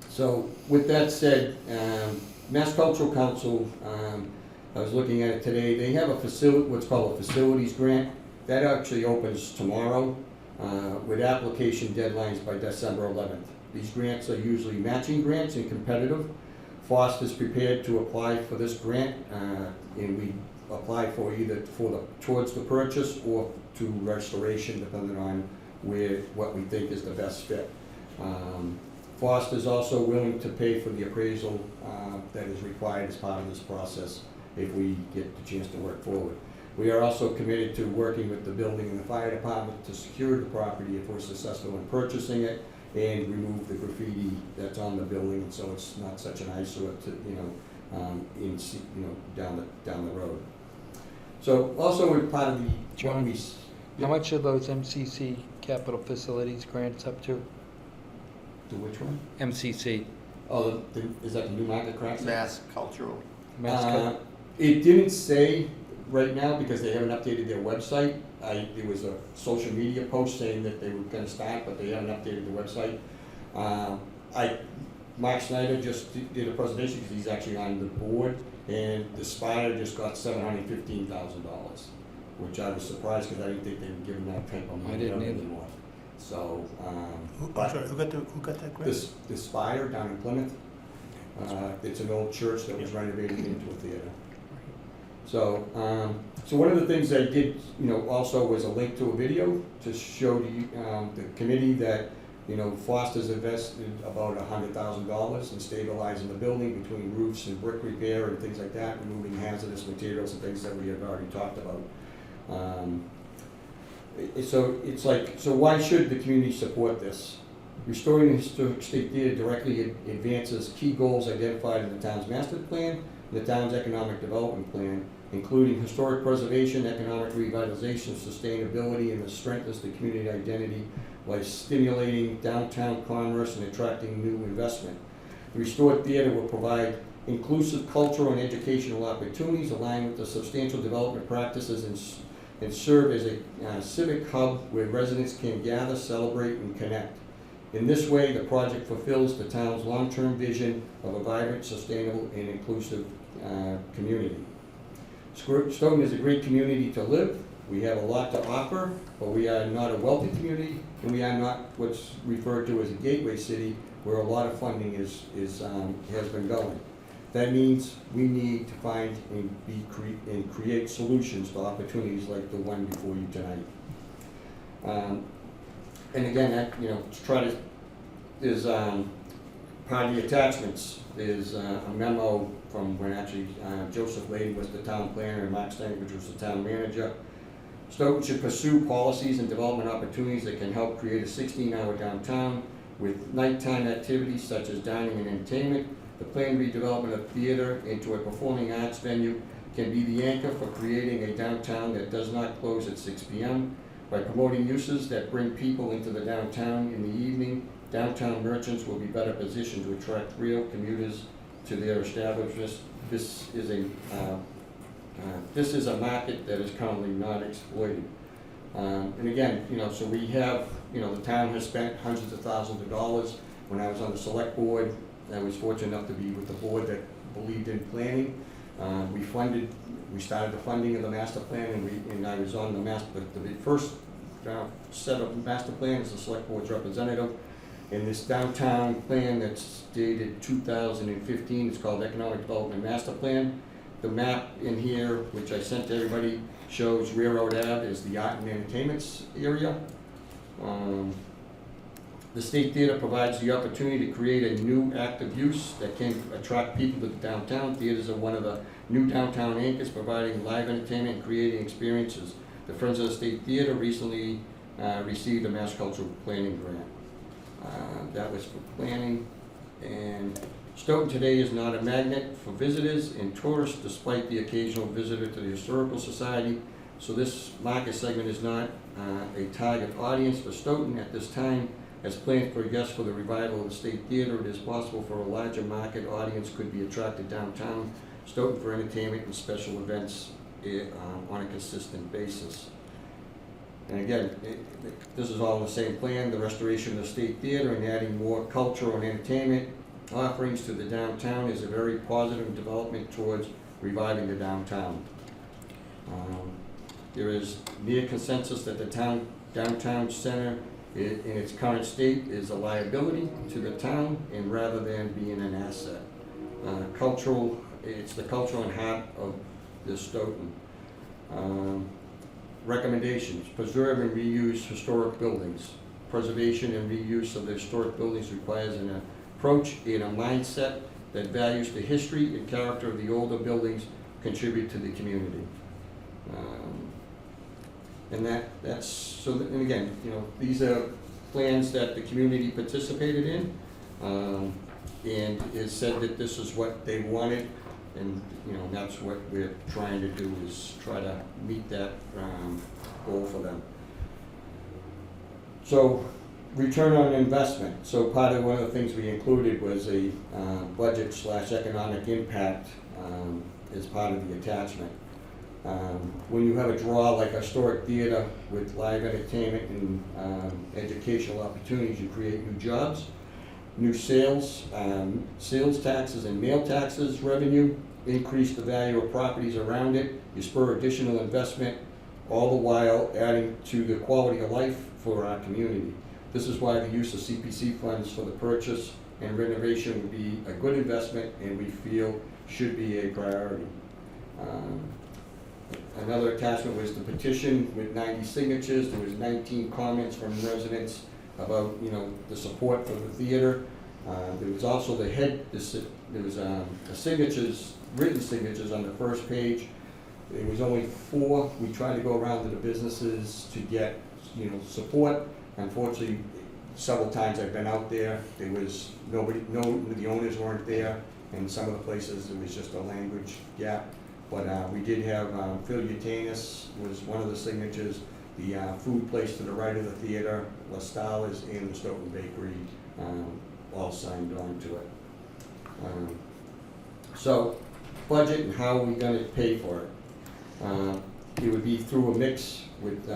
Speaker 14: So with that said, Mass Cultural Council, I was looking at it today, they have what's called a facilities grant. That actually opens tomorrow with application deadlines by December 11th. These grants are usually matching grants and competitive. Foster's prepared to apply for this grant, and we apply for either towards the purchase or to restoration, depending on what we think is the best fit. Foster's also willing to pay for the appraisal that is required as part of this process if we get the chance to work forward. We are also committed to working with the building and the fire department to secure the property if we're successful in purchasing it, and remove the graffiti that's on the building, so it's not such an eyesore to down the road. So also we're part of the
Speaker 7: John, how much are those MCC capital facilities grants up to?
Speaker 14: To which one?
Speaker 7: MCC.
Speaker 14: Oh, is that the New Market Crafts?
Speaker 1: Mass Cultural.
Speaker 14: It didn't say right now because they haven't updated their website. There was a social media post saying that they were going to start, but they haven't updated the website. Mark Snyder just did a presentation because he's actually on the board, and the Spire just got $715,000, which I was surprised because I didn't think they were giving that type of money out anymore. So,
Speaker 2: who got that grant?
Speaker 14: The Spire down in Plymouth. It's an old church that was renovated into a theater. So, so one of the things I did, also was a link to a video to show the committee that, Foster's invested about $100,000 in stabilizing the building between roofs and brick repair and things like that, removing hazardous materials and things that we have already talked about. So why should the community support this? Restoring the Historic State Theater directly advances key goals identified in the town's master plan, the town's economic development plan, including historic preservation, economic revitalization, sustainability, and it strengthens the community identity by stimulating downtown commerce and attracting new investment. The restored theater will provide inclusive cultural and educational opportunities aligned with the substantial development practices and serve as a civic hub where residents can gather, celebrate, and connect. In this way, the project fulfills the town's long-term vision of a vibrant, sustainable, and inclusive community. Stoughton is a great community to live. We have a lot to offer, but we are not a wealthy community, and we are not what's referred to as a gateway city, where a lot of funding has been going. That means we need to find and create solutions to opportunities like the one before you tonight. And again, to try to, there's part of the attachments is a memo from when actually Joseph Lady was the town planner and Mark Stankovich was the town manager. Stoughton should pursue policies and development opportunities that can help create a 16-hour downtown with nighttime activities such as dining and entertainment. The planned redevelopment of theater into a performing arts venue can be the anchor for creating a downtown that does not close at 6 p.m. By promoting uses that bring people into the downtown in the evening, downtown merchants will be better positioned to attract real commuters to their establishments. This is a market that is currently not exploited. And again, so we have, the town has spent hundreds of thousands of dollars. When I was on the select board, I was fortunate enough to be with the board that believed in planning. We started the funding of the master plan, and I was on the first set of master plan as the select board's representative. And this downtown plan that's dated 2015 is called Economic Development Master Plan. The map in here, which I sent to everybody, shows Railroad Ave as the art and entertainments area. The State Theater provides the opportunity to create a new active use that can attract people to the downtown. Theaters are one of the new downtown anchors, providing live entertainment and creating experiences. The Friends of the State Theater recently received a Mass Cultural Planning grant. That was for planning. And Stoughton today is not a magnet for visitors and tourists, despite the occasional visitor to the Historical Society. So this market segment is not a target audience for Stoughton at this time. As planned for guests for the revival of the State Theater, it is possible for a larger market audience could be attracted downtown Stoughton for entertainment and special events on a consistent basis. And again, this is all in the same plan, the restoration of the State Theater and adding more cultural and entertainment offerings to the downtown is a very positive development towards reviving the downtown. There is near consensus that the downtown center in its current state is a liability to the town and rather than being an asset. It's the cultural heart of the Stoughton. Recommendations: preserve and reuse historic buildings. Preservation and reuse of the historic buildings requires an approach and a mindset that values the history and character of the older buildings contribute to the community. And and again, these are plans that the community participated in, and it said that this is what they wanted, and that's what we're trying to do, is try to meet that goal for them. So, return on investment. So one of the things we included was a budget/economic impact as part of the attachment. When you have a draw like a historic theater with live entertainment and educational opportunities, you create new jobs, new sales taxes and mail taxes revenue, increase the value of properties around it, you spur additional investment, all the while adding to the quality of life for our community. This is why the use of CPC funds for the purchase and renovation would be a good investment and we feel should be a priority. Another attachment was the petition with 90 signatures. There was 19 comments from residents about, the support for the theater. There was also the signatures, written signatures on the first page. It was only 4. We tried to go around to the businesses to get, support. Unfortunately, several times I've been out there, there was nobody, the owners weren't there, and some of the places there was just a language gap. But we did have Phil Utanis was one of the signatures, the food place to the right of the theater, La Stala's, and the Stoughton Bakery all signed on to it. So, budget and how are we gonna pay for it? It would be through a mix with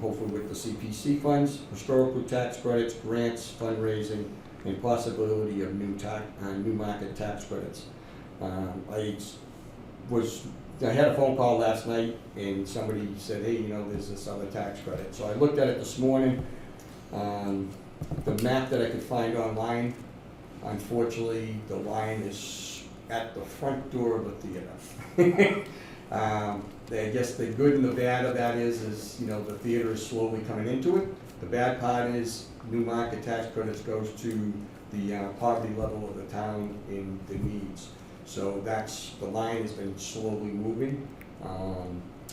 Speaker 14: hopefully with the CPC funds, historical tax credits, grants, fundraising, and possibility of new market tax credits. I had a phone call last night and somebody said, hey, there's this other tax credit. So I looked at it this morning. The map that I could find online, unfortunately, the line is at the front door of the theater. I guess the good and the bad of that is the theater is slowly coming into it. The bad part is new market tax credits goes to the poverty level of the town and the needs. So the line has been slowly moving.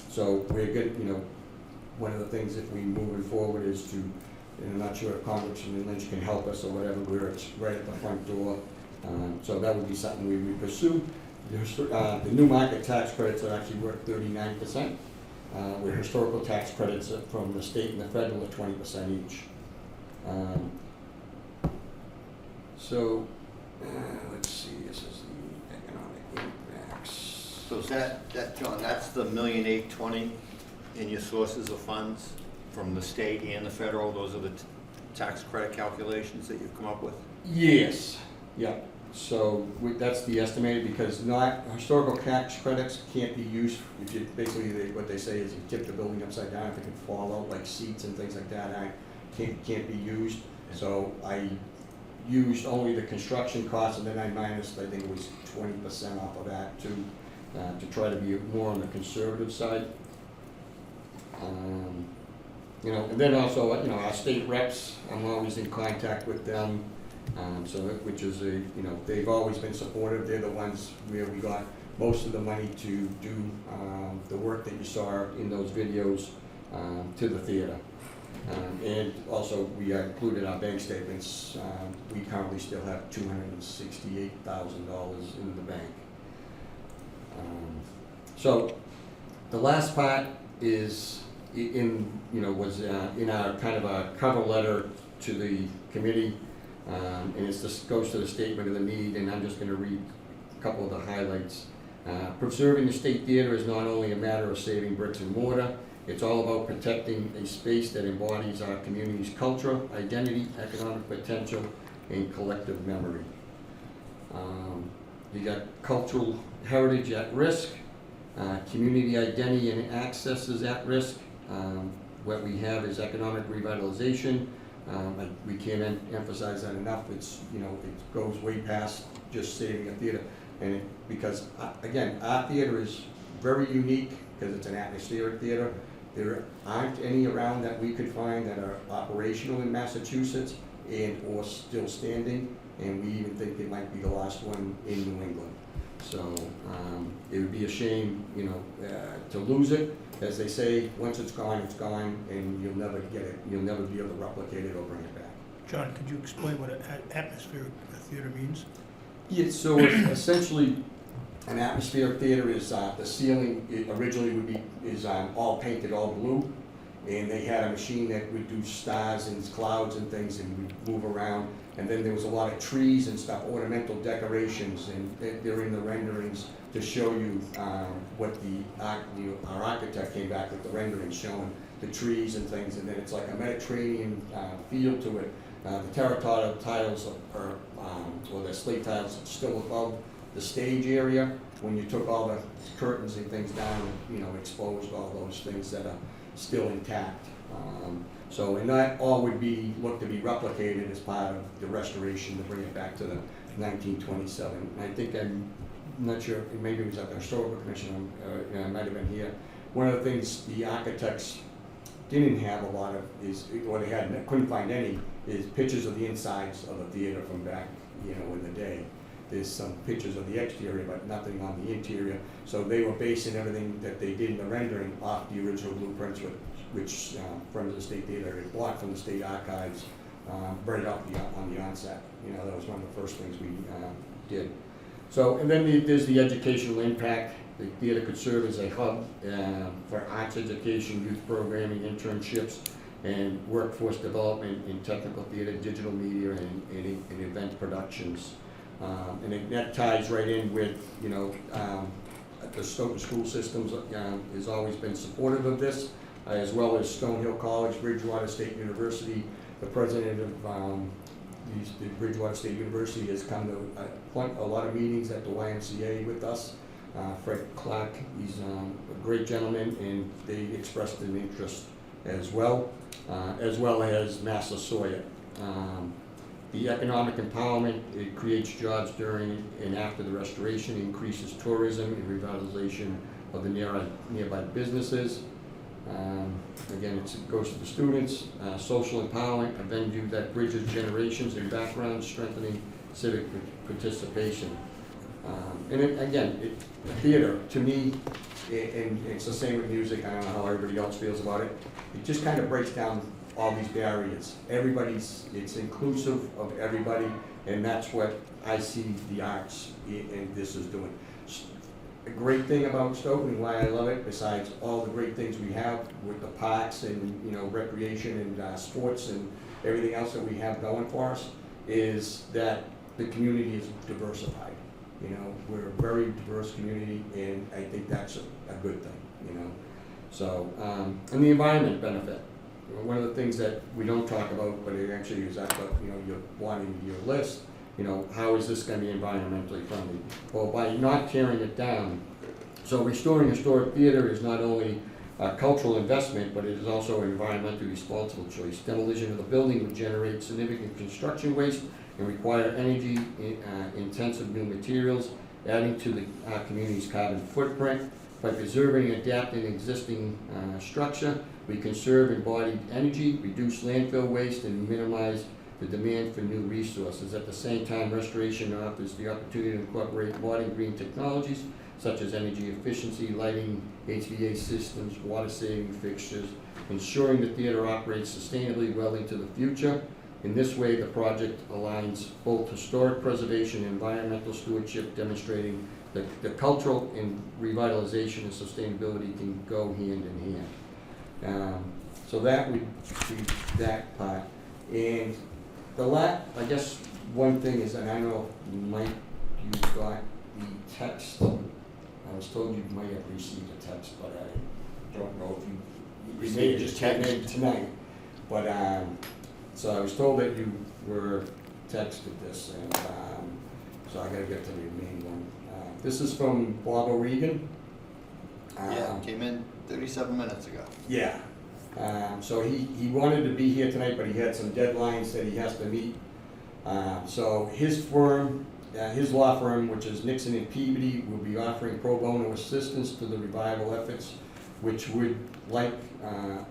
Speaker 14: So we're good, one of the things if we moving forward is to, and I'm not sure if Congressman Lynch can help us or whatever, where it's right at the front door. So that would be something we would pursue. The new market tax credits are actually worth 39%, where historical tax credits from the state and the federal are 20% each. Let's see, this is the economic impacts.
Speaker 1: So is that, John, that's the $1,820,000 in your sources of funds from the state and the federal? Those are the tax credit calculations that you've come up with?
Speaker 14: Yes, yeah. So that's the estimated, because historical tax credits can't be used, basically what they say is you tip the building upside down, if it can fall out like seats and things like that, can't be used. So I used only the construction costs, and then I minus, I think it was 20% off of that to try to be more on the conservative side. And then also, our state reps, I'm always in contact with them. Which is they've always been supportive. They're the ones where we got most of the money to do the work that you saw in those videos to the theater. And also we included our bank statements. We currently still have $268,000 in the bank. So the last part is was in our kind of a cover letter to the committee. And goes to the statement of the need, and I'm just going to read a couple of the highlights. Preserving the State Theater is not only a matter of saving bricks and mortar, it's all about protecting a space that embodies our community's culture, identity, economic potential, and collective memory. You got cultural heritage at risk, community identity and access is at risk. What we have is economic revitalization. We can't emphasize that enough. It's it goes way past just saving a theater, and because again, our theater is very unique because it's an atmospheric theater. There aren't any around that we could find that are operational in Massachusetts and or still standing, and we even think it might be the last one in New England. So it would be a shame, to lose it. As they say, once it's gone, and you'll never get it. You'll never be able to replicate it or bring it back.
Speaker 2: John, could you explain what an atmospheric theater means?
Speaker 14: Yeah, so essentially, an atmospheric theater is the ceiling originally is all painted all blue, and they had a machine that would do stars and clouds and things and would move around. And then there was a lot of trees and stuff, ornamental decorations, and they're in the renderings to show you what our architect came back with the renderings showing the trees and things, and then it's like a Mediterranean feel to it. The terracotta tiles or the slate tiles still above the stage area. When you took all the curtains and things down, exposed all those things that are still intact. And that all would look to be replicated as part of the restoration to bring it back to the 1927. And I think I'm not sure, maybe it was at the Historical Commission, I might have been here. One of the things the architects didn't have a lot of couldn't find any, is pictures of the insides of the theater from back, in the day. There's some pictures of the exterior, but nothing on the interior. So they were basing everything that they did in the rendering off the original blueprints, which Friends of the State Theater had bought from the state archives right up on the onset. That was one of the first things we did. So, and then there's the educational impact. The theater could serve as a hub for arts education, youth programming, internships, and workforce development in technical theater, digital media, and event productions. And that ties right in with, you know, the Stoughton School Systems has always been supportive of this, as well as Stonehill College, Bridgewater State University. The president of the Bridgewater State University has come to a lot of meetings at the YMCA with us. Fred Clark, he's a great gentleman, and they expressed an interest as well as Massa Sawyer. The economic empowerment, it creates jobs during and after the restoration, increases tourism and revitalization of the nearby businesses. Again, it goes to the students, social empowerment, a venue that bridges generations and backgrounds, strengthening civic participation. Theater, to me, and it's the same with music, I don't know how everybody else feels about it, it just kind of breaks down all these barriers. It's inclusive of everybody, and that's what I see the arts and this is doing. A great thing about Stoughton and why I love it, besides all the great things we have with the parks and, you know, recreation and sports and everything else that we have going for us, is that the community is diversified. You know, we're a very diverse community, and I think that's a good thing, you know. So, and the environment benefit. One of the things that we don't talk about, but it actually is at the, you know, you're wanting your list, you know, how is this going to be environmentally friendly? Well, by not tearing it down. So restoring historic theater is not only a cultural investment, but it is also an environmentally responsible choice. Demolition of the building would generate significant construction waste and require energy intensive new materials, adding to the community's carbon footprint. By preserving and adapting existing structure, we conserve embodied energy, reduce landfill waste, and minimize the demand for new resources. At the same time, restoration offers the opportunity to incorporate modern green technologies such as energy efficiency, lighting, HVAC systems, water-saving fixtures, ensuring the theater operates sustainably well into the future. In this way, the project aligns both historic preservation and environmental stewardship, demonstrating that the cultural and revitalization and sustainability can go hand in hand. So that would be that part. And I guess one thing is, and I know, Mike, you got the text. I was told you might have received a text, but I don't know if you may have just came in tonight. But so I was told that you were texted this, and so I got to get to the main one. This is from Bob O'Regan.
Speaker 1: Yeah, came in 37 minutes ago.
Speaker 14: Yeah. So he wanted to be here tonight, but he had some deadlines that he has to meet. So his firm, his law firm, which is Nixon and Peabody, will be offering pro bono assistance to the revival efforts, which would like to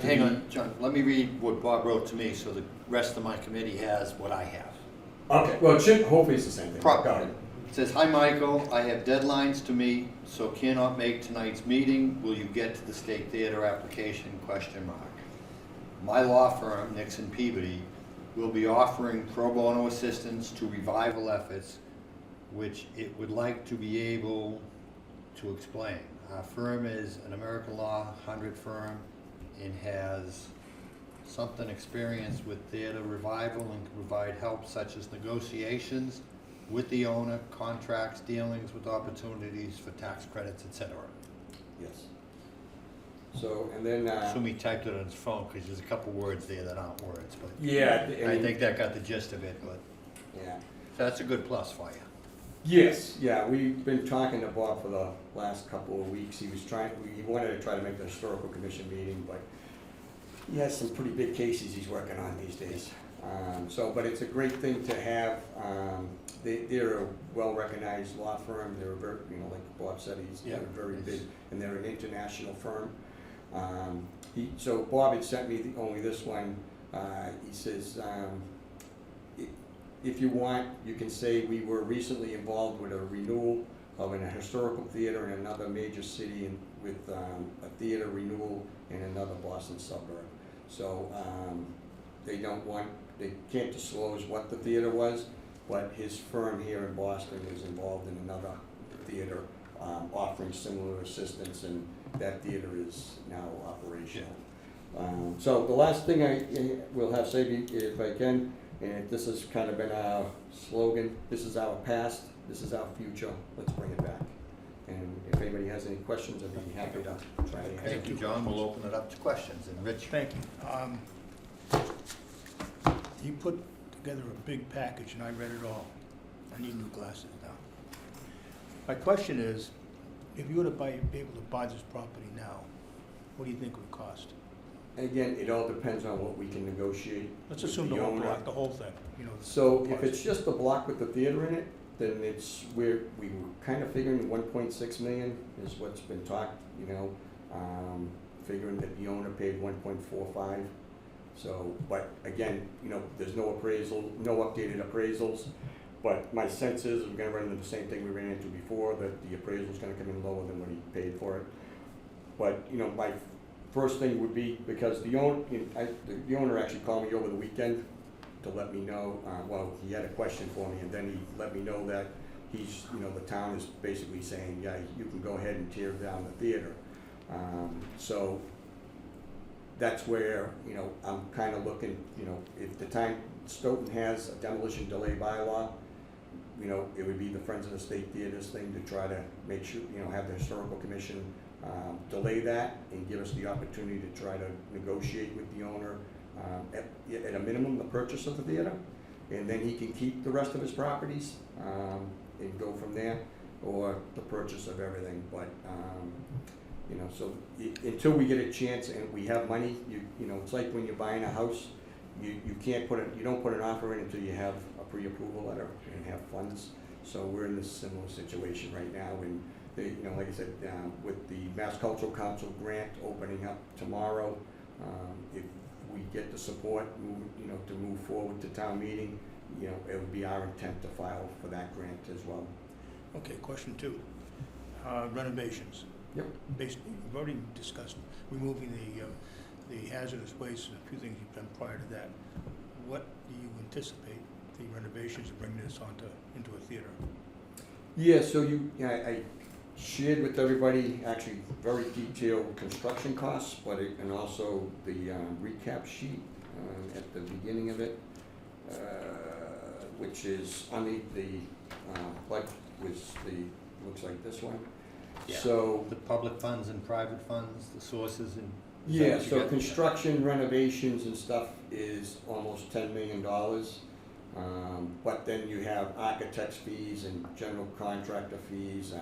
Speaker 1: Hang on, John, let me read what Bob wrote to me, so the rest of my committee has what I have.
Speaker 14: Okay, well, hopefully it's the same thing. Go ahead.
Speaker 1: It says, "Hi, Michael, I have deadlines to meet, so cannot make tonight's meeting. Will you get to the state theater application, ? My law firm, Nixon Peabody, will be offering pro bono assistance to revival efforts, which it would like to be able to explain. Our firm is an American Law 100 firm and has something experience with theater revival and can provide help such as negotiations with the owner, contracts, dealings with opportunities for tax credits, etc."
Speaker 14: Yes. So, and then...
Speaker 1: Assume he typed it on his phone, because there's a couple words there that aren't words, but
Speaker 14: Yeah.
Speaker 1: I think that got the gist of it, but
Speaker 14: Yeah.
Speaker 1: so that's a good plus for you.
Speaker 14: Yes, yeah, we've been talking to Bob for the last couple of weeks. He wanted to try to make the historical commission meeting, but he has some pretty big cases he's working on these days. But it's a great thing to have. They're a well-recognized law firm. They're very, like Bob said, they're very big, and they're an international firm. So Bob had sent me only this one. He says, if you want, you can say we were recently involved with a renewal of a historical theater in another major city, and with a theater renewal in another Boston suburb. So they can't disclose what the theater was, but his firm here in Boston is involved in another theater offering similar assistance, and that theater is now operational. So the last thing I will have say, if I can, and this has kind of been our slogan, this is our past, this is our future, let's bring it back. And if anybody has any questions, I'd be happy to try to answer.
Speaker 1: Thank you, John. We'll open it up to questions. And Rich?
Speaker 2: Thank you. You put together a big package and I read it all. I need new glasses now. My question is, if you were to be able to buy this property now, what do you think it would cost?
Speaker 14: Again, it all depends on what we can negotiate.
Speaker 2: Let's
Speaker 14: with
Speaker 2: assume the whole
Speaker 14: owner.
Speaker 2: block, the whole thing, you know.
Speaker 14: So if
Speaker 2: price.
Speaker 14: it's just the block with the theater in it, then we were kind of figuring 1.6 million is what's been talked, you know, figuring that the owner paid 1.45. So, but again, you know, there's no appraisal, no updated appraisals. But my sense is we're gonna run into the same thing we ran into before, that the appraisal's gonna come in lower than what he paid for it. But, you know, my first thing would be, because the owner actually called me over the weekend to let me know, well, he had a question for me, and then he let me know that he's, you know, the town is basically saying, yeah, you can go ahead and tear down the theater. So that's where, you know, I'm kind of looking, you know, if the time Stoughton has a demolition delay bylaw, you know, it would be the Friends of the State Theaters thing to try to make sure, you know, have the historical commission delay that and give us the opportunity to try to negotiate with the owner at a minimum, the purchase of the theater, and then he can keep the rest of his properties and go from there, or the purchase of everything. But you know, so until we get a chance and we have money, you know, it's like when you're buying a house, you don't put an offer in until you have a pre-approval letter and have funds. So we're in this similar situation right now, and you know, like I said, with the Mass Cultural Council grant opening up tomorrow, if we get the support, you know, to move forward to town meeting, you know, it would be our intent to file for that grant as well.
Speaker 2: Okay, question 2, renovations.
Speaker 14: Yep.
Speaker 2: Basically, we've already discussed removing the hazardous waste and a few things you've done prior to that. What do you anticipate the renovations of bringing this into a theater?
Speaker 14: Yeah, so I shared with everybody actually very detailed construction costs, but and also the recap sheet at the beginning of it, which is underneath the what was looks like this one.
Speaker 1: Yeah.
Speaker 14: So
Speaker 1: the public funds and private funds, the sources and.
Speaker 14: yeah, so construction renovations and stuff is almost $10 million. But then you have architect's fees and general contractor fees,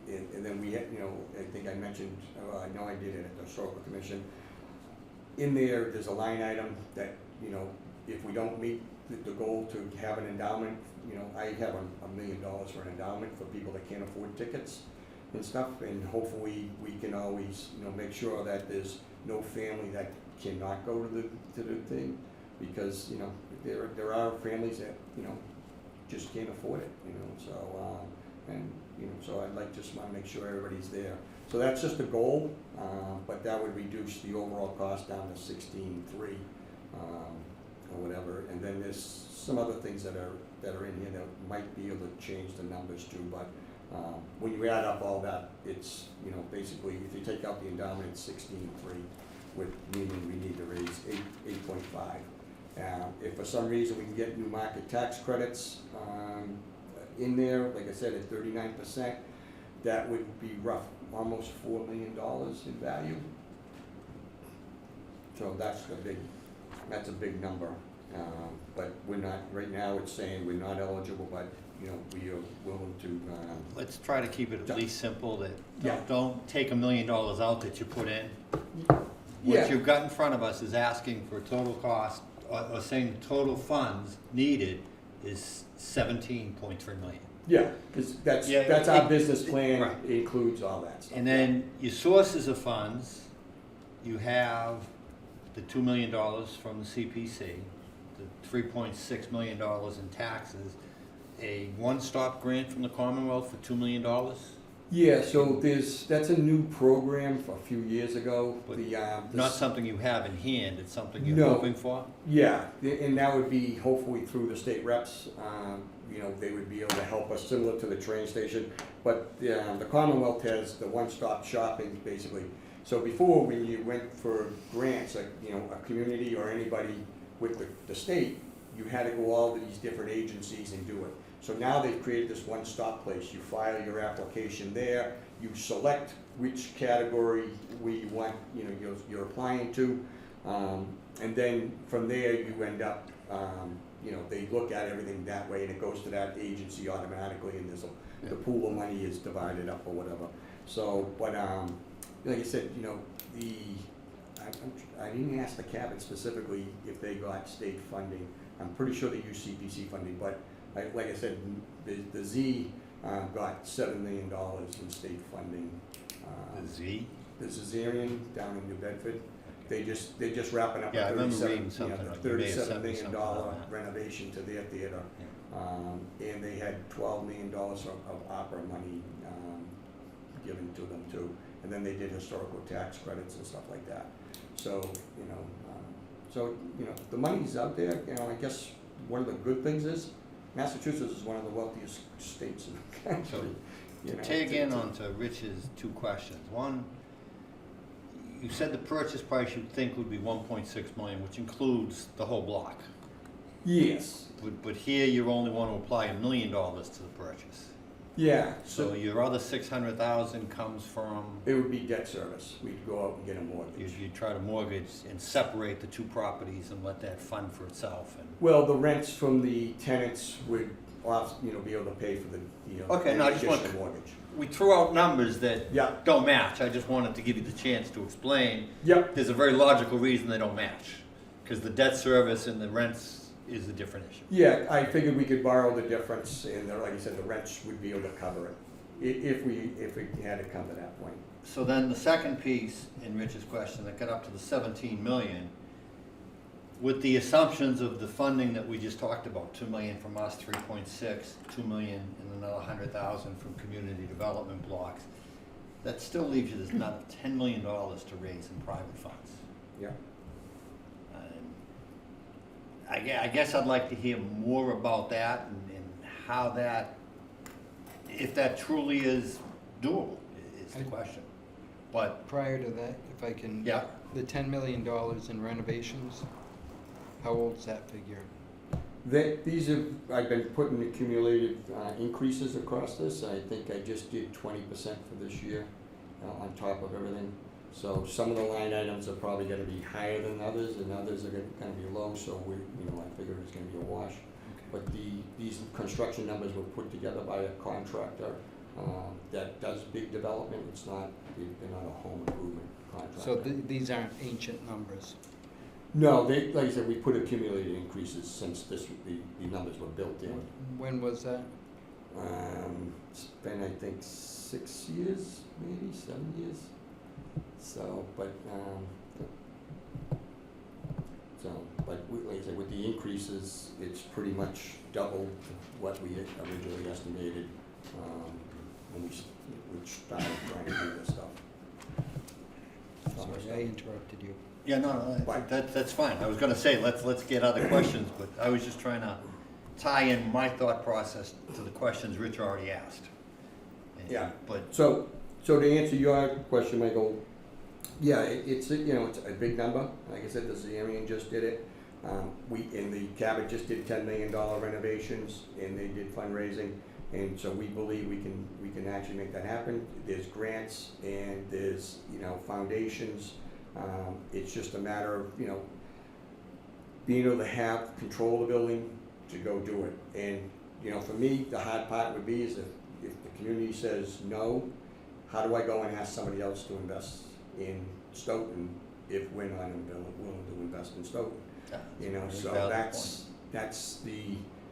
Speaker 14: and then we had, you know, I think I mentioned, I know I did it at the Historical Commission. In there's a line item that, you know, if we don't meet the goal to have an endowment, you know, I have $1 million for an endowment for people that can't afford tickets and stuff, and hopefully we can always, you know, make sure that there's no family that cannot go to the thing, because, you know, there are families that, you know, just can't afford it, you know, so, and, you know, so I'd like just want to make sure everybody's there. So that's just a goal, but that would reduce the overall cost down to 16.3, or whatever, and then there's some other things that are in here that might be able to change the numbers too, but when you add up all that, it's, you know, basically, if you take out the endowment, it's 16.3, with meaning we need to raise 8.5. If for some reason we can get new market tax credits in there, like I said, at 39%, that would be almost $4 million in value. So that's a big number. But we're not, right now it's saying we're not eligible, but, you know, we are willing to.
Speaker 1: Let's try to keep it at least simple, that
Speaker 14: Yeah.
Speaker 1: don't take $1 million out that you put in.
Speaker 14: Yeah.
Speaker 1: What you've got in front of us is asking for total cost, or saying the total funds needed is 17.3 million.
Speaker 14: Yeah, because that's
Speaker 1: Yeah,
Speaker 14: our business plan,
Speaker 1: right.
Speaker 14: It includes all that stuff.
Speaker 1: And then your sources of funds, you have the $2 million from the CPC, the $3.6 million in taxes, a one-stop grant from the Commonwealth for $2 million,
Speaker 14: Yeah, so that's a new program for a few years ago.
Speaker 1: But
Speaker 14: The,
Speaker 1: Not something you have in hand, it's something you're
Speaker 14: No.
Speaker 1: hoping for?
Speaker 14: Yeah, and that would be hopefully through the state reps. You know, they would be able to help us, similar to the train station. But the Commonwealth has the one-stop shopping, basically. So before, when you went for grants, like, you know, a community or anybody with the state, you had to go all to these different agencies and do it. So now they've created this one-stop place. You file your application there, you select which category we want, you know, you're applying to, and then from there you end up, you know, they look at everything that way and it goes to that agency automatically, and the pool of money is divided up or whatever. So, but like I said, you know, I didn't ask the cabin specifically if they got state funding. I'm pretty sure they use CPC funding, but like I said, the Z got $7 million in state funding.
Speaker 1: The Z?
Speaker 14: The Zazarian down in New Bedford, they're just wrapping up
Speaker 1: Yeah, I
Speaker 14: a
Speaker 1: remember
Speaker 14: $37
Speaker 1: reading something like you may have
Speaker 14: $37
Speaker 1: sent me
Speaker 14: million
Speaker 1: something on that.
Speaker 14: renovation to their theater. And they had $12 million of opera money given to them too. And then they did historical tax credits and stuff like that. So, you know, the money's out there. You know, I guess one of the good things is Massachusetts is one of the wealthiest states in the country. You know,
Speaker 1: Tag in onto Rich's two questions. One, you said the purchase price you think would be 1.6 million, which includes the whole block.
Speaker 14: Yes.
Speaker 1: But here you only want to apply $1 million to the purchase.
Speaker 14: Yeah.
Speaker 1: So your other 600,000 comes from,
Speaker 14: It would be debt service. We'd go out and get a mortgage.
Speaker 1: you try to mortgage and separate the two properties and let that fund for itself. And
Speaker 14: Well, the rents from the tenants would, be able to pay for the,
Speaker 1: Okay, no, I just want-
Speaker 14: additional mortgage.
Speaker 1: we threw out numbers that
Speaker 14: Yeah.
Speaker 1: don't match. I just wanted to give you the chance to explain.
Speaker 14: Yep.
Speaker 1: There's a very logical reason they don't match, because the debt service and the rents is a different issue.
Speaker 14: Yeah, I figured we could borrow the difference, and like I said, the rents would be able to cover it, if we had to come to that point.
Speaker 1: So then the second piece in Rich's question that got up to the 17 million, with the assumptions of the funding that we just talked about, 2 million from us, 3.6, 2 million and another 100,000 from community development blocks, that still leaves you this another $10 million to raise in private funds.
Speaker 14: Yeah.
Speaker 1: I guess I'd like to hear more about that and how that, if that truly is doable, is the question. But,
Speaker 7: Prior to that, if I can.
Speaker 1: yeah,
Speaker 7: The $10 million in renovations, how old's that figure?
Speaker 14: I've been putting accumulated increases across this. I think I just did 20% for this year on top of everything. So some of the line items are probably gonna be higher than others, and others are gonna be low, so I figure it's gonna be a wash. But these construction numbers were put together by a contractor that does big development. They're not a home improvement contractor.
Speaker 7: So these aren't ancient numbers.
Speaker 14: No, like I said, we put accumulated increases since the numbers were built in.
Speaker 7: When was that?
Speaker 14: It's been, I think, 6 years, maybe 7 years. So, but like I said, with the increases, it's pretty much doubled what we had originally estimated when we started trying to do this stuff.
Speaker 7: Sorry, I interrupted you.
Speaker 1: yeah, no, that's fine. I was gonna say, let's get other questions, but I was just trying to tie in my thought process to the questions Rich already asked.
Speaker 14: Yeah.
Speaker 1: But,
Speaker 14: So to answer your question, Michael, yeah, it's a big number. Like I said, the Zarian just did it. And the Cabot just did $10 million renovations, and they did fundraising. And so we believe we can actually make that happen. There's grants and there's, foundations. It's just a matter of, being able to have control of the building to go do it. And, for me, the hard part would be is if the community says no, how do I go and ask somebody else to invest in Stoughton if we're not willing to invest in Stoughton? So that's the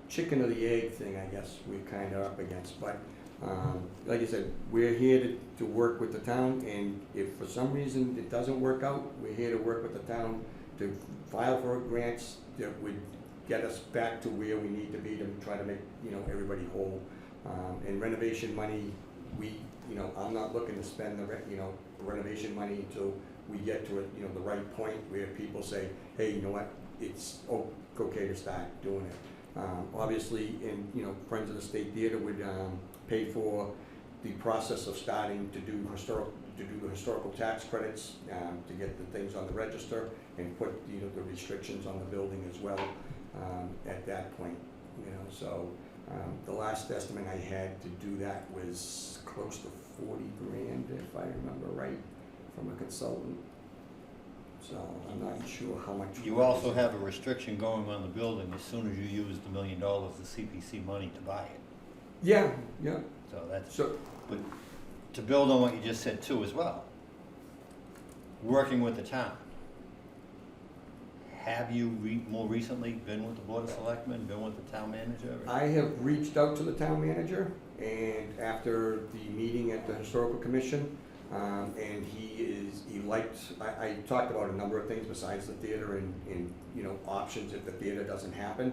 Speaker 14: chicken or the egg thing, I guess, we're kind of up against. But like I said, we're here to work with the town, and if for some reason it doesn't work out, we're here to work with the town to file for grants that would get us back to where we need to be to try to make everybody whole. And renovation money, I'm not looking to spend the renovation money until we get to the right point where people say, hey, you know what, it's okay to start doing it. Obviously, Friends of the State Theater would pay for the process of starting to do the historical tax credits, to get the things on the register and put the restrictions on the building as well at that point. So the last estimate I had to do that was close to 40 grand, if I remember right, from a consultant. So I'm not sure how much.
Speaker 1: You also have a restriction going on the building as soon as you use the $1 million of CPC money to buy it.
Speaker 14: Yeah.
Speaker 1: So that's,
Speaker 14: So,
Speaker 1: but to build on what you just said too as well, working with the town, have you more recently been with the Board of Selectmen, been with the town manager?
Speaker 14: I have reached out to the town manager, and after the meeting at the Historical Commission, and he liked, I talked about a number of things besides the theater and options if the theater doesn't happen.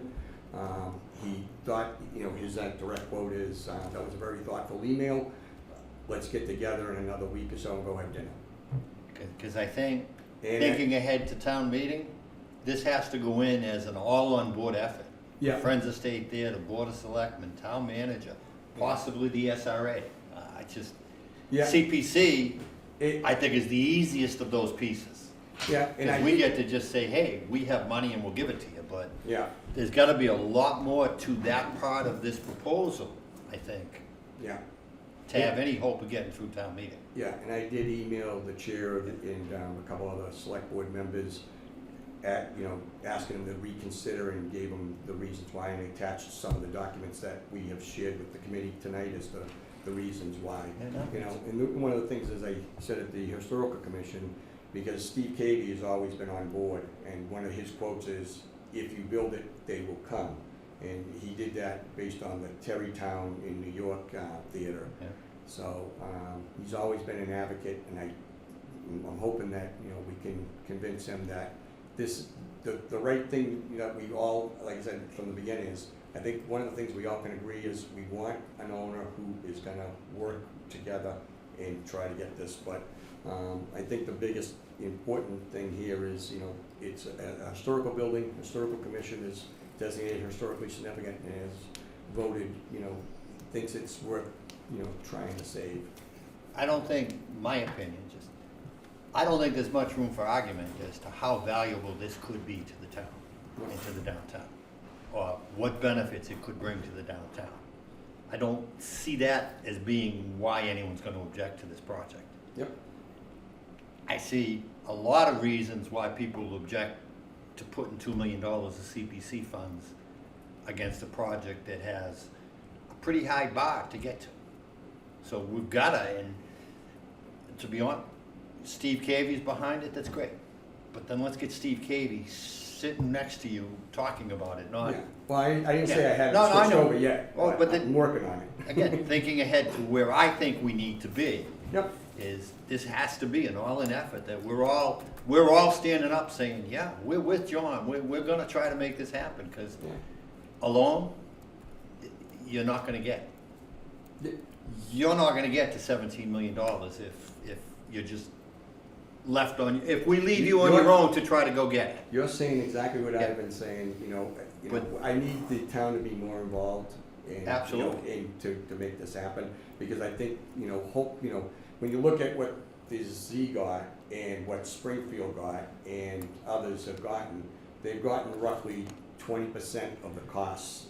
Speaker 14: He thought, his direct quote is, that was a very thoughtful email. Let's get together in another week or so and go have dinner.
Speaker 1: Because I think,
Speaker 14: And
Speaker 1: thinking ahead to town meeting, this has to go in as an all-on-board effort.
Speaker 14: Yeah.
Speaker 1: Friends of State Theater, Board of Selectmen, town manager, possibly the SRA.
Speaker 14: Yeah.
Speaker 1: CPC, I think, is the easiest of those pieces.
Speaker 14: Yeah, and
Speaker 1: Because we get to just say, hey, we have money and we'll give it to you, but
Speaker 14: Yeah,
Speaker 1: there's gotta be a lot more to that part of this proposal, I think,
Speaker 14: yeah.
Speaker 1: to have any hope of getting through town meeting.
Speaker 14: Yeah, and I did email the chair and a couple other select board members asking them to reconsider, and gave them the reasons why, and attached some of the documents that we have shared with the committee tonight as the reasons why. And one of the things, as I said at the Historical Commission, because Steve Cavey has always been on board, and one of his quotes is, if you build it, they will come. And he did that based on the Terrytown in New York theater.
Speaker 1: Yeah.
Speaker 14: So he's always been an advocate, and I'm hoping that we can convince him that the right thing that we all, like I said from the beginning, is I think one of the things we all can agree is we want an owner who is going to work together and try to get this. But I think the biggest important thing here is it's a historical building. Historical Commission is designated historically significant and has voted thinks it's worth trying to save.
Speaker 1: I don't think, my opinion, I don't think there's much room for argument as to how valuable this could be to the town and to the downtown, or what benefits it could bring to the downtown. I don't see that as being why anyone's going to object to this project.
Speaker 14: Yep.
Speaker 1: I see a lot of reasons why people will object to putting $2 million of CPC funds against a project that has a pretty high bar to get to. So we've got to, and to be honest, Steve Cavey's behind it, that's great. But then let's get Steve Cavey sitting next to you talking about it, not...
Speaker 14: Yeah. Well, I didn't say I had
Speaker 1: No,
Speaker 14: it
Speaker 1: no, I
Speaker 14: switched
Speaker 1: know.
Speaker 14: over yet,
Speaker 1: Oh, but then-
Speaker 14: I'm working on it.
Speaker 1: Again, thinking ahead to where I think we need to be,
Speaker 14: Yep.
Speaker 1: is this has to be an all-in effort, that we're all standing up saying, yeah, we're with John, we're gonna try to make this happen, because
Speaker 14: Yeah.
Speaker 1: alone, you're not gonna get. You're not gonna get to $17 million if you're just left on, if we leave you on your own to try to go get it.
Speaker 14: You're saying exactly what
Speaker 1: Yeah.
Speaker 14: I've been saying,
Speaker 1: But-
Speaker 14: I need the town to be more involved in,
Speaker 1: Absolutely.
Speaker 14: in to make this happen, because I think, when you look at what the Z got and what Springfield got and others have gotten, they've gotten roughly 20% of the costs,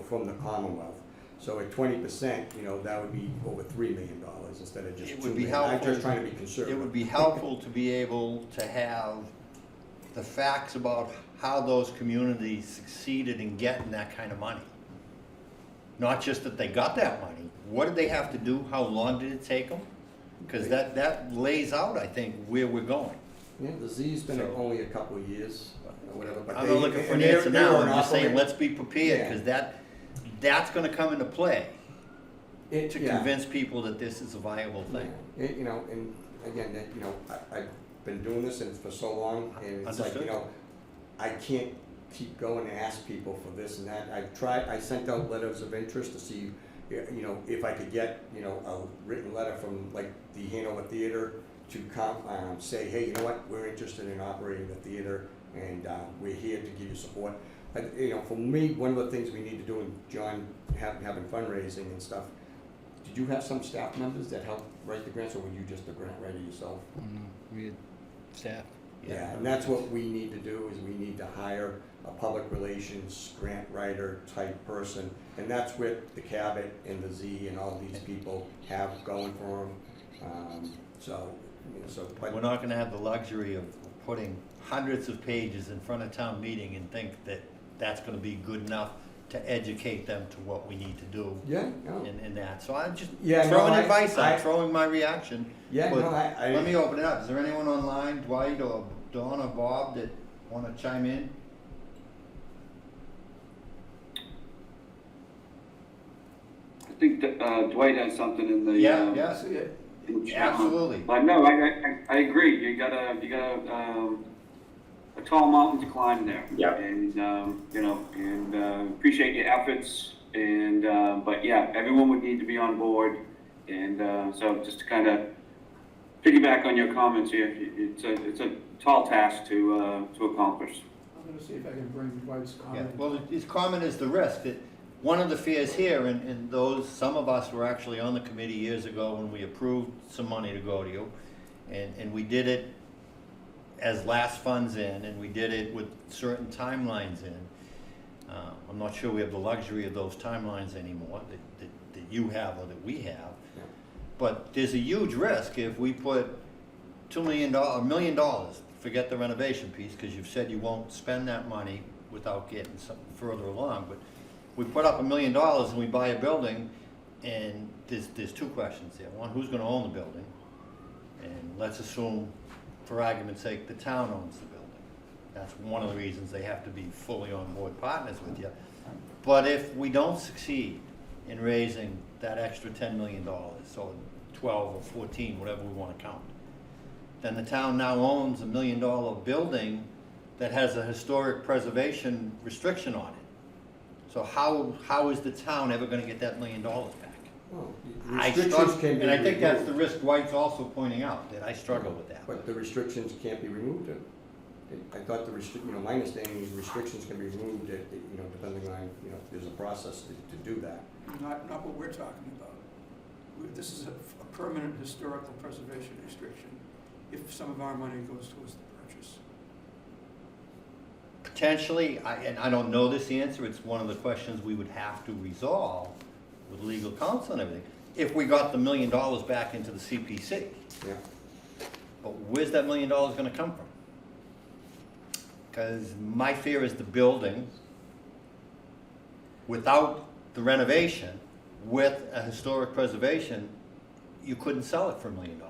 Speaker 14: from the Commonwealth. So at 20%, that would be over $3 million instead of just
Speaker 1: It
Speaker 14: $2
Speaker 1: would be
Speaker 14: million. I'm
Speaker 1: helpful.
Speaker 14: just trying to be conservative.
Speaker 1: It would be helpful to be able to have the facts about how those communities succeeded in getting that kind of money. Not just that they got that money, what did they have to do, how long did it take them? Because that lays out, I think, where we're going.
Speaker 14: Yeah, the Z's been
Speaker 1: So-
Speaker 14: only a couple of years, or whatever, but
Speaker 1: I'm not looking for an
Speaker 14: and
Speaker 1: answer
Speaker 14: they're
Speaker 1: now,
Speaker 14: an
Speaker 1: I'm just saying,
Speaker 14: operator.
Speaker 1: let's be prepared,
Speaker 14: Yeah.
Speaker 1: because that's gonna come into play to
Speaker 14: Yeah.
Speaker 1: convince people that this is a viable thing.
Speaker 14: Yeah. And again, I've been doing this and for so long, and it's like,
Speaker 1: Understood.
Speaker 14: I can't keep going and ask people for this and that. I sent out letters of interest to see, you know, if I could get, you know, a written letter from like the Hanover Theater to come, say, hey, you know what, we're interested in operating the theater, and we're here to give you support. You know, for me, one of the things we need to do, and John, having fundraising and stuff, did you have some staff members that helped write the grants, or were you just a grant writer yourself?
Speaker 7: Oh, no, we had staff.
Speaker 14: Yeah, and that's what we need to do, is we need to hire a public relations grant writer type person, and that's what the Cabot and the Z and all these people have going for them. But
Speaker 1: We're not gonna have the luxury of putting hundreds of pages in front of town meeting and think that that's gonna be good enough to educate them to what we need to do
Speaker 14: yeah, no.
Speaker 1: in that. So I'm just
Speaker 14: Yeah, no,
Speaker 1: throwing
Speaker 14: I-
Speaker 1: advice
Speaker 14: I-
Speaker 1: out, throwing my reaction.
Speaker 14: Yeah,
Speaker 1: But
Speaker 14: no, I.
Speaker 1: Let me open it up. Is there anyone online, Dwight or Dawn or Bob, that wanna chime in?
Speaker 10: I think that Dwight has something in the.
Speaker 1: Yeah, yeah,
Speaker 4: See it?
Speaker 10: in the chat.
Speaker 1: absolutely.
Speaker 10: But no, I agree. You got a tall mountain to climb there.
Speaker 6: Yeah.
Speaker 10: And you know, and appreciate your efforts. And but yeah, everyone would need to be on board. And so just to kind of piggyback on your comments here, it's a tall task to accomplish.
Speaker 4: I'm gonna see if I can bring Dwight's
Speaker 1: Yeah,
Speaker 4: comment.
Speaker 1: well, his comment is the risk, that one of the fears here, and those, some of us were actually on the committee years ago when we approved some money to go to you, and we did it as last funds in, and we did it with certain timelines in. I'm not sure we have the luxury of those timelines anymore, that you have or that we have.
Speaker 14: Yeah.
Speaker 1: But there's a huge risk if we put $1 million, forget the renovation piece, because you've said you won't spend that money without getting some further along, but we put up $1 million and we buy a building, and there's two questions there. One, who's gonna own the building? And let's assume, for argument's sake, the town owns the building. That's one of the reasons they have to be fully on board partners with you. But if we don't succeed in raising that extra $10 million, so 12 or 14, whatever we wanna count, then the town now owns $1 million building that has a historic preservation restriction on it. So how is the town ever gonna get that $1 million back?
Speaker 14: Well,
Speaker 1: I
Speaker 14: restrictions
Speaker 1: struggle,
Speaker 14: can be
Speaker 1: and I think that's the
Speaker 14: removed.
Speaker 1: risk Dwight's also pointing out, that I struggle with that.
Speaker 14: But the restrictions can't be removed. I thought my understanding is restrictions can be removed, depending on, there's a process to do that.
Speaker 4: Not what we're talking about. This is a permanent historical preservation restriction, if some of our money goes towards the purchase.
Speaker 1: Potentially, and I don't know this answer, it's one of the questions we would have to resolve with legal counsel and everything, if we got the $1 million back into the CPC.
Speaker 14: Yeah.
Speaker 1: But where's that $1 million gonna come from? Because my fear is the building, without the renovation, with a historic preservation, you couldn't sell it for $1 million.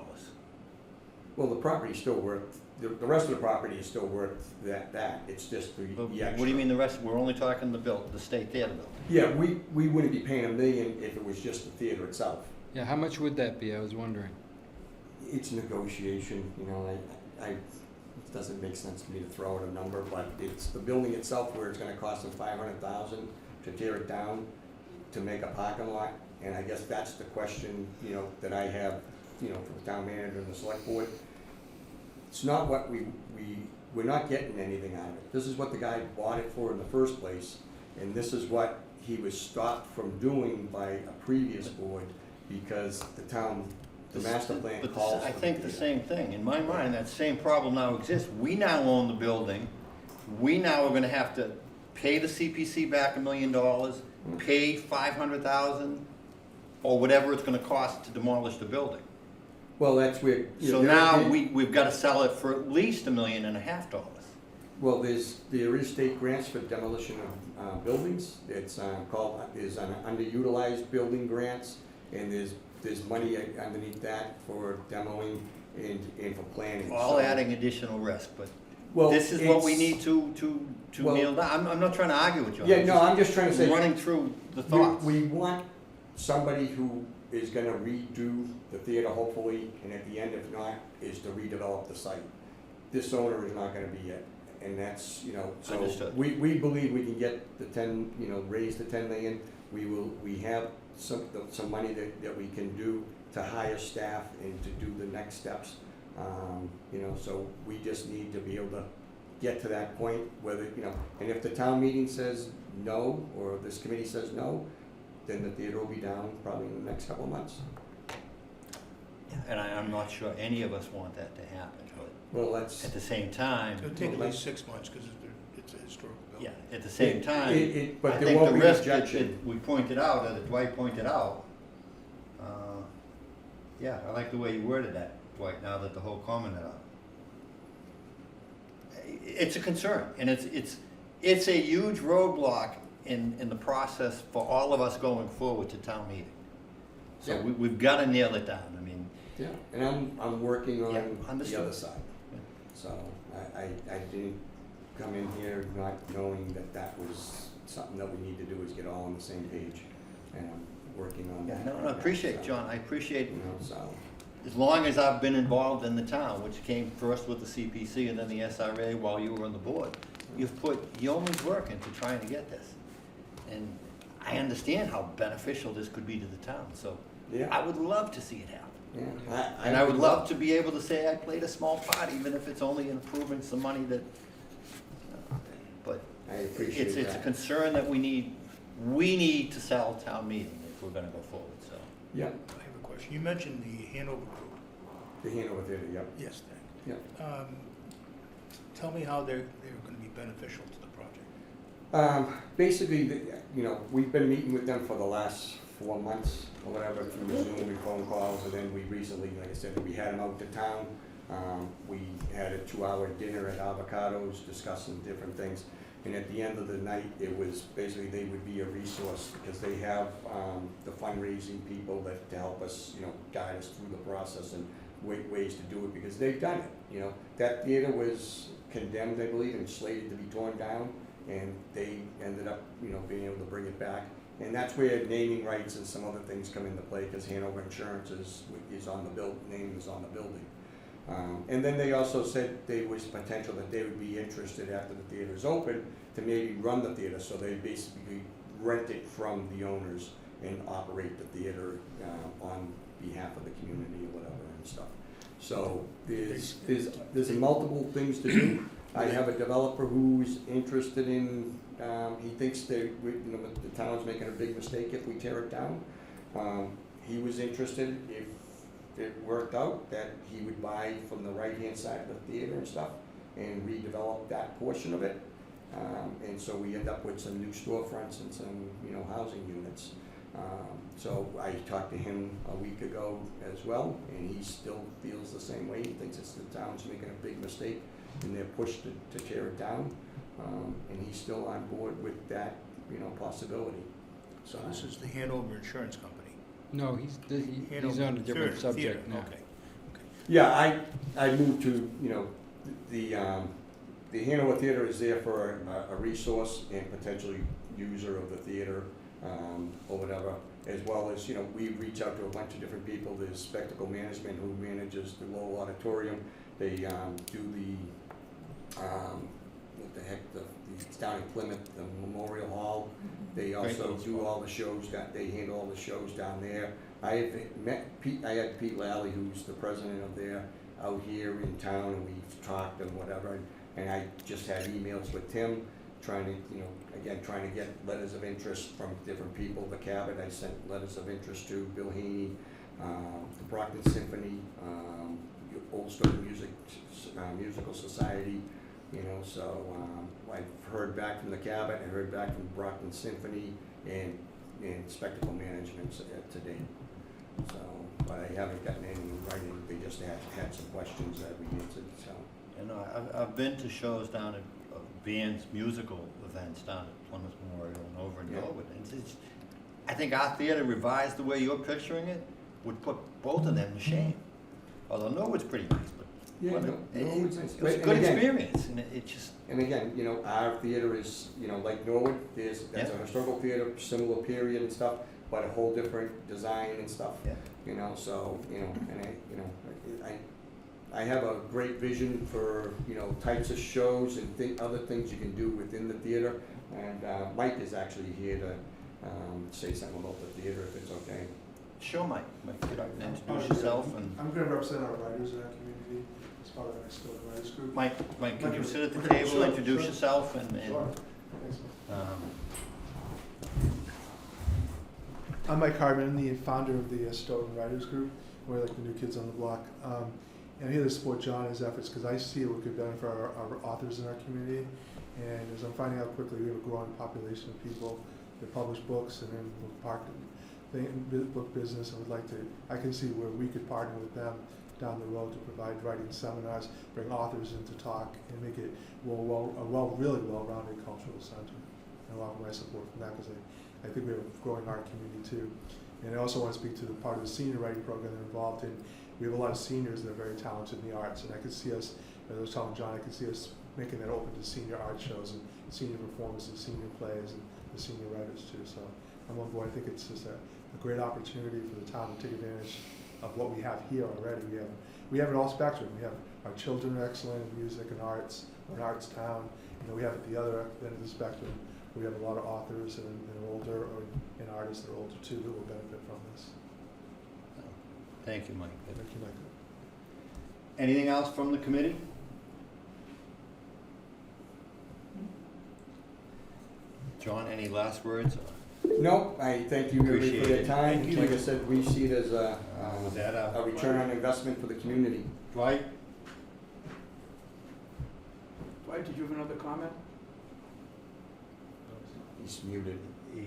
Speaker 14: Well, the property's still worth, the rest of the property is still worth that. It's just the
Speaker 1: But
Speaker 14: extra.
Speaker 1: what do you mean the rest? We're only talking the state theater building.
Speaker 14: Yeah, we wouldn't be paying $1 million if it was just the theater itself.
Speaker 7: Yeah, how much would that be? I was wondering.
Speaker 14: It's negotiation, it doesn't make sense to me to throw out a number, but it's the building itself where it's gonna cost them $500,000 to tear it down to make a parking lot. And I guess that's the question, that I have, for the town manager and the select board. It's not what we're not getting anything out of it. This is what the guy bought it for in the first place, and this is what he was stopped from doing by a previous board because the master plan
Speaker 1: But
Speaker 14: calls.
Speaker 1: I
Speaker 14: for
Speaker 1: think
Speaker 14: the
Speaker 1: the
Speaker 14: theater.
Speaker 1: same thing. In my mind, that same problem now exists. We now own the building. We now are gonna have to pay the CPC back $1 million, pay $500,000, or whatever it's gonna cost to demolish the building.
Speaker 14: Well, that's where.
Speaker 1: So now we've gotta sell it for at least $1.5 million.
Speaker 14: Well, there is state grants for demolition of buildings. It's called, there's an underutilized building grants, and there's money underneath that for demoing and for planning.
Speaker 1: All
Speaker 14: So-
Speaker 1: adding additional risk, but
Speaker 14: Well,
Speaker 1: this is what we
Speaker 14: it's-
Speaker 1: need to
Speaker 14: well-
Speaker 1: nail down. I'm not trying to argue with you.
Speaker 14: Yeah, no, I'm just trying to say.
Speaker 1: Running through the thoughts.
Speaker 14: We want somebody who is gonna redo the theater hopefully, and at the end, if not, is to redevelop the site. This owner is not gonna be and that's, you know, so
Speaker 1: Understood.
Speaker 14: we believe we can get the 10, you know, raise the 10 million. We have some money that we can do to hire staff and to do the next steps. You know, so we just need to be able to get to that point, whether, you know, and if the town meeting says no, or this committee says no, then the theater will be down probably in the next couple of months.
Speaker 1: And I'm not sure any of us want that to happen, but
Speaker 14: Well, that's,
Speaker 1: at the same time,
Speaker 2: It'll take at least 6 months because it's a historical building.
Speaker 1: yeah, at the same time,
Speaker 14: but
Speaker 1: I
Speaker 14: there
Speaker 1: think
Speaker 14: won't
Speaker 1: the
Speaker 14: be
Speaker 1: risk that
Speaker 14: objection.
Speaker 1: we pointed out, or that Dwight pointed out, yeah, I like the way you worded that, Dwight, now that the whole commented on it. It's a concern, and it's a huge roadblock in the process for all of us going forward to town meeting. So
Speaker 14: Yeah.
Speaker 1: we've got to nail it down, I mean,
Speaker 14: Yeah, and I'm working on
Speaker 1: Yeah,
Speaker 14: the
Speaker 1: understood.
Speaker 14: other side.
Speaker 1: Yeah.
Speaker 14: So I didn't come in here not knowing that was something that we need to do, is get all on the same page. And I'm working on that.
Speaker 1: no,
Speaker 14: right
Speaker 1: I
Speaker 14: now,
Speaker 1: appreciate,
Speaker 14: so,
Speaker 1: John, I appreciate,
Speaker 14: You know, so,
Speaker 1: as long as I've been involved in the town, which came first with the CPC and then the SRA while you were on the board, you've put yeoman's work into trying to get this. And I understand how beneficial this could be to the town, so
Speaker 14: yeah,
Speaker 1: I would love to see it happen.
Speaker 14: yeah.
Speaker 1: And I would love to be able to say I played a small part, even if it's only in improving some money that, but
Speaker 14: I appreciate
Speaker 1: it's a
Speaker 14: that.
Speaker 1: concern that we need to sell town meeting if we're gonna go forward, so.
Speaker 14: Yeah,
Speaker 2: I have a question. You mentioned the Hanover Group.
Speaker 14: the Hanover Theater, yep,
Speaker 2: Yes, thank you.
Speaker 14: yep.
Speaker 2: Tell me how they're going to be beneficial to the project.
Speaker 14: Basically, you know, we've been meeting with them for the last 4 months or whatever, through Zoom and phone calls, and then we recently, like I said, we had them out to town. We had a 2-hour dinner at Avocados discussing different things. And at the end of the night, it was basically they would be a resource because they have the fundraising people that to help us, you know, guide us through the process and ways to do it because they've done it. You know, that theater was condemned, I believe, and slated to be torn down, and they ended up, you know, being able to bring it back. And that's where naming rights and some other things come into play because Hanover Insurance is on the name is on the building. And then they also said there was potential that they would be interested after the theater's open to maybe run the theater, so they basically rent it from the owners and operate the theater on behalf of the community or whatever and stuff. So there's multiple things to do. I have a developer who's interested in, he thinks the town's making a big mistake if we tear it down. He was interested, if it worked out, that he would buy from the right-hand side of the theater and stuff and redevelop that portion of it. And so we end up with some new storefronts and some, you know, housing units. So I talked to him a week ago as well, and he still feels the same way. He thinks it's the town's making a big mistake in their push to tear it down. And he's still on board with that, you know, possibility.
Speaker 2: So this is the Hanover Insurance Company.
Speaker 7: No, he's
Speaker 2: Hanover
Speaker 7: on a different
Speaker 2: Theater,
Speaker 7: subject now.
Speaker 2: Okay.
Speaker 14: Yeah, I moved to, you know, the Hanover Theater is there for a resource and potentially user of the theater, or whatever, as well as, you know, we reach out to a bunch of different people. There's Spectacle Management who manages the Lowell Auditorium. They do what the heck, it's down in Plymouth, the Memorial Hall. They also do all the shows, they handle all the shows down there. I had Pete Lally, who's the president of there, out here in town, and we've talked and whatever, and I just had emails with Tim, trying to, you know, trying to get letters of interest from different people. The Cabot, I sent letters of interest to, Bill Haney, the Brockton Symphony, Old Stone Musical Society, you know, so I've heard back from the Cabot, I heard back from Brockton Symphony and Spectacle Management to date. So, but I haven't gotten any in writing, they just had some questions that we answered, so.
Speaker 1: You know, I've been to shows down at bands, musical events down at Plymouth Memorial and over in
Speaker 14: Yeah.
Speaker 1: Norwood. I think our theater revised the way you're picturing it would put both of them to shame. Although Norwood's pretty nice, but
Speaker 14: Yeah,
Speaker 1: well,
Speaker 14: Norwood's nice.
Speaker 1: it was a
Speaker 14: And
Speaker 1: good
Speaker 14: again-
Speaker 1: experience, and it just,
Speaker 14: And again, you know, our theater is, you know, like Norwood, that's a historical theater, similar period and stuff, but a whole different design and stuff.
Speaker 1: Yeah.
Speaker 14: You know, so, you know, and I have a great vision for, you know, types of shows and other things you can do within the theater. And Mike is actually here to say something about the theater, if it's okay.
Speaker 1: Sure, Mike. Mike, get up and introduce yourself and.
Speaker 15: I'm going to represent our writers in our community as part of the Next Door Writers Group.
Speaker 1: Mike, can you sit at the
Speaker 15: Okay,
Speaker 1: table,
Speaker 15: sure,
Speaker 1: introduce
Speaker 15: sure.
Speaker 1: yourself and,
Speaker 15: Sure. Thanks. I'm Mike Hardman, the founder of the Stoughton Writers Group. We're like the new kids on the block. And I'm here to support John in his efforts because I see what could benefit our authors in our community. And as I'm finding out quickly, we have a growing population of people that publish books and then book business. And would like to, I can see where we could partner with them down the road to provide writing seminars, bring authors in to talk, and make it really well-rounded cultural center. And I offer my support from that because I think we have a growing art community too. And I also want to speak to the part of the senior writing program they're involved in. We have a lot of seniors that are very talented in the arts, and I could see us, as I was telling John, I could see us making that open to senior art shows and senior performances, senior plays, and the senior writers too. So I'm on board. I think it's just a great opportunity for the town to take advantage of what we have here already. We have an all spectrum. We have our children are excellent in music and arts. We're an arts town. You know, we have at the other end of the spectrum, we have a lot of authors and older and artists that are older too that will benefit from this.
Speaker 1: Thank you, Mike.
Speaker 15: Thank you, Michael.
Speaker 1: Anything else from the committee? John, any last words?
Speaker 14: No, I thank you everybody
Speaker 1: Appreciate
Speaker 14: for your
Speaker 1: it.
Speaker 14: time.
Speaker 1: Thank you.
Speaker 14: Like I said, we see it as
Speaker 1: Was that
Speaker 14: a return on investment for the community.
Speaker 1: Dwight?
Speaker 4: Dwight, did you have another comment?
Speaker 14: He's muted.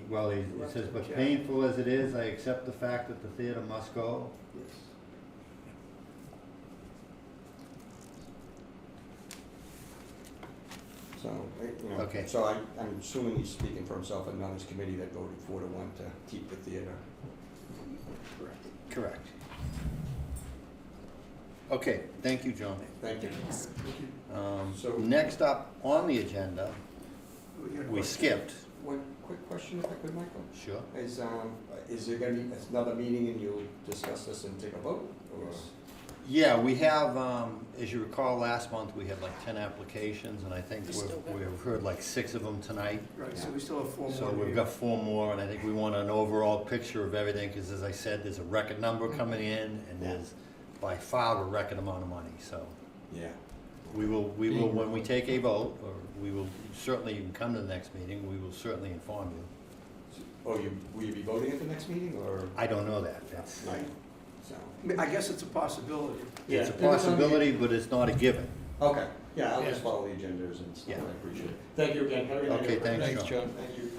Speaker 1: Well, he says, but painful as it is, I accept the fact that the theater must go.
Speaker 4: Yes.
Speaker 14: So, you know,
Speaker 1: Okay.
Speaker 14: so I'm assuming he's speaking for himself and not his committee that voted 4-1 to keep the theater.
Speaker 1: Correct. Okay, thank you, John.
Speaker 14: Thank you. So-
Speaker 1: Next up on the agenda,
Speaker 4: got a
Speaker 1: we
Speaker 4: question.
Speaker 1: skipped.
Speaker 14: One quick question if I could, Michael.
Speaker 1: Sure.
Speaker 14: Is there gonna be another meeting and you'll discuss this and take a vote? Or?
Speaker 1: Yeah, we have, as you recall, last month, we had like 10 applications, and I think we've heard like 6 of them tonight.
Speaker 4: Right, so we still have 4 more.
Speaker 1: So we've got 4 more, and I think we want an overall picture of everything, because as I said, there's a record number coming in, and there's by far a record amount of money, so.
Speaker 14: Yeah.
Speaker 1: We will, when we take a vote, or we will certainly, you can come to the next meeting, we will certainly inform you.
Speaker 14: Oh, will you be voting at the next meeting, or?
Speaker 1: I don't know that, that's,
Speaker 14: Right. So.
Speaker 4: I mean, I guess it's a possibility.
Speaker 1: it's a possibility, but it's not a given.
Speaker 14: Okay, yeah, I'll
Speaker 1: Yeah.
Speaker 14: just follow the agendas and stuff,
Speaker 1: Yeah.
Speaker 14: I appreciate it. Thank you again. Have a good night,
Speaker 1: Okay,
Speaker 14: everybody.
Speaker 1: thanks, John.
Speaker 14: Thank you.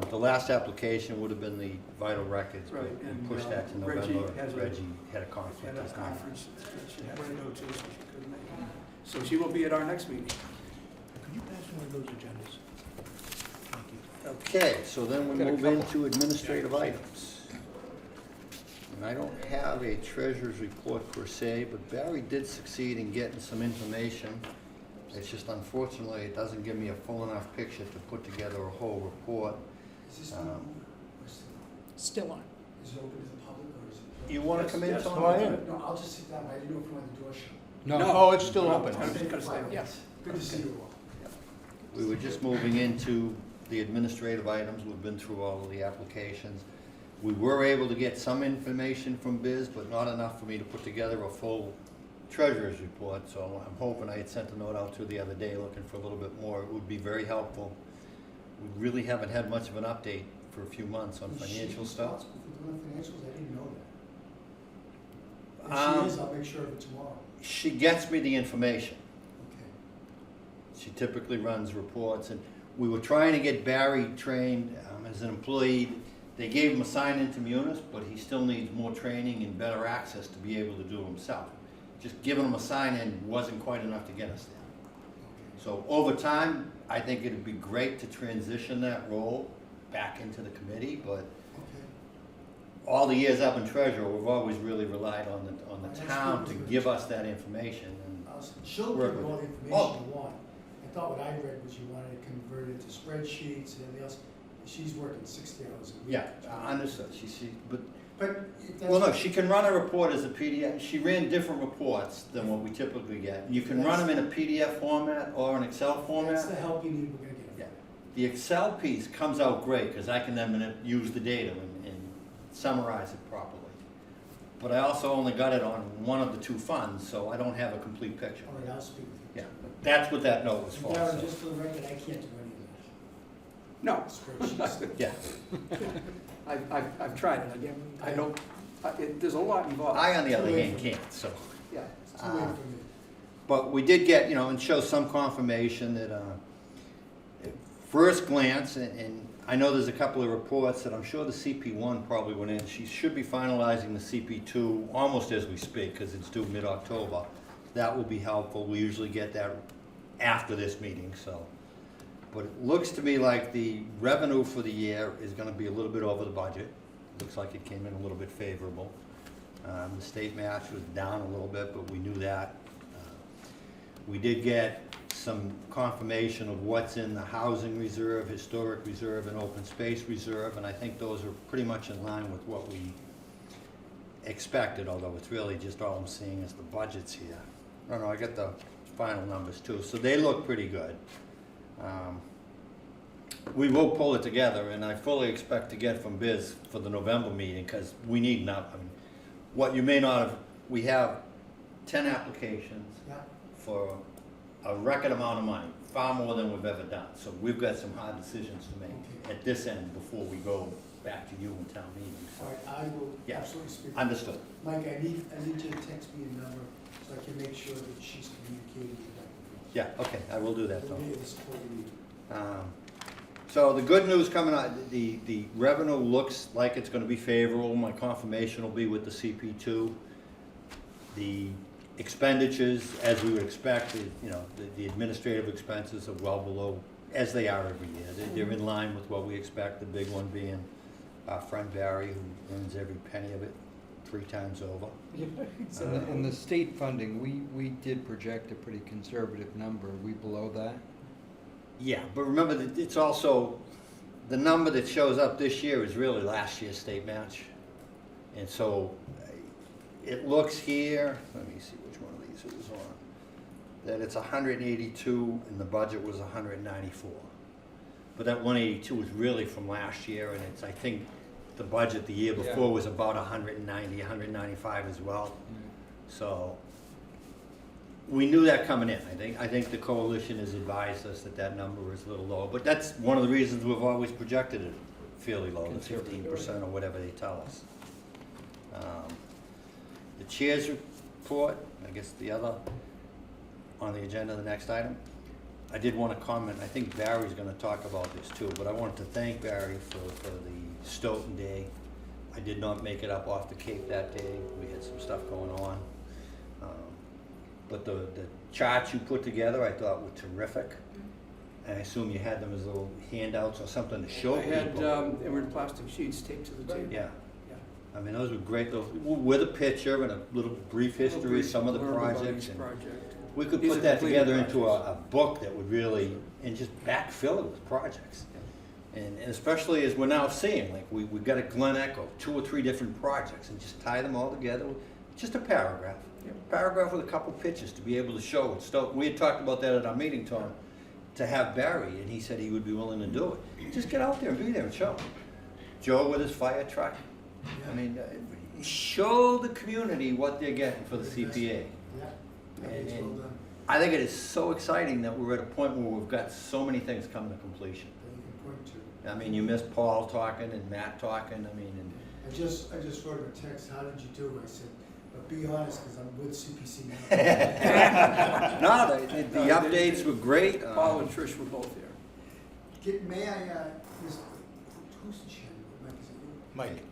Speaker 1: The last application would have been the vital records, but
Speaker 4: Right,
Speaker 1: we
Speaker 4: and,
Speaker 1: pushed that to
Speaker 4: Reggie
Speaker 1: November.
Speaker 4: has a-
Speaker 1: Reggie had a conflict.
Speaker 4: At a
Speaker 1: this time.
Speaker 4: conference that she had to go to, so she couldn't make it. So she will be at our next meeting.
Speaker 2: Could you pass one of those agendas? Thank you.
Speaker 1: Okay, so then we
Speaker 7: Got a
Speaker 1: move
Speaker 7: couple.
Speaker 1: into administrative items. And I don't have a treasurer's report per se, but Barry did succeed in getting some information. It's just unfortunately, it doesn't give me a full enough picture to put together a whole report.
Speaker 3: Still on.
Speaker 15: Is it open to the public or is it?
Speaker 1: You want to come in,
Speaker 4: Yes,
Speaker 1: Tom?
Speaker 4: come on in.
Speaker 15: No, I'll just sit down. I didn't know if you wanted the door shut.
Speaker 2: No, it's still
Speaker 4: No,
Speaker 2: open.
Speaker 4: I'm just gonna stay.
Speaker 3: Yes.
Speaker 15: Good to see you all.
Speaker 1: We were just moving into the administrative items. We've been through all of the applications. We were able to get some information from Biz, but not enough for me to put together a full treasurer's report. So I'm hoping, I had sent a note out to the other day looking for a little bit more. It would be very helpful. We really haven't had much of an update for a few months on financial stuff.
Speaker 15: Responsible for doing financials? I didn't know that. If she is, I'll make sure of it tomorrow.
Speaker 1: She gets me the information.
Speaker 15: Okay.
Speaker 1: She typically runs reports, and we were trying to get Barry trained as an employee. They gave him a sign-in to Munis, but he still needs more training and better access to be able to do it himself. Just giving him a sign-in wasn't quite enough to get us there. So over time, I think it'd be great to transition that role back into the committee, but all the years I've been treasurer, we've always really relied on the town to give us that information. And
Speaker 15: She'll
Speaker 1: work
Speaker 15: give you all
Speaker 1: with
Speaker 15: the
Speaker 1: it.
Speaker 15: information you want. I thought what I read was you wanted to convert it to spreadsheets and everything else. She's working 60 hours a week.
Speaker 1: Yeah, I understood. But
Speaker 16: But it doesn't.
Speaker 1: Well, no, she can run a report as a PDF. She ran different reports than what we typically get. You can run them in a PDF format or an Excel format.
Speaker 16: That's the help you need, we're gonna get it.
Speaker 1: Yeah. The Excel piece comes out great, because I can then use the data and summarize it properly. But I also only got it on one of the two funds, so I don't have a complete picture.
Speaker 16: All right, I'll speak with you.
Speaker 1: Yeah, that's what that note was for.
Speaker 16: Darren,
Speaker 1: so.
Speaker 16: just for the record, I can't do any
Speaker 4: No,
Speaker 16: of that. Spreadsheets.
Speaker 1: Yeah,
Speaker 4: I've tried it, again, I don't, there's a lot involved.
Speaker 1: I, on the other hand, can't, so.
Speaker 4: Yeah.
Speaker 16: It's too late for me.
Speaker 1: But we did get, and show some confirmation that, at first glance, and I know there's a couple of reports that I'm sure the CP1 probably went in. She should be finalizing the CP2 almost as we speak, because it's due mid-October. That will be helpful. We usually get that after this meeting, so. But it looks to me like the revenue for the year is gonna be a little bit over the budget. Looks like it came in a little bit favorable. The state match was down a little bit, but we knew that. We did get some confirmation of what's in the housing reserve, historic reserve, and open space reserve, and I think those are pretty much in line with what we expected, although it's really just all I'm seeing is the budgets here. No, I got the final numbers too, so they look pretty good. We will pull it together, and I fully expect to get from Biz for the November meeting, because we need enough. I mean, what you may not have, we have 10 applications
Speaker 16: Yeah.
Speaker 1: for a record amount of money, far more than we've ever done. So we've got some hard decisions to make
Speaker 16: Okay.
Speaker 1: at this end before we go back to you in town meeting. So,
Speaker 16: All right, I will
Speaker 1: Yeah.
Speaker 16: absolutely speak.
Speaker 1: understood.
Speaker 16: Mike, I need you to text me a number so I can make sure that she's communicating with that.
Speaker 1: Yeah, okay, I will do that,
Speaker 16: We'll
Speaker 1: Tom.
Speaker 16: be able to support you.
Speaker 1: So the good news coming out, the revenue looks like it's gonna be favorable. My confirmation will be with the CP2. The expenditures, as we would expect, the administrative expenses are well below, as they are every year. They're in line with what we expect, the big one being our friend Barry, who earns every penny of it 3 times over.
Speaker 7: And the state funding, we did project a pretty conservative number. Are we below that?
Speaker 1: Yeah, but remember that it's also, the number that shows up this year is really last year's state match. And so it looks here, let me see which one of these it was on, that it's 182 and the budget was 194. But that 182 is really from last year, and it's, I think, the budget the year before
Speaker 7: Yeah.
Speaker 1: was about 190, 195 as well. So we knew that coming in. I think the coalition has advised us that that number is a little low, but that's one of the reasons we've always projected it fairly low, the 15% or whatever they tell us. The chair's report, I guess the other on the agenda, the next item. I did want to comment, I think Barry's going to talk about this too, but I wanted to thank Barry for the Stoughton Day. I did not make it up off the Cape that day. We had some stuff going on. But the charts you put together, I thought were terrific. And I assume you had them as little handouts or something to show
Speaker 4: I had,
Speaker 1: people.
Speaker 4: they were in plastic sheets taped to the table.
Speaker 1: Yeah. I mean, those were great, with a picture and a little brief history of some of the
Speaker 4: Learn about
Speaker 1: projects.
Speaker 4: each
Speaker 1: and
Speaker 4: project.
Speaker 1: we could
Speaker 4: These
Speaker 1: put
Speaker 4: are
Speaker 1: that
Speaker 4: completed
Speaker 1: together into
Speaker 4: projects.
Speaker 1: a book that would really, and just backfill it with projects. And especially as we're now seeing, like we got a Glen Echo, 2 or 3 different projects, and just tie them all together with just a paragraph. Paragraph with a couple pictures to be able to show it. So we had talked about that at our meeting, Tom, to have Barry, and he said he would be willing to do it. Just get out there and be there and show. Joe with his fire truck. I mean, show the community what they're getting for the CPA.
Speaker 16: Yeah.
Speaker 1: And-
Speaker 16: Well done.
Speaker 1: I think it is so exciting that we're at a point where we've got so many things coming to completion.
Speaker 16: That you can point to.
Speaker 1: I mean, you missed Paul talking and Matt talking, I mean, and
Speaker 16: I just wrote him a text, how did you do? I said, but be honest, because I'm with CPC now.
Speaker 1: no, the updates were great.
Speaker 4: Paul and Trish were both there.
Speaker 16: May I, who's the chairman? Mike, is it you?
Speaker 2: Mike,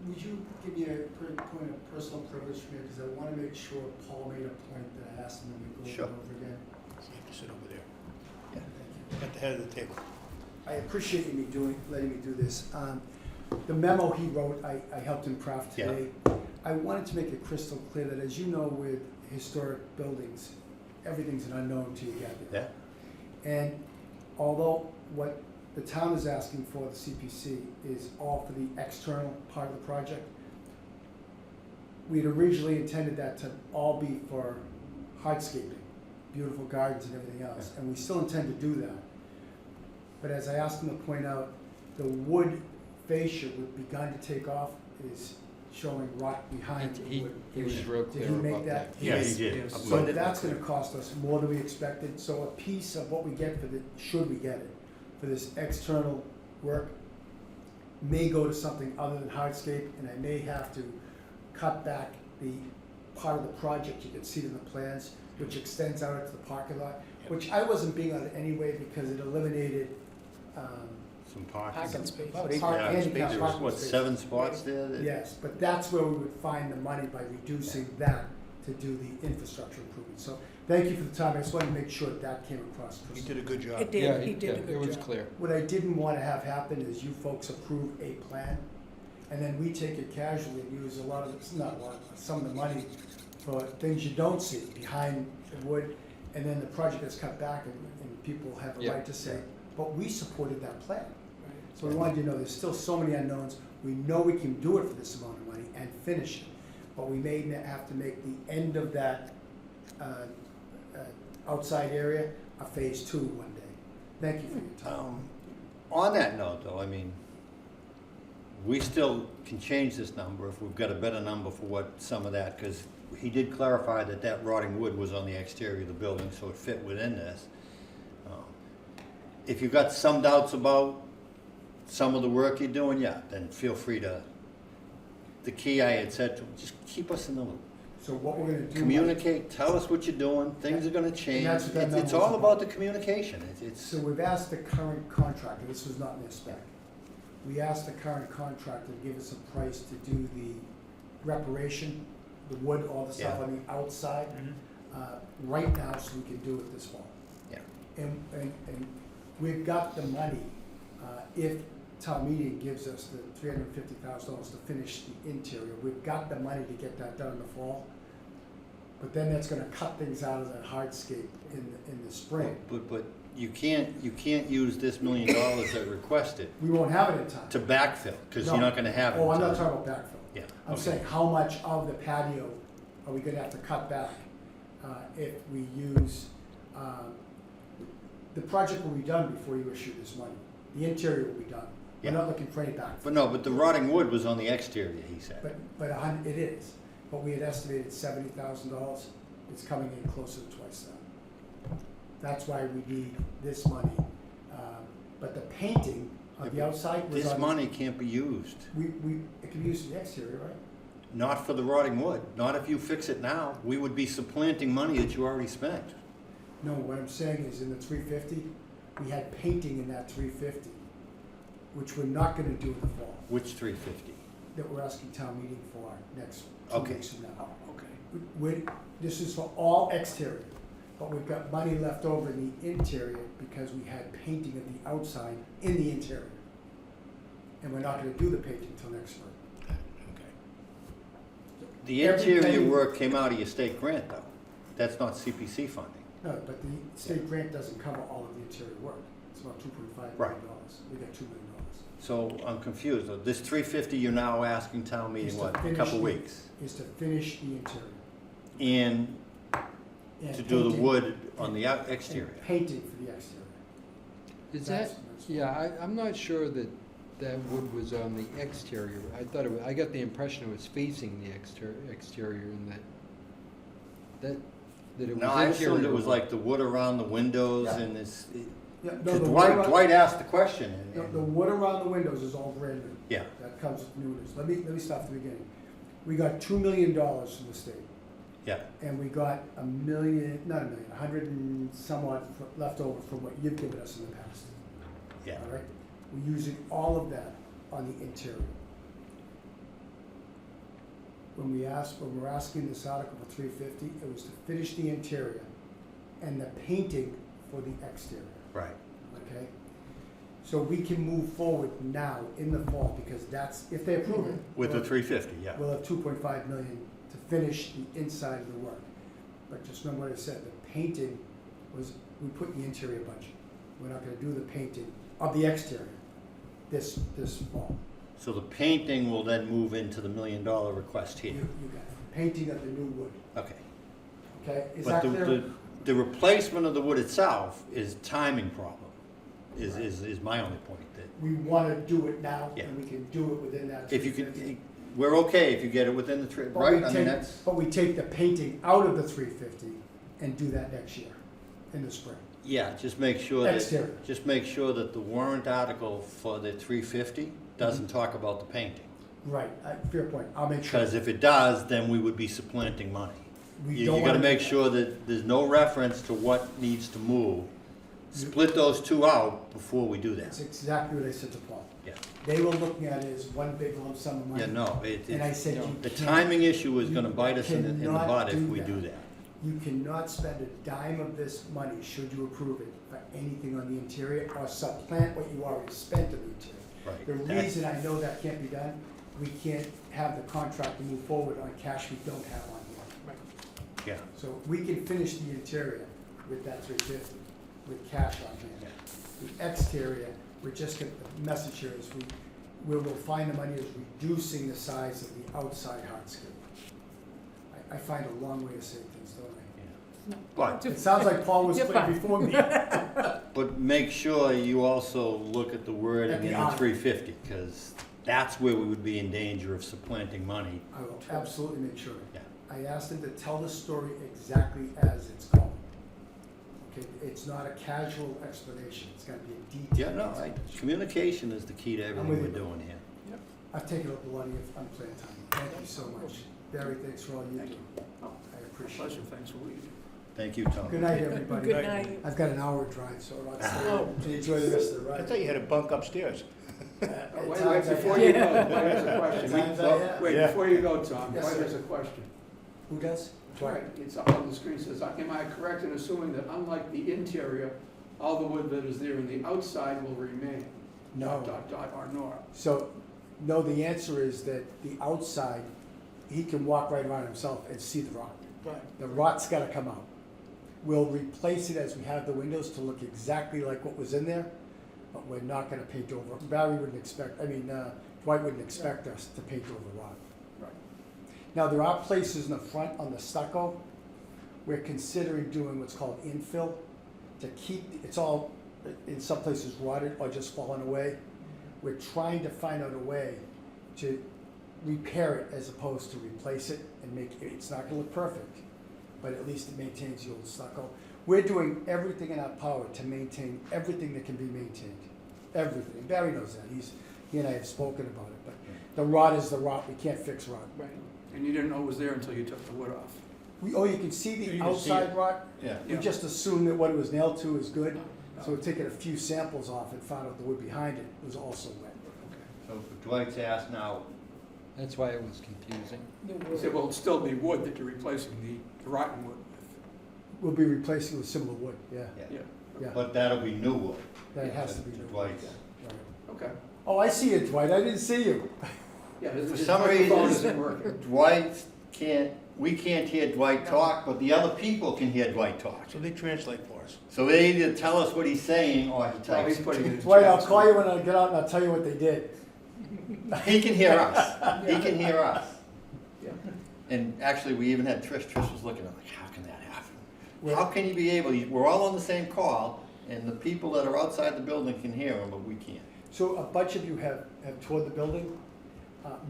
Speaker 16: Would you give me a point of personal privilege for me, because I want to make sure Paul made a point that I asked him when we go
Speaker 1: Sure.
Speaker 16: over again.
Speaker 2: you have to sit over there,
Speaker 16: Thank you.
Speaker 2: at the head of the table.
Speaker 16: I appreciate you letting me do this. The memo he wrote, I helped him craft today. I wanted to make it crystal clear that, as you know, with historic buildings, everything's an unknown till you get there.
Speaker 1: Yeah.
Speaker 16: And although what the town is asking for the CPC is all for the external part of the project. We'd originally intended that to all be for hardscaping, beautiful gardens and everything else, and we still intend to do that. But as I asked him to point out, the wood fascia we've begun to take off is showing rot behind the wood.
Speaker 7: He was real
Speaker 16: Did
Speaker 7: clear
Speaker 16: he make
Speaker 7: about
Speaker 16: that?
Speaker 7: that.
Speaker 1: Yes, he did.
Speaker 16: So that's gonna cost us more than we expected, so a piece of what we get for the, should we get it, for this external work may go to something other than hardscape, and I may have to cut back the part of the project, you can see it in the plans, which extends out into the parking lot, which I wasn't being on it anyway because it eliminated,
Speaker 1: Some parking.
Speaker 3: Parking space.
Speaker 16: handicap
Speaker 1: There's,
Speaker 16: parking
Speaker 1: what,
Speaker 16: spaces.
Speaker 1: 7 spots there? that-
Speaker 16: Yes, but that's where we would find the money by reducing that to do the infrastructure improvement. So thank you for the time, I just wanted to make sure that came across.
Speaker 2: He did a good job.
Speaker 9: It
Speaker 7: Yeah,
Speaker 9: did, he did a
Speaker 7: it
Speaker 9: good
Speaker 7: was
Speaker 9: job.
Speaker 7: clear.
Speaker 16: What I didn't want to have happen is you folks approve a plan, and then we take it casually and use a lot of, not a lot, some of the money for things you don't see behind the wood, and then the project gets cut back, and people have the
Speaker 7: Yeah.
Speaker 16: right to say, but we supported that plan. So we wanted you to know, there's still so many unknowns. We know we can do it for this amount of money and finish it, but we may have to make the end of that outside area a phase 2 one day. Thank you for your time.
Speaker 1: On that note, though, I mean, we still can change this number if we've got a better number for what some of that, because he did clarify that that rotting wood was on the exterior of the building, so it fit within this. If you've got some doubts about some of the work you're doing, yeah, then feel free to, the key I had said to him, just keep us in the loop.
Speaker 16: So what we're gonna do.
Speaker 1: Communicate, tell us what you're doing, things are gonna change.
Speaker 16: that's what that
Speaker 1: It's
Speaker 16: number's
Speaker 1: all
Speaker 16: about.
Speaker 1: about the communication. It's,
Speaker 16: So we've asked the current contractor, this was not in their spec, we asked the current contractor to give us a price to do the reparation, the wood, all the stuff
Speaker 1: Yeah.
Speaker 16: on the outside, right now, so we can do it this fall.
Speaker 1: Yeah.
Speaker 16: And we've got the money, if town meeting gives us the $350,000 to finish the interior, we've got the money to get that done in the fall. But then that's gonna cut things out of the hardscape in the spring.
Speaker 1: But you can't use this $1 million that requested
Speaker 16: We won't have it in time.
Speaker 1: to backfill, because you're
Speaker 16: No.
Speaker 1: not gonna have it.
Speaker 16: Oh, I'm not
Speaker 1: until-
Speaker 16: talking about backfill.
Speaker 1: Yeah.
Speaker 16: I'm
Speaker 1: okay.
Speaker 16: saying how much of the patio are we gonna have to cut back if we use, the project will be done before you issue this money. The interior will be done. We're
Speaker 1: Yeah.
Speaker 16: not looking for any backfill.
Speaker 1: But no, but the rotting wood was on the exterior, he said.
Speaker 16: But it is. But we had estimated $70,000. It's coming in closer to twice that. That's why we need this money. But the painting on the outside was
Speaker 1: This
Speaker 16: on.
Speaker 1: money can't be used,
Speaker 16: It can be used for the exterior, right?
Speaker 1: not for the rotting wood, not if you fix it now. We would be supplanting money that you already spent.
Speaker 16: No, what I'm saying is in the 350, we had painting in that 350, which we're not gonna do in the fall,
Speaker 1: Which 350?
Speaker 16: that we're asking town meeting for next 2
Speaker 1: Okay.
Speaker 16: weeks from now.
Speaker 1: Okay.
Speaker 16: This is for all exterior, but we've got money left over in the interior because we had painting of the outside in the interior. And we're not gonna do the painting until next spring.
Speaker 1: The
Speaker 16: Every
Speaker 1: interior
Speaker 16: penny-
Speaker 1: work came out of your state grant, though. That's not CPC funding.
Speaker 16: No, but the state grant doesn't cover all of the interior work. It's about $2.5 million. We got $2 million.
Speaker 1: So I'm confused. This 350 you're now asking town meeting,
Speaker 16: Is to
Speaker 1: what, a
Speaker 16: finish
Speaker 1: couple
Speaker 16: the-
Speaker 1: weeks?
Speaker 16: Is to finish the interior.
Speaker 1: And
Speaker 16: And
Speaker 1: to do the
Speaker 16: painting-
Speaker 1: wood on the
Speaker 16: and
Speaker 1: exterior?
Speaker 16: Painting for the exterior.
Speaker 7: Is
Speaker 16: That's-
Speaker 7: that,
Speaker 16: that's-
Speaker 7: yeah, I'm not sure that that wood was on the exterior. I thought it was, I got the impression it was facing the exterior and that it was interior.
Speaker 1: No, I assumed it was
Speaker 7: wood.
Speaker 1: like the wood around the windows
Speaker 16: Yeah.
Speaker 1: and this.
Speaker 16: Yeah, no,
Speaker 1: Because
Speaker 16: the wood around-
Speaker 1: Dwight asked the question. and-
Speaker 16: No, the wood around the windows is all brand new.
Speaker 1: Yeah.
Speaker 16: That comes with newness. Let me start at the beginning. We got $2 million from the state.
Speaker 1: Yeah.
Speaker 16: And we got not a million, 100 and some odd left over from what you've given us in the past.
Speaker 1: Yeah.
Speaker 16: All right? We're using all of that on the interior. When we're asking this article for 350, it was to finish the interior and the painting for the exterior.
Speaker 1: Right.
Speaker 16: Okay? So we can move forward now in the fall, because that's, if they approve it.
Speaker 1: With the
Speaker 16: we'll-
Speaker 1: 350, yeah.
Speaker 16: We'll have 2.5 million to finish the inside of the work. But just remember what I said, the painting was, we put in the interior budget. We're not gonna do the painting of the exterior, this fall.
Speaker 1: So the painting will then move into the $1 million request
Speaker 16: You
Speaker 1: here.
Speaker 16: got it. Painting of the new wood,
Speaker 1: Okay.
Speaker 16: okay? Is
Speaker 1: But
Speaker 16: that clear?
Speaker 1: the replacement of the wood itself is timing problem, is my only point. That
Speaker 16: We want to do it now,
Speaker 1: Yeah.
Speaker 16: and we can do it within that.
Speaker 1: if you
Speaker 16: 350.
Speaker 1: can, we're okay if you get it within the tree,
Speaker 16: But
Speaker 1: right?
Speaker 16: we
Speaker 1: I mean,
Speaker 16: take-
Speaker 1: that's,
Speaker 16: But we take the painting out of the 350 and do that next year, in the spring.
Speaker 1: yeah, just make sure
Speaker 16: Exterior.
Speaker 1: that the warrant article for the 350 doesn't talk about the painting.
Speaker 16: Right, fair point, I'll make sure.
Speaker 1: Because if it does, then we would be supplanting money.
Speaker 16: We
Speaker 1: You
Speaker 16: don't
Speaker 1: gotta
Speaker 16: wanna
Speaker 1: make
Speaker 16: do that.
Speaker 1: sure that there's no reference to what needs to move. Split those two out before we do
Speaker 16: That's
Speaker 1: that.
Speaker 16: exactly what I said to Paul.
Speaker 1: Yeah.
Speaker 16: They were looking at it as one big lump sum of money.
Speaker 1: Yeah, no,
Speaker 16: And I said, you
Speaker 1: the
Speaker 16: can't-
Speaker 1: timing issue is gonna
Speaker 16: you
Speaker 1: bite us in the
Speaker 16: cannot
Speaker 1: butt if
Speaker 16: do
Speaker 1: we
Speaker 16: that.
Speaker 1: do that.
Speaker 16: You cannot spend a dime of this money, should you approve it, for anything on the interior or supplant what you already spent on the interior.
Speaker 1: Right.
Speaker 16: The
Speaker 1: That's-
Speaker 16: reason I know that can't be done, we can't have the contract to move forward on cash we don't have on hand.
Speaker 1: Yeah,
Speaker 16: So we can finish the interior with that 350, with cash on hand. The exterior, we're just gonna, the message here is where we'll find the money is reducing the size of the outside hardscape. I find a long way to say things, don't
Speaker 1: but,
Speaker 16: I? It sounds like Paul was
Speaker 9: You're
Speaker 16: putting
Speaker 9: fine.
Speaker 16: before me.
Speaker 1: but make sure you also look at the wording
Speaker 16: At the
Speaker 1: in the
Speaker 16: honor.
Speaker 1: 350, because that's where we would be in danger of supplanting money.
Speaker 16: I will absolutely make sure.
Speaker 1: Yeah.
Speaker 16: I asked him to tell the story exactly as it's going. Okay, it's not a casual explanation, it's gotta be a
Speaker 1: Yeah,
Speaker 16: detailed.
Speaker 1: no, communication is the key to everything
Speaker 16: with
Speaker 1: we're
Speaker 16: you.
Speaker 1: doing here.
Speaker 16: I've taken up a lot of your unplanned time. Thank you so much. Barry, thanks for all you do. I appreciate it.
Speaker 4: Pleasure, thanks for what you do.
Speaker 1: Thank you, Tom.
Speaker 16: Good night, everybody.
Speaker 9: Good night.
Speaker 16: I've got an hour drive, so I'll
Speaker 2: Oh.
Speaker 16: stay and enjoy the rest of the
Speaker 2: I
Speaker 16: ride.
Speaker 2: thought you had a bunk upstairs.
Speaker 16: At
Speaker 4: Wait,
Speaker 16: times I
Speaker 4: before
Speaker 16: have.
Speaker 4: you go, Dwight has a question.
Speaker 16: Times I have.
Speaker 4: Wait,
Speaker 2: Yeah.
Speaker 4: before you go, Tom,
Speaker 16: Yes,
Speaker 4: Dwight
Speaker 16: sir.
Speaker 4: has a question.
Speaker 16: Who does?
Speaker 4: Dwight, it's up on the screen, says, am I correct in assuming that unlike the interior, all the wood that is there in the outside will remain?
Speaker 16: No.
Speaker 4: Or not?
Speaker 16: So, no, the answer is that the outside, he can walk right around himself and see the rot.
Speaker 2: Right.
Speaker 16: The rot's gotta come out. We'll replace it as we have the windows to look exactly like what was in there, but we're not gonna paint over. Barry wouldn't expect, Dwight wouldn't expect us to paint over rot.
Speaker 4: Right.
Speaker 16: Now, there are places in the front on the stucco, we're considering doing what's called infill to keep, it's all in some places rotted or just fallen away. We're trying to find out a way to repair it as opposed to replace it and make, it's not gonna look perfect, but at least it maintains the old stucco. We're doing everything in our power to maintain everything that can be maintained, everything. Barry knows that, he and I have spoken about it, but the rot is the rot, we can't fix rot.
Speaker 4: Right. And you didn't know it was there until you took the wood off?
Speaker 16: You can see
Speaker 2: You
Speaker 16: the
Speaker 2: can see
Speaker 16: outside
Speaker 2: it.
Speaker 16: rot,
Speaker 1: Yeah.
Speaker 16: we just assumed that what it was nailed to is good, so we've taken a few samples off and found out the wood behind it was also wet.
Speaker 1: So Dwight's asked now,
Speaker 7: That's why it was confusing.
Speaker 4: He said, well, it'd still be wood that you're replacing the rotten wood with.
Speaker 16: We'll be replacing it with similar wood, yeah,
Speaker 4: Yeah.
Speaker 16: yeah,
Speaker 1: but that'll be new wood.
Speaker 16: that has to be new wood.
Speaker 1: Dwight's.
Speaker 16: Right.
Speaker 4: Okay.
Speaker 16: Oh, I see you, Dwight, I didn't see you.
Speaker 4: Yeah,
Speaker 1: For
Speaker 4: his
Speaker 1: some
Speaker 4: microphone
Speaker 1: reason,
Speaker 4: isn't working.
Speaker 1: we can't hear Dwight talk, but the other people can hear Dwight talk.
Speaker 2: So they translate for us.
Speaker 1: So they either tell us what he's saying or he
Speaker 4: Well,
Speaker 1: types
Speaker 4: he's
Speaker 1: it.
Speaker 4: putting it in
Speaker 16: Dwight, I'll
Speaker 4: chat,
Speaker 16: call
Speaker 4: so-
Speaker 16: you when I get out and I'll tell you what they did.
Speaker 1: He can hear us. He can hear us.
Speaker 4: Yeah.
Speaker 1: And actually, we even had Trish. Trish was looking at like, how can that happen?
Speaker 16: Well-
Speaker 1: How can you be able, we're all on the same call, and the people that are outside the building can hear them, but we can't.
Speaker 16: So a bunch of you have toured the building.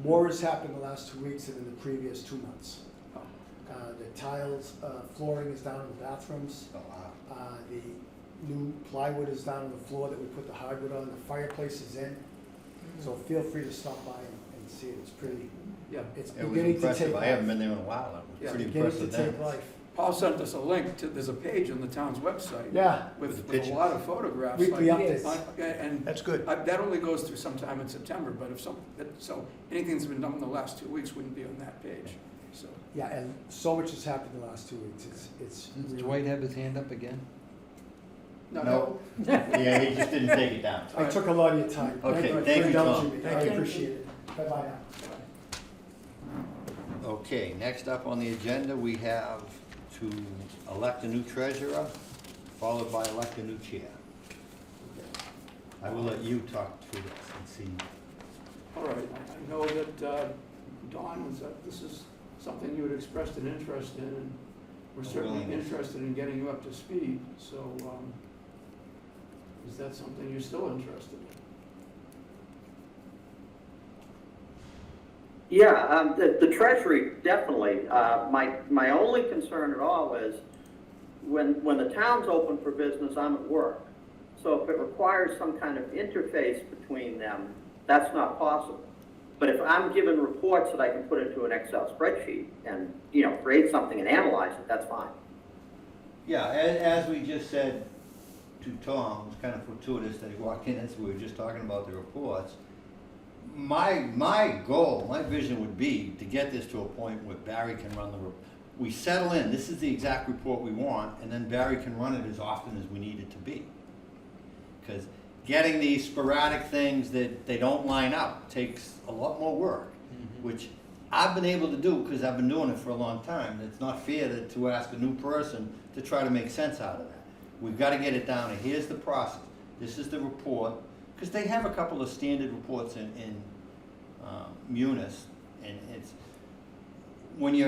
Speaker 16: More has happened in the last 2 weeks than in the previous 2 months. The tiles, flooring is down in the bathrooms.
Speaker 1: So,
Speaker 16: The new plywood is down on the floor that we put the hardwood on. The fireplace is in. So feel free to stop by and see it. It's pretty,
Speaker 4: Yeah.
Speaker 16: it's
Speaker 1: it was
Speaker 16: beginning to take
Speaker 1: impressive. I
Speaker 16: life.
Speaker 1: haven't been there in a while. It was
Speaker 4: Yeah,
Speaker 1: pretty
Speaker 16: Beginning
Speaker 1: impressive
Speaker 16: to
Speaker 1: then.
Speaker 16: take life.
Speaker 4: Paul sent us a link to, there's a page on the town's website.
Speaker 16: Yeah,
Speaker 4: With a
Speaker 1: pictures.
Speaker 4: lot of photographs.
Speaker 16: weekly
Speaker 4: like-
Speaker 16: updates.
Speaker 4: And
Speaker 2: That's good.
Speaker 4: that only goes through sometime in September, but so anything that's been done in the last 2 weeks wouldn't be on that page, so.
Speaker 16: Yeah, and so much has happened in the last 2 weeks. It's
Speaker 7: Does
Speaker 16: really-
Speaker 7: Dwight have his hand up again?
Speaker 1: No. Yeah, he just didn't take it down.
Speaker 16: I took a lot of your time.
Speaker 1: Okay,
Speaker 16: for
Speaker 1: thank you,
Speaker 16: indulging
Speaker 1: Tom.
Speaker 16: me. I
Speaker 2: Thank you.
Speaker 16: appreciate it. Bye-bye now.
Speaker 1: Okay, next up on the agenda, we have to elect a new treasurer, followed by elect a new chair. I will let you talk through this and see.
Speaker 4: All right, I know that Dawn was, this is something you had expressed an interest in, and we're certainly
Speaker 1: Willingness.
Speaker 4: interested in getting you up to speed, so, is that something you're still interested in?
Speaker 17: Yeah, the Treasury, definitely. My only concern at all is when the town's open for business, I'm at work. So if it requires some kind of interface between them, that's not possible. But if I'm given reports that I can put into an Excel spreadsheet and, create something and analyze it, that's fine.
Speaker 1: Yeah, as we just said to Tom, it was kind of fortuitous that he walked in as we were just talking about the reports. My goal, my vision would be to get this to a point where Barry can run we settle in, this is the exact report we want, and then Barry can run it as often as we need it to be. Because getting these sporadic things that they don't line up takes a lot more work, which I've been able to do because I've been doing it for a long time. It's not fair to ask a new person to try to make sense out of that. We've got to get it down, and here's the process. This is the report, because they have a couple of standard reports in Munis, and it's when you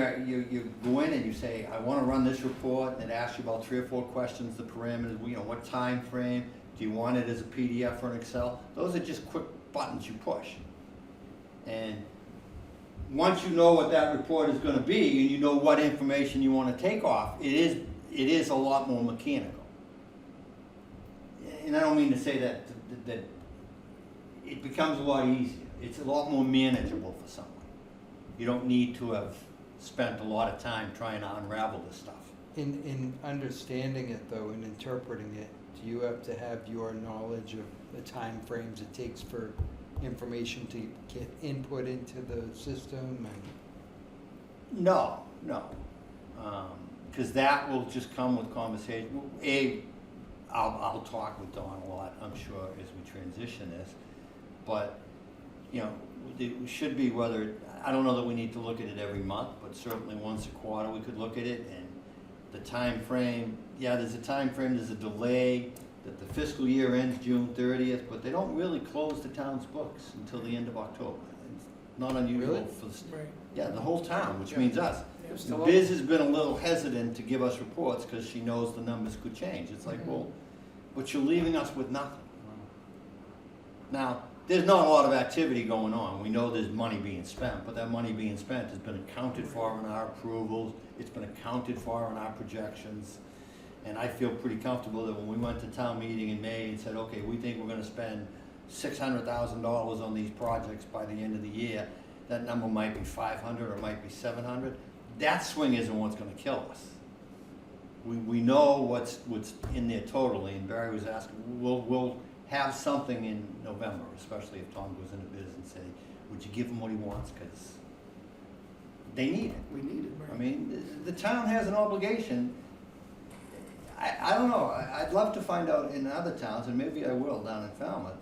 Speaker 1: go in and you say, I want to run this report, and it asks you about 3 or 4 questions, the parameters, what time frame, do you want it as a PDF or an Excel? Those are just quick buttons you push. And once you know what that report is going to be, and you know what information you want to take off, it is a lot more mechanical. And I don't mean to say that it becomes a lot easier. It's a lot more manageable for someone. You don't need to have spent a lot of time trying to unravel this stuff.
Speaker 7: In understanding it though, and interpreting it, do you have to have your knowledge of the time frames it takes for information to get input into the system? And
Speaker 1: No, because that will just come with conversation. I'll talk with Dawn a lot, I'm sure, as we transition this, but it should be I don't know that we need to look at it every month, but certainly once a quarter we could look at it. And the time frame, there's a time frame, there's a delay, that the fiscal year ends June 30th, but they don't really close the town's books until the end of October. It's not unusual
Speaker 7: Really?
Speaker 1: for the,
Speaker 2: Right.
Speaker 1: the whole town, which means us.
Speaker 4: You're still
Speaker 1: Biz has been a little hesitant to give us reports because she knows the numbers could change. It's like, well, but you're leaving us with nothing. Now, there's not a lot of activity going on. We know there's money being spent, but that money being spent has been accounted for in our approvals. It's been accounted for in our projections. And I feel pretty comfortable that when we went to town meeting in May and said, okay, we think we're gonna spend $600,000 on these projects by the end of the year, that number might be 500 or it might be 700. That swing isn't what's gonna kill us. We know what's in there totally, and Barry was asking, we'll have something in November, especially if Tom goes into biz and say, would you give him what he wants, because they need it.
Speaker 4: We need it.
Speaker 1: I mean, the town has an obligation. I don't know, I'd love to find out in other towns, and maybe I will down in Falmouth,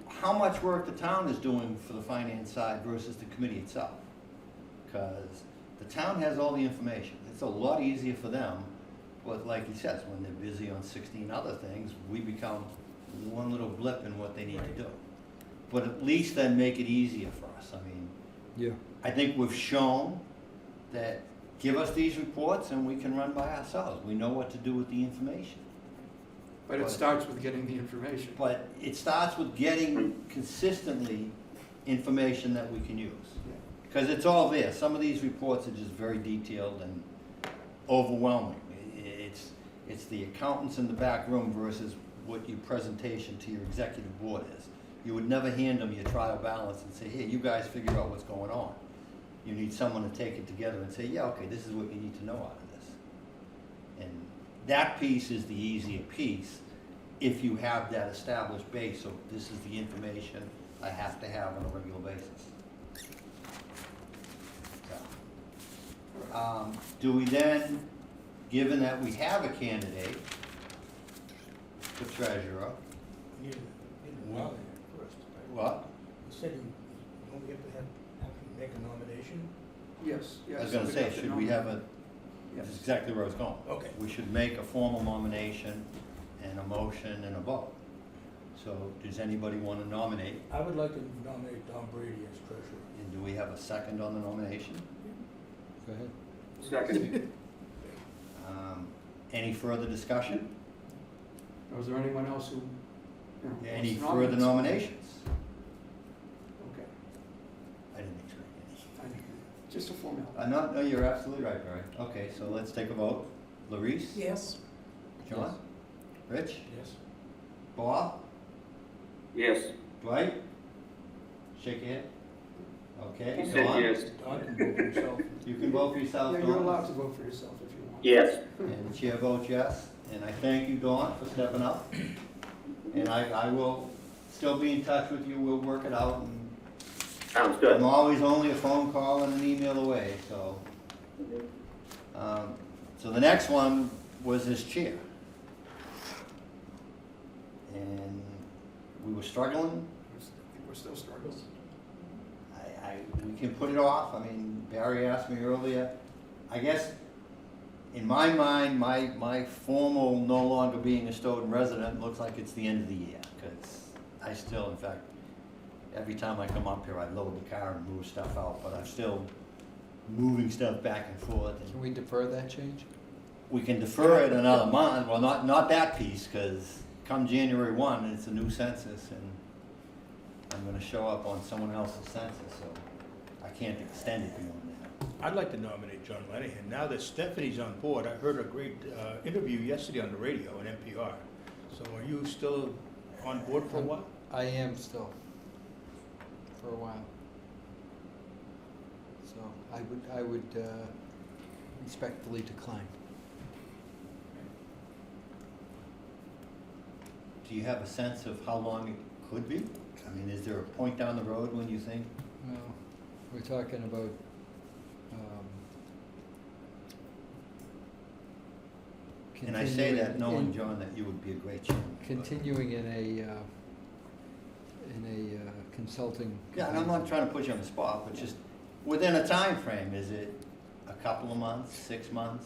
Speaker 1: how much work the town is doing for the finance side versus the committee itself. Because the town has all the information. It's a lot easier for them, but like he says, when they're busy on 16 other things, we become one little blip in what they need to do. But at least then make it easier for us. I mean,
Speaker 7: yeah.
Speaker 1: I think we've shown that give us these reports and we can run by ourselves. We know what to do with the information.
Speaker 4: But it starts with getting the information.
Speaker 1: But it starts with getting consistently information that we can use. Because it's all there. Some of these reports are just very detailed and overwhelming. It's the accountants in the back room versus what your presentation to your executive board is. You would never hand them your trial balance and say, hey, you guys figure out what's going on. You need someone to take it together and say, yeah, okay, this is what you need to know out of this. And that piece is the easier piece if you have that established base. So this is the information I have to have on a regular basis. So, do we then, given that we have a candidate for treasurer,
Speaker 2: Need a nominee first, right?
Speaker 1: what?
Speaker 2: You said don't we have to make a nomination?
Speaker 4: Yes, yes.
Speaker 1: I was gonna say, should we have a,
Speaker 4: Yes.
Speaker 1: that's exactly where I was going.
Speaker 2: Okay.
Speaker 1: We should make a formal nomination and a motion and a vote. So does anybody want to nominate?
Speaker 2: I would like to nominate Don Brady as treasurer.
Speaker 1: And do we have a second on the nomination?
Speaker 7: Go ahead.
Speaker 10: Second.
Speaker 1: Any further discussion?
Speaker 4: Or is there anyone else who, you know,
Speaker 1: Any
Speaker 4: wants to
Speaker 1: further
Speaker 4: nominate?
Speaker 1: nominations?
Speaker 4: Okay,
Speaker 1: I didn't expect any.
Speaker 4: fine. Just a formality.
Speaker 1: No, you're absolutely right, Barry. Okay, so let's take a vote. Larice?
Speaker 9: Yes.
Speaker 1: John? Rich?
Speaker 2: Yes?
Speaker 1: Bob?
Speaker 10: Yes.
Speaker 1: Dwight? Shake your head. Okay,
Speaker 10: He said
Speaker 1: Dawn?
Speaker 10: yes.
Speaker 2: Don can vote for himself.
Speaker 1: You can vote for yourself,
Speaker 4: Yeah,
Speaker 1: Dawn.
Speaker 4: you're allowed to vote for yourself if you want.
Speaker 17: Yes.
Speaker 1: And the chair votes yes, and I thank you, Dawn, for stepping up. And I will still be in touch with you, we'll work it out, and
Speaker 17: Sounds good.
Speaker 1: I'm always only a phone call and an email away, so. So the next one was as chair. And we were struggling,
Speaker 4: I think we're still struggling.
Speaker 1: we can put it off, I mean, Barry asked me earlier, I guess, in my mind, my formal no longer being a Stoughton resident looks like it's the end of the year, because I still, in fact, every time I come up here, I load the car and move stuff out, but I'm still moving stuff back and forth. And
Speaker 7: Can we defer that change?
Speaker 1: we can defer it another month, well, not that piece, because come January 1, it's a new census, and I'm gonna show up on someone else's census, so I can't extend it beyond that.
Speaker 2: I'd like to nominate John Lenahan. Now that Stephanie's on board, I heard a great interview yesterday on the radio on NPR. So are you still on board for a while?
Speaker 7: I am still, for a while. So I would respectfully decline.
Speaker 1: Do you have a sense of how long it could be? I mean, is there a point down the road when you think,
Speaker 7: Well, we're talking about,
Speaker 1: and I say that
Speaker 7: continuing
Speaker 1: knowing,
Speaker 7: in-
Speaker 1: John, that you would be a great chairman. but-
Speaker 7: continuing in a consulting.
Speaker 1: Yeah, and I'm not trying to put you on the spot, but just within a time frame, is it a couple of months, 6 months,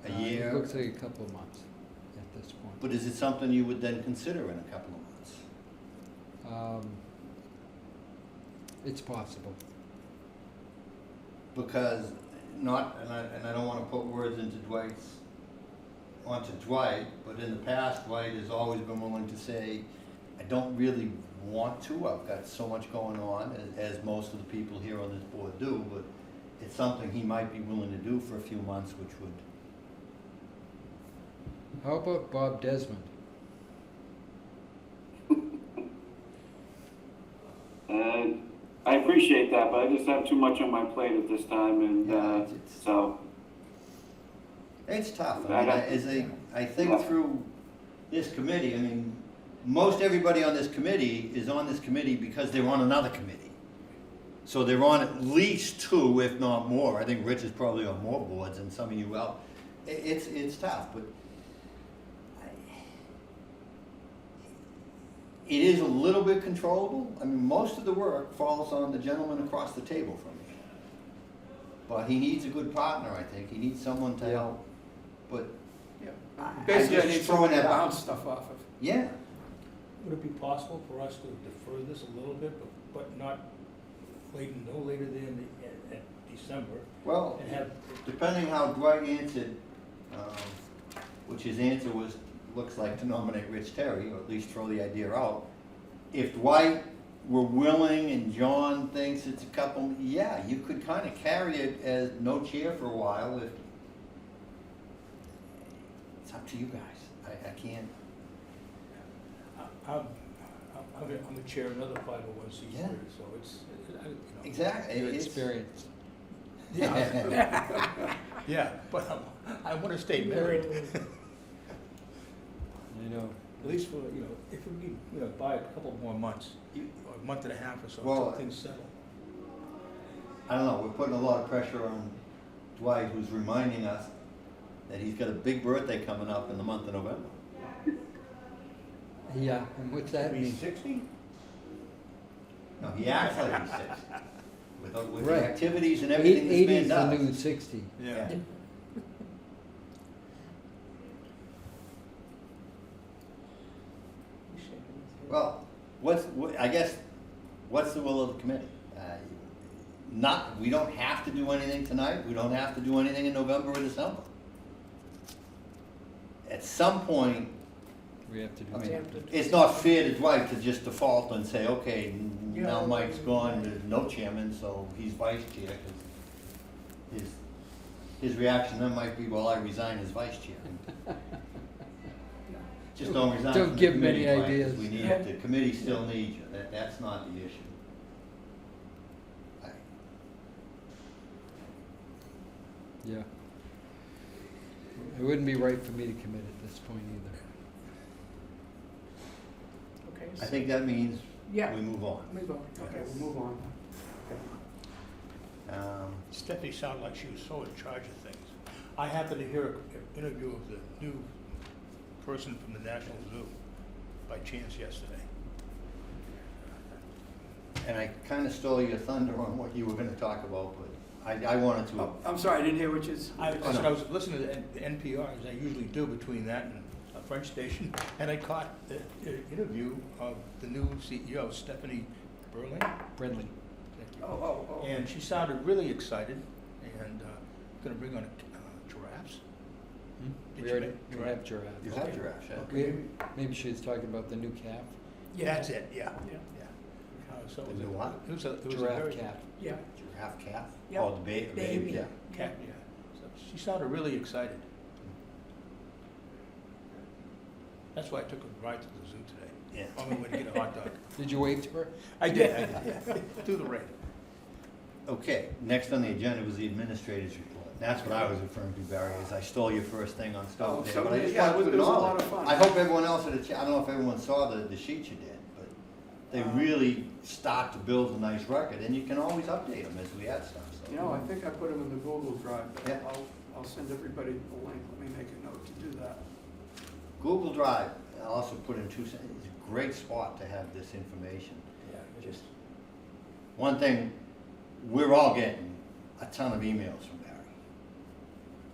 Speaker 1: a
Speaker 7: It
Speaker 1: year?
Speaker 7: looks like a couple of months at this point.
Speaker 1: But is it something you would then consider in a couple of months?
Speaker 7: It's possible.
Speaker 1: Because not, and I don't wanna put words onto Dwight, but in the past, Dwight has always been willing to say, I don't really want to, I've got so much going on, as most of the people here on this board do, but it's something he might be willing to do for a few months, which would,
Speaker 7: How about Bob Desmond?
Speaker 10: I appreciate that, but I just have too much on my plate at this time, and so.
Speaker 1: it's tough. I mean, I think through this committee, I mean, most everybody on this committee is on this committee because they're on another committee. So they're on at least 2, if not more. I think Rich is probably on more boards than some of you out. It's tough, but it is a little bit controllable. I mean, most of the work falls on the gentleman across the table from me. But he needs a good partner, I think. He needs someone to help. But
Speaker 4: Basically, I
Speaker 1: just
Speaker 4: need
Speaker 1: throwing
Speaker 4: someone to
Speaker 1: that out.
Speaker 4: bounce stuff off of.
Speaker 1: Yeah.
Speaker 2: Would it be possible for us to defer this a little bit, but not no later than at December?
Speaker 1: Well,
Speaker 2: And have,
Speaker 1: depending how Dwight answered, which his answer was, looks like to nominate Rich Terry, or at least throw the idea out. If Dwight were willing and John thinks it's a couple, yeah, you could kind of carry it as no chair for a while if, it's up to you guys. I can't.
Speaker 2: I'm a chair of another 501c3,
Speaker 1: Yeah.
Speaker 2: so it's,
Speaker 1: Exactly.
Speaker 7: Your
Speaker 1: It's-
Speaker 7: experience.
Speaker 2: Yeah. Yeah, but I want to stay married.
Speaker 7: I know.
Speaker 2: At least for, if we could, buy a couple more months, or a month and a half or so,
Speaker 1: Well,
Speaker 2: until things settle.
Speaker 1: I don't know, we're putting a lot of pressure on Dwight, who's reminding us that he's got a big birthday coming up in the month of November.
Speaker 7: Yeah, and what's that
Speaker 2: He's
Speaker 7: mean?
Speaker 2: 60?
Speaker 1: No, he acts like he's 60. With
Speaker 7: Right.
Speaker 1: the activities and everything this
Speaker 7: 80
Speaker 1: man
Speaker 7: is the
Speaker 1: does.
Speaker 7: new 60.
Speaker 1: Yeah. I guess, what's the will of the committee? We don't have to do anything tonight, we don't have to do anything in November or December. At some point,
Speaker 7: We have to do
Speaker 1: I mean,
Speaker 7: something.
Speaker 1: it's not fair to Dwight to just default and say, okay, now
Speaker 4: Yeah.
Speaker 1: Mike's gone, there's no chairman, so he's vice chair. 'Cause his reaction then might be, well, I resign as vice chair. Just don't resign
Speaker 7: Don't
Speaker 1: from the
Speaker 7: give him any
Speaker 1: committee, Mike, 'cause
Speaker 7: ideas.
Speaker 1: we need, the committee still needs you, that's not the issue.
Speaker 7: Yeah. It wouldn't be right for me to commit at this point either.
Speaker 4: Okay.
Speaker 1: I think that means
Speaker 4: Yeah.
Speaker 1: we move on.
Speaker 4: Move on, okay, we'll move on.
Speaker 2: Stephanie sounded like she was so in charge of things. I happened to hear an interview of the new person from the National Zoo by chance yesterday.
Speaker 1: And I kinda stole your thunder on what you were gonna talk about, but I wanted to.
Speaker 4: Oh, I'm sorry, I didn't hear what you said.
Speaker 2: I said I was listening to the NPR, as I usually do between that and a French station, and I caught the interview of the new CEO, Stephanie Berlin.
Speaker 7: Friendly.
Speaker 2: Thank you.
Speaker 4: Oh.
Speaker 2: And she sounded really excited and gonna bring on giraffes. Did
Speaker 7: We
Speaker 2: you
Speaker 7: already,
Speaker 2: make-
Speaker 7: we have giraffes.
Speaker 1: You have giraffes, yeah.
Speaker 2: Okay.
Speaker 7: Maybe she was talking about the new calf.
Speaker 2: That's it, yeah. So it
Speaker 1: The
Speaker 2: was
Speaker 1: new
Speaker 2: a-
Speaker 1: what?
Speaker 2: It was a
Speaker 7: Giraffe
Speaker 2: very.
Speaker 7: calf.
Speaker 9: Yeah.
Speaker 1: Giraffe calf?
Speaker 9: Yep.
Speaker 1: Oh, the baby.
Speaker 9: Baby.
Speaker 1: Yeah.
Speaker 2: Cat, yeah. So she sounded really excited. That's why I took a ride to the zoo today.
Speaker 1: Yeah.
Speaker 2: On my way to get a hot dog.
Speaker 7: Did you wave to her?
Speaker 2: I did, yeah. Through the rain.
Speaker 1: Okay, next on the agenda was the administrator's report. That's what I was referring to, Barry, is I stole your first thing on Stone Day.
Speaker 4: Stone
Speaker 1: But I
Speaker 4: Day,
Speaker 1: just
Speaker 4: yeah,
Speaker 1: wanted
Speaker 4: it
Speaker 1: to
Speaker 4: was a lot
Speaker 1: acknowledge.
Speaker 4: of fun.
Speaker 1: I hope everyone else had I don't know if everyone saw the sheet you did, but they really start to build a nice record, and you can always update them as we add stuff, so.
Speaker 4: You know, I think I put them in the Google Drive, but
Speaker 1: Yeah.
Speaker 4: I'll send everybody the link, let me make a note to do that.
Speaker 1: Google Drive, I'll also put in it's a great spot to have this information.
Speaker 2: Yeah.
Speaker 1: Just, one thing, we're all getting a ton of emails from Barry.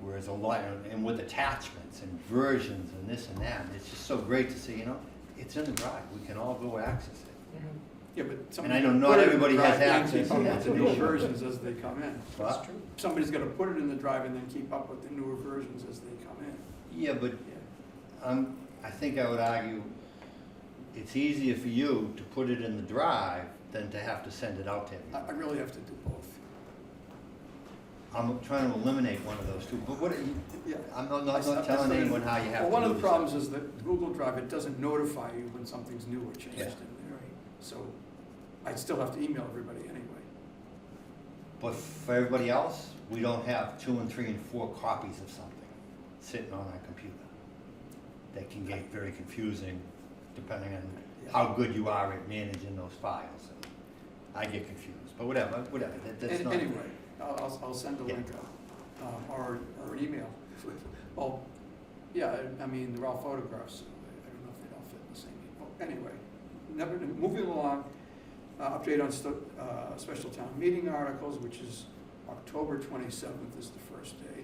Speaker 1: Whereas a lot, and with attachments and versions and this and that, and it's just so great to see, you know, it's in the drive, we can all go access it.
Speaker 4: Yeah, but
Speaker 1: And
Speaker 4: somebody.
Speaker 1: I know not
Speaker 4: put it in the
Speaker 1: everybody has
Speaker 4: drive and
Speaker 1: access
Speaker 4: keep up
Speaker 1: to
Speaker 4: with the
Speaker 1: that.
Speaker 4: new versions as they come in.
Speaker 1: What?
Speaker 9: true.
Speaker 4: Somebody's gotta put it in the drive and then keep up with the newer versions as they come in.
Speaker 1: Yeah, but
Speaker 4: Yeah.
Speaker 1: I think I would argue, it's easier for you to put it in the drive than to have to send it out to everybody.
Speaker 4: I really have to do both.
Speaker 1: I'm trying to eliminate one of those two, but what,
Speaker 4: Yeah.
Speaker 1: I'm not
Speaker 4: I
Speaker 1: telling
Speaker 4: started-
Speaker 1: anyone how you have to do
Speaker 4: Well, one of the
Speaker 1: this.
Speaker 4: problems is that Google Drive, it doesn't notify you when something's new or changed in
Speaker 1: Yeah.
Speaker 4: there. So I still have to email everybody anyway.
Speaker 1: But for everybody else, we don't have 2 and 3 and 4 copies of something sitting on our computer. That can get very confusing depending on how good you are at managing those files. And I get confused, but whatever, that's not.
Speaker 4: Anyway, I'll send a link out, or an email. Well, yeah, I mean, they're all photographs, so I don't know if they all fit in the same email. Anyway, moving along, update on special town meeting articles, which is October 27th is the first day.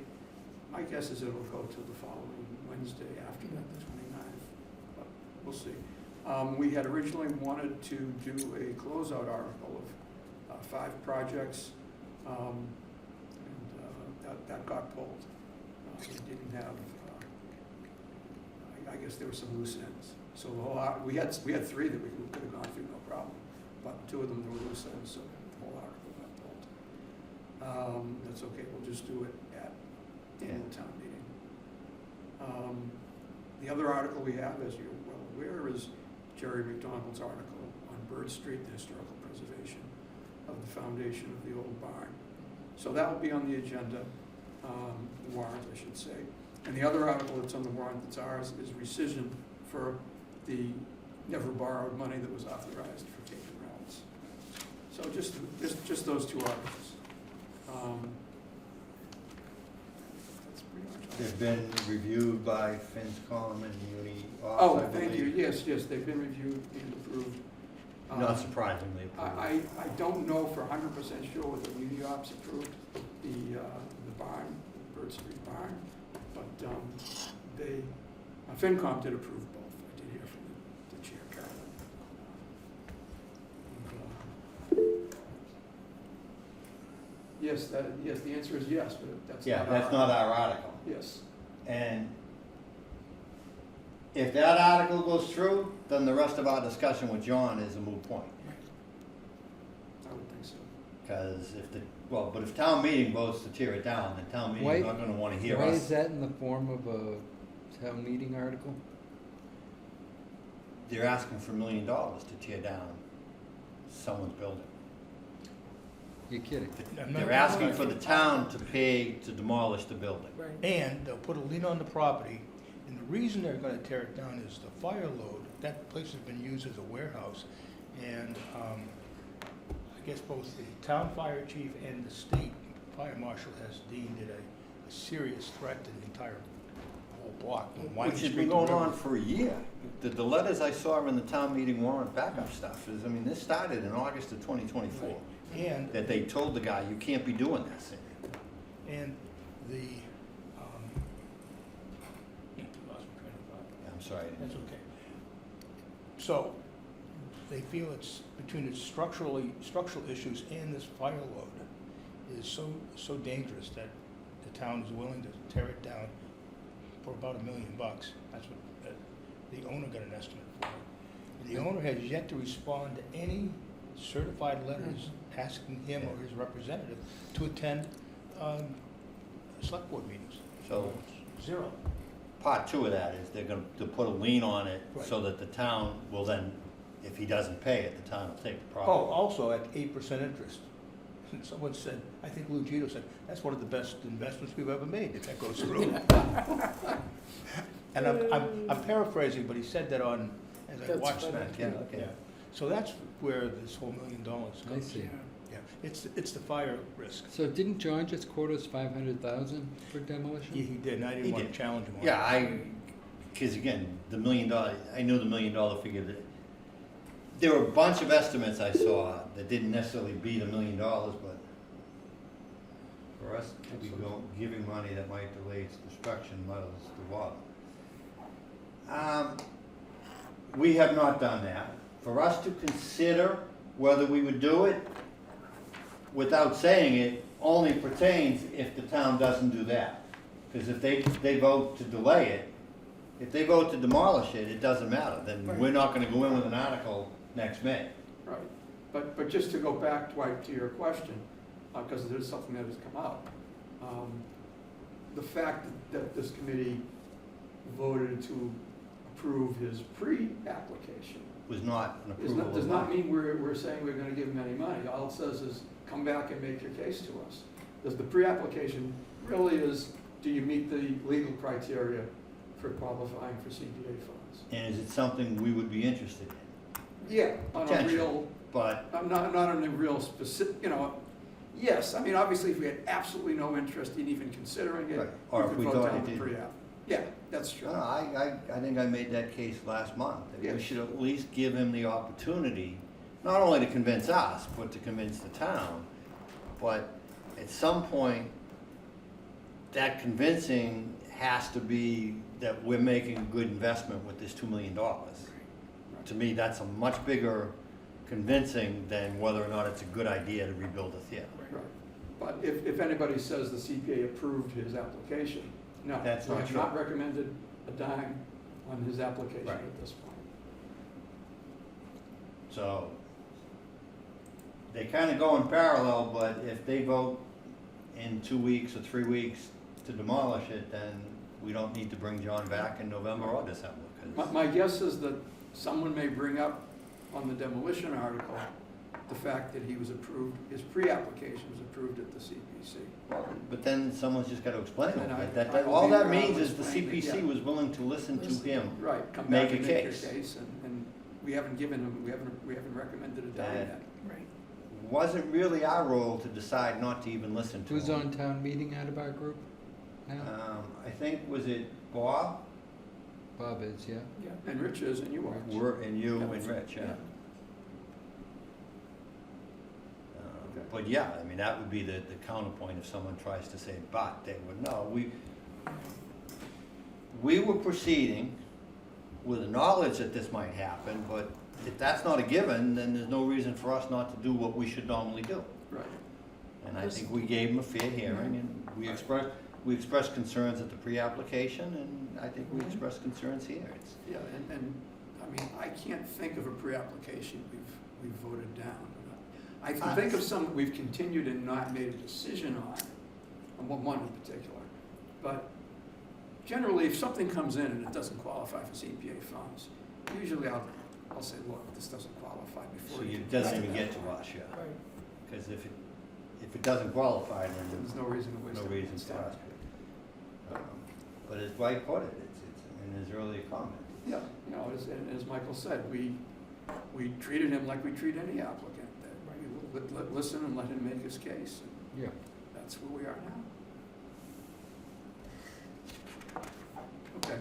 Speaker 4: My guess is it'll go till the following Wednesday after that, the 29th, but we'll see. We had originally wanted to do a closeout article of 5 projects, and that got pulled. We didn't have, I guess there were some loose ends. So the whole, we had 3 that we could have gone through, no problem, but 2 of them were loose ends, so the whole article got pulled. That's okay, we'll just do it at the annual town meeting. The other article we have, as you're well aware, is Jerry McDonald's article on Bird Street, the historical preservation of the foundation of the old barn. So that will be on the agenda, the warrant, I should say. And the other article that's on the warrant that's ours is rescission for the never borrowed money that was authorized for Cape and Reynolds. So just those 2 articles. That's pretty much all.
Speaker 1: They've been reviewed by FinCom and Muni.
Speaker 4: Oh, thank you, yes, they've been reviewed and approved.
Speaker 1: Not surprisingly approved.
Speaker 4: I don't know for 100% sure whether UNIOPS approved the barn, the Bird Street barn, but FinCom did approve both. I did hear from the chair, Carolyn. Yes, yes, the answer is yes, but that's not
Speaker 1: Yeah, that's not our article.
Speaker 4: Yes.
Speaker 1: And if that article goes through, then the rest of our discussion with John is a moot point.
Speaker 4: I would think so.
Speaker 1: Because but if town meeting votes to tear it down, then town
Speaker 7: Why-
Speaker 1: meeting's not gonna wanna hear
Speaker 7: Why is
Speaker 1: us.
Speaker 7: that in the form of a town meeting article?
Speaker 1: They're asking for $1 million to tear down someone's building.
Speaker 7: You're kidding.
Speaker 1: They're asking for the town to pay to demolish the building.
Speaker 2: And they'll put a lien on the property, and the reason they're gonna tear it down is the fire load. That place has been used as a warehouse, and, I guess both the town fire chief and the state fire marshal has deemed it a serious threat to the entire whole block. from Wyman
Speaker 1: Which has
Speaker 2: Street
Speaker 1: been
Speaker 2: to
Speaker 1: going
Speaker 2: River.
Speaker 1: on for a year. The letters I saw in the town meeting warrant backup stuff is, I mean, this started in August of 2024.
Speaker 2: And,
Speaker 1: That they told the guy, you can't be doing this.
Speaker 2: and the, lost my train of thought.
Speaker 1: I'm sorry.
Speaker 2: That's okay. So, they feel it's between its structural issues and this fire load is so dangerous that the town is willing to tear it down for about $1 million. That's what the owner got an estimate for. And the owner has yet to respond to any certified letters asking him or his representative to attend select board meetings.
Speaker 1: So
Speaker 2: Zero.
Speaker 1: part two of that is they're gonna to put a lien on it
Speaker 2: Right.
Speaker 1: so that the town will then, if he doesn't pay it, the town will take the
Speaker 2: Oh,
Speaker 1: property.
Speaker 2: also at 8% interest. And someone said, I think Lou Gito said, that's one of the best investments we've ever made, if that goes through. And I'm paraphrasing, but he said that on, as I
Speaker 16: That's
Speaker 2: watched
Speaker 16: funny.
Speaker 2: that.
Speaker 1: Yeah, okay.
Speaker 2: So that's where this whole $1 million comes
Speaker 7: I see.
Speaker 2: from. Yeah, it's the fire risk.
Speaker 7: So didn't John just quote us 500,000 for
Speaker 2: Yeah,
Speaker 7: demolition?
Speaker 2: he did, and I
Speaker 1: He
Speaker 2: didn't want
Speaker 1: did.
Speaker 2: to challenge him on it.
Speaker 1: Yeah, because again, the $1 million, I knew the $1 million figure that, there were a bunch of estimates I saw that didn't necessarily beat $1 million, but for us to be giving money that might delay its destruction, let us do what? We have not done that. For us to consider whether we would do it without saying it only pertains if the town doesn't do that. Because if they vote to delay it, if they vote to demolish it, it doesn't matter. Then we're not gonna go in with an article next May.
Speaker 4: Right, but just to go back, Dwight, to your question, because there's something that has come out. The fact that this committee voted to approve his pre-application
Speaker 1: Was not an approval
Speaker 4: does
Speaker 1: of
Speaker 4: not
Speaker 1: money.
Speaker 4: mean we're saying we're gonna give him any money. All it says is, come back and make your case to us. Because the pre-application really is, do you meet the legal criteria for qualifying for CPA funds?
Speaker 1: And is it something we would be interested in?
Speaker 4: Yeah, on a
Speaker 1: Potentially,
Speaker 4: real,
Speaker 1: but
Speaker 4: not on a real specific, yes, I mean, obviously, if we had absolutely no interest in even considering it,
Speaker 1: Right.
Speaker 4: we
Speaker 1: Or if
Speaker 4: could
Speaker 1: we
Speaker 4: vote
Speaker 1: thought
Speaker 4: down
Speaker 1: it
Speaker 4: the
Speaker 1: did.
Speaker 4: pre-app. Yeah, that's true.
Speaker 1: No, I think I made that case last month, that we
Speaker 4: Yeah.
Speaker 1: should at least give him the opportunity, not only to convince us, but to convince the town. But at some point, that convincing has to be that we're making a good investment with this $2 million. To me, that's a much bigger convincing than whether or not it's a good idea to rebuild a theater.
Speaker 4: Right. But if anybody says the CPA approved his application, no.
Speaker 1: That's not
Speaker 4: We have
Speaker 1: true.
Speaker 4: not recommended a dime on his application
Speaker 1: Right.
Speaker 4: at this point.
Speaker 1: So they kind of go in parallel, but if they vote in 2 weeks or 3 weeks to demolish it, then we don't need to bring John back in November or December. 'Cause
Speaker 4: My guess is that someone may bring up on the demolition article the fact that he was approved, his pre-application was approved at the CPC.
Speaker 1: But then someone's just got to explain
Speaker 4: And I
Speaker 1: it. That,
Speaker 4: will
Speaker 1: all
Speaker 4: be
Speaker 1: that
Speaker 4: around
Speaker 1: means
Speaker 4: to
Speaker 1: is the
Speaker 4: explain it,
Speaker 1: CPC
Speaker 4: yeah.
Speaker 1: was willing to listen to him.
Speaker 4: Right, come
Speaker 1: Make
Speaker 4: back
Speaker 1: a
Speaker 4: and make your
Speaker 1: case.
Speaker 4: case, and we haven't given him, we haven't recommended a dime
Speaker 1: That-
Speaker 4: yet.
Speaker 9: Right.
Speaker 1: Wasn't really our role to decide not to even listen to
Speaker 7: Who's
Speaker 1: him.
Speaker 7: on town meeting out of our group now?
Speaker 1: I think, was it Bob?
Speaker 7: Bob is, yeah?
Speaker 4: Yeah, and Rich is, and you are.
Speaker 1: And you
Speaker 4: Yeah.
Speaker 1: and Rich, yeah.
Speaker 4: Yeah.
Speaker 1: But yeah, I mean, that would be the counterpoint if someone tries to say, but they would know. We were proceeding with the knowledge that this might happen, but if that's not a given, then there's no reason for us not to do what we should normally do.
Speaker 4: Right.
Speaker 1: And I think we gave them a fair hearing, and we expressed concerns at the pre-application, and I think we expressed concerns here. It's,
Speaker 4: Yeah, and, I mean, I can't think of a pre-application we've voted down. I can think of some we've continued and not made a decision on one in particular. But generally, if something comes in and it doesn't qualify for CPA funds, usually I'll say, look, this doesn't qualify before.
Speaker 1: so
Speaker 4: you
Speaker 1: it
Speaker 4: get
Speaker 1: doesn't
Speaker 4: to
Speaker 1: even
Speaker 4: that
Speaker 1: get to
Speaker 4: point.
Speaker 1: us, yeah. Because if it doesn't qualify, then
Speaker 4: There's no reason to waste
Speaker 1: no
Speaker 4: everyone's
Speaker 1: reason
Speaker 4: time.
Speaker 1: for us. But as Dwight put it, it's in his earlier comment.
Speaker 4: Yeah, you know, as Michael said, we treated him like we treat any applicant. That we listen and let him make his case.
Speaker 7: Yeah.
Speaker 4: That's where we are now. Okay,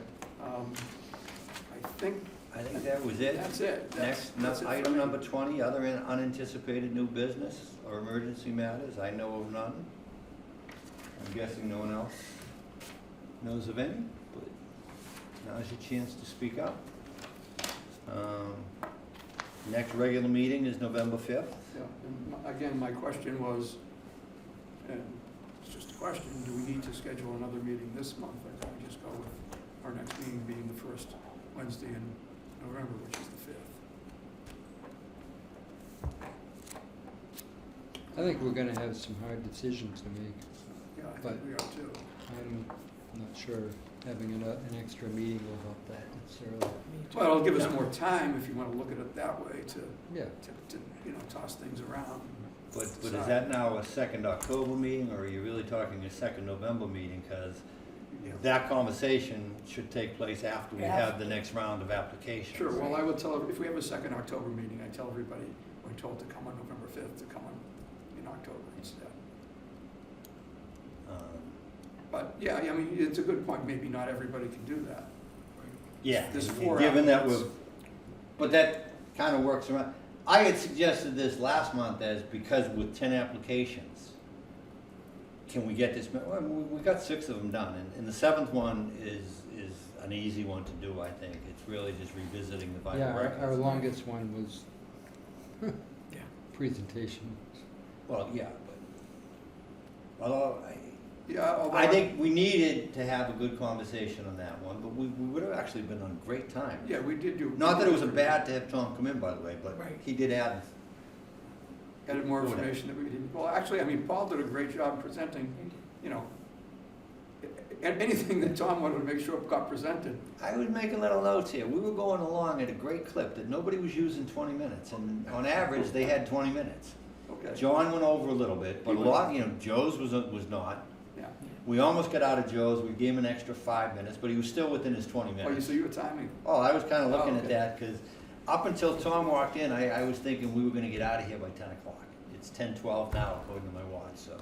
Speaker 1: I think that was it.
Speaker 4: That's it. That's it for
Speaker 1: Item
Speaker 4: me.
Speaker 1: number 20, other unanticipated new business or emergency matters, I know of none. I'm guessing no one else knows of any, but now's your chance to speak up. Next regular meeting is November 5th.
Speaker 4: Yeah, and again, my question was, and it's just a question, do we need to schedule another meeting this month, or can we just go with our next meeting being the first Wednesday in November, which is the 5th?
Speaker 7: I think we're gonna have some hard decisions to make.
Speaker 4: Yeah, I
Speaker 7: But-
Speaker 4: think we are too.
Speaker 7: I'm not sure having an extra meeting will help that necessarily.
Speaker 4: Well, it'll give us more time if you want to look at it that way to,
Speaker 7: Yeah.
Speaker 4: to you know, toss things around.
Speaker 1: But is
Speaker 4: decide.
Speaker 1: that now a second October meeting, or are you really talking a second November meeting? Because that conversation should take place after we have the next round of applications.
Speaker 4: Sure, well, I will tell, if we have a second October meeting, I tell everybody, we're told to come on November 5th, to come on in October instead. But, yeah, I mean, it's a good point, maybe not everybody can do that.
Speaker 1: Yeah,
Speaker 4: There's
Speaker 1: and
Speaker 4: 4
Speaker 1: given that
Speaker 4: applicants.
Speaker 1: but that kind of works around. I had suggested this last month as because with 10 applications, can we get this, well, we got 6 of them done, and the 7th one is an easy one to do, I think. It's really just revisiting the vital
Speaker 7: Yeah,
Speaker 1: records.
Speaker 7: our longest one was
Speaker 4: Yeah.
Speaker 7: presentation.
Speaker 1: Well, yeah, but, although,
Speaker 4: Yeah, although
Speaker 1: I think we needed to have a good conversation on that one, but we would have actually been on great time.
Speaker 4: Yeah, we did do.
Speaker 1: Not that it was a bad to have Tom come in, by the way, but he did add.
Speaker 4: Added more information that we didn't, well, actually, I mean, Paul did a great job presenting, you know, anything that Tom wanted to make sure got presented.
Speaker 1: I was making little notes here. We were going along at a great clip that nobody was using 20 minutes, and on average, they had 20 minutes.
Speaker 4: Okay.
Speaker 1: John went over a little bit, but a lot, you know, Joe's was not.
Speaker 4: Yeah.
Speaker 1: We almost got out of Joe's. We gave him an extra 5 minutes, but he was still within his 20 minutes.
Speaker 4: So you were timing.
Speaker 1: Oh, I was kind of looking at
Speaker 4: okay.
Speaker 1: that, because up until Tom walked in, I was thinking we were gonna get out of here by 10 o'clock. It's 10:12 now, according to my watch, so.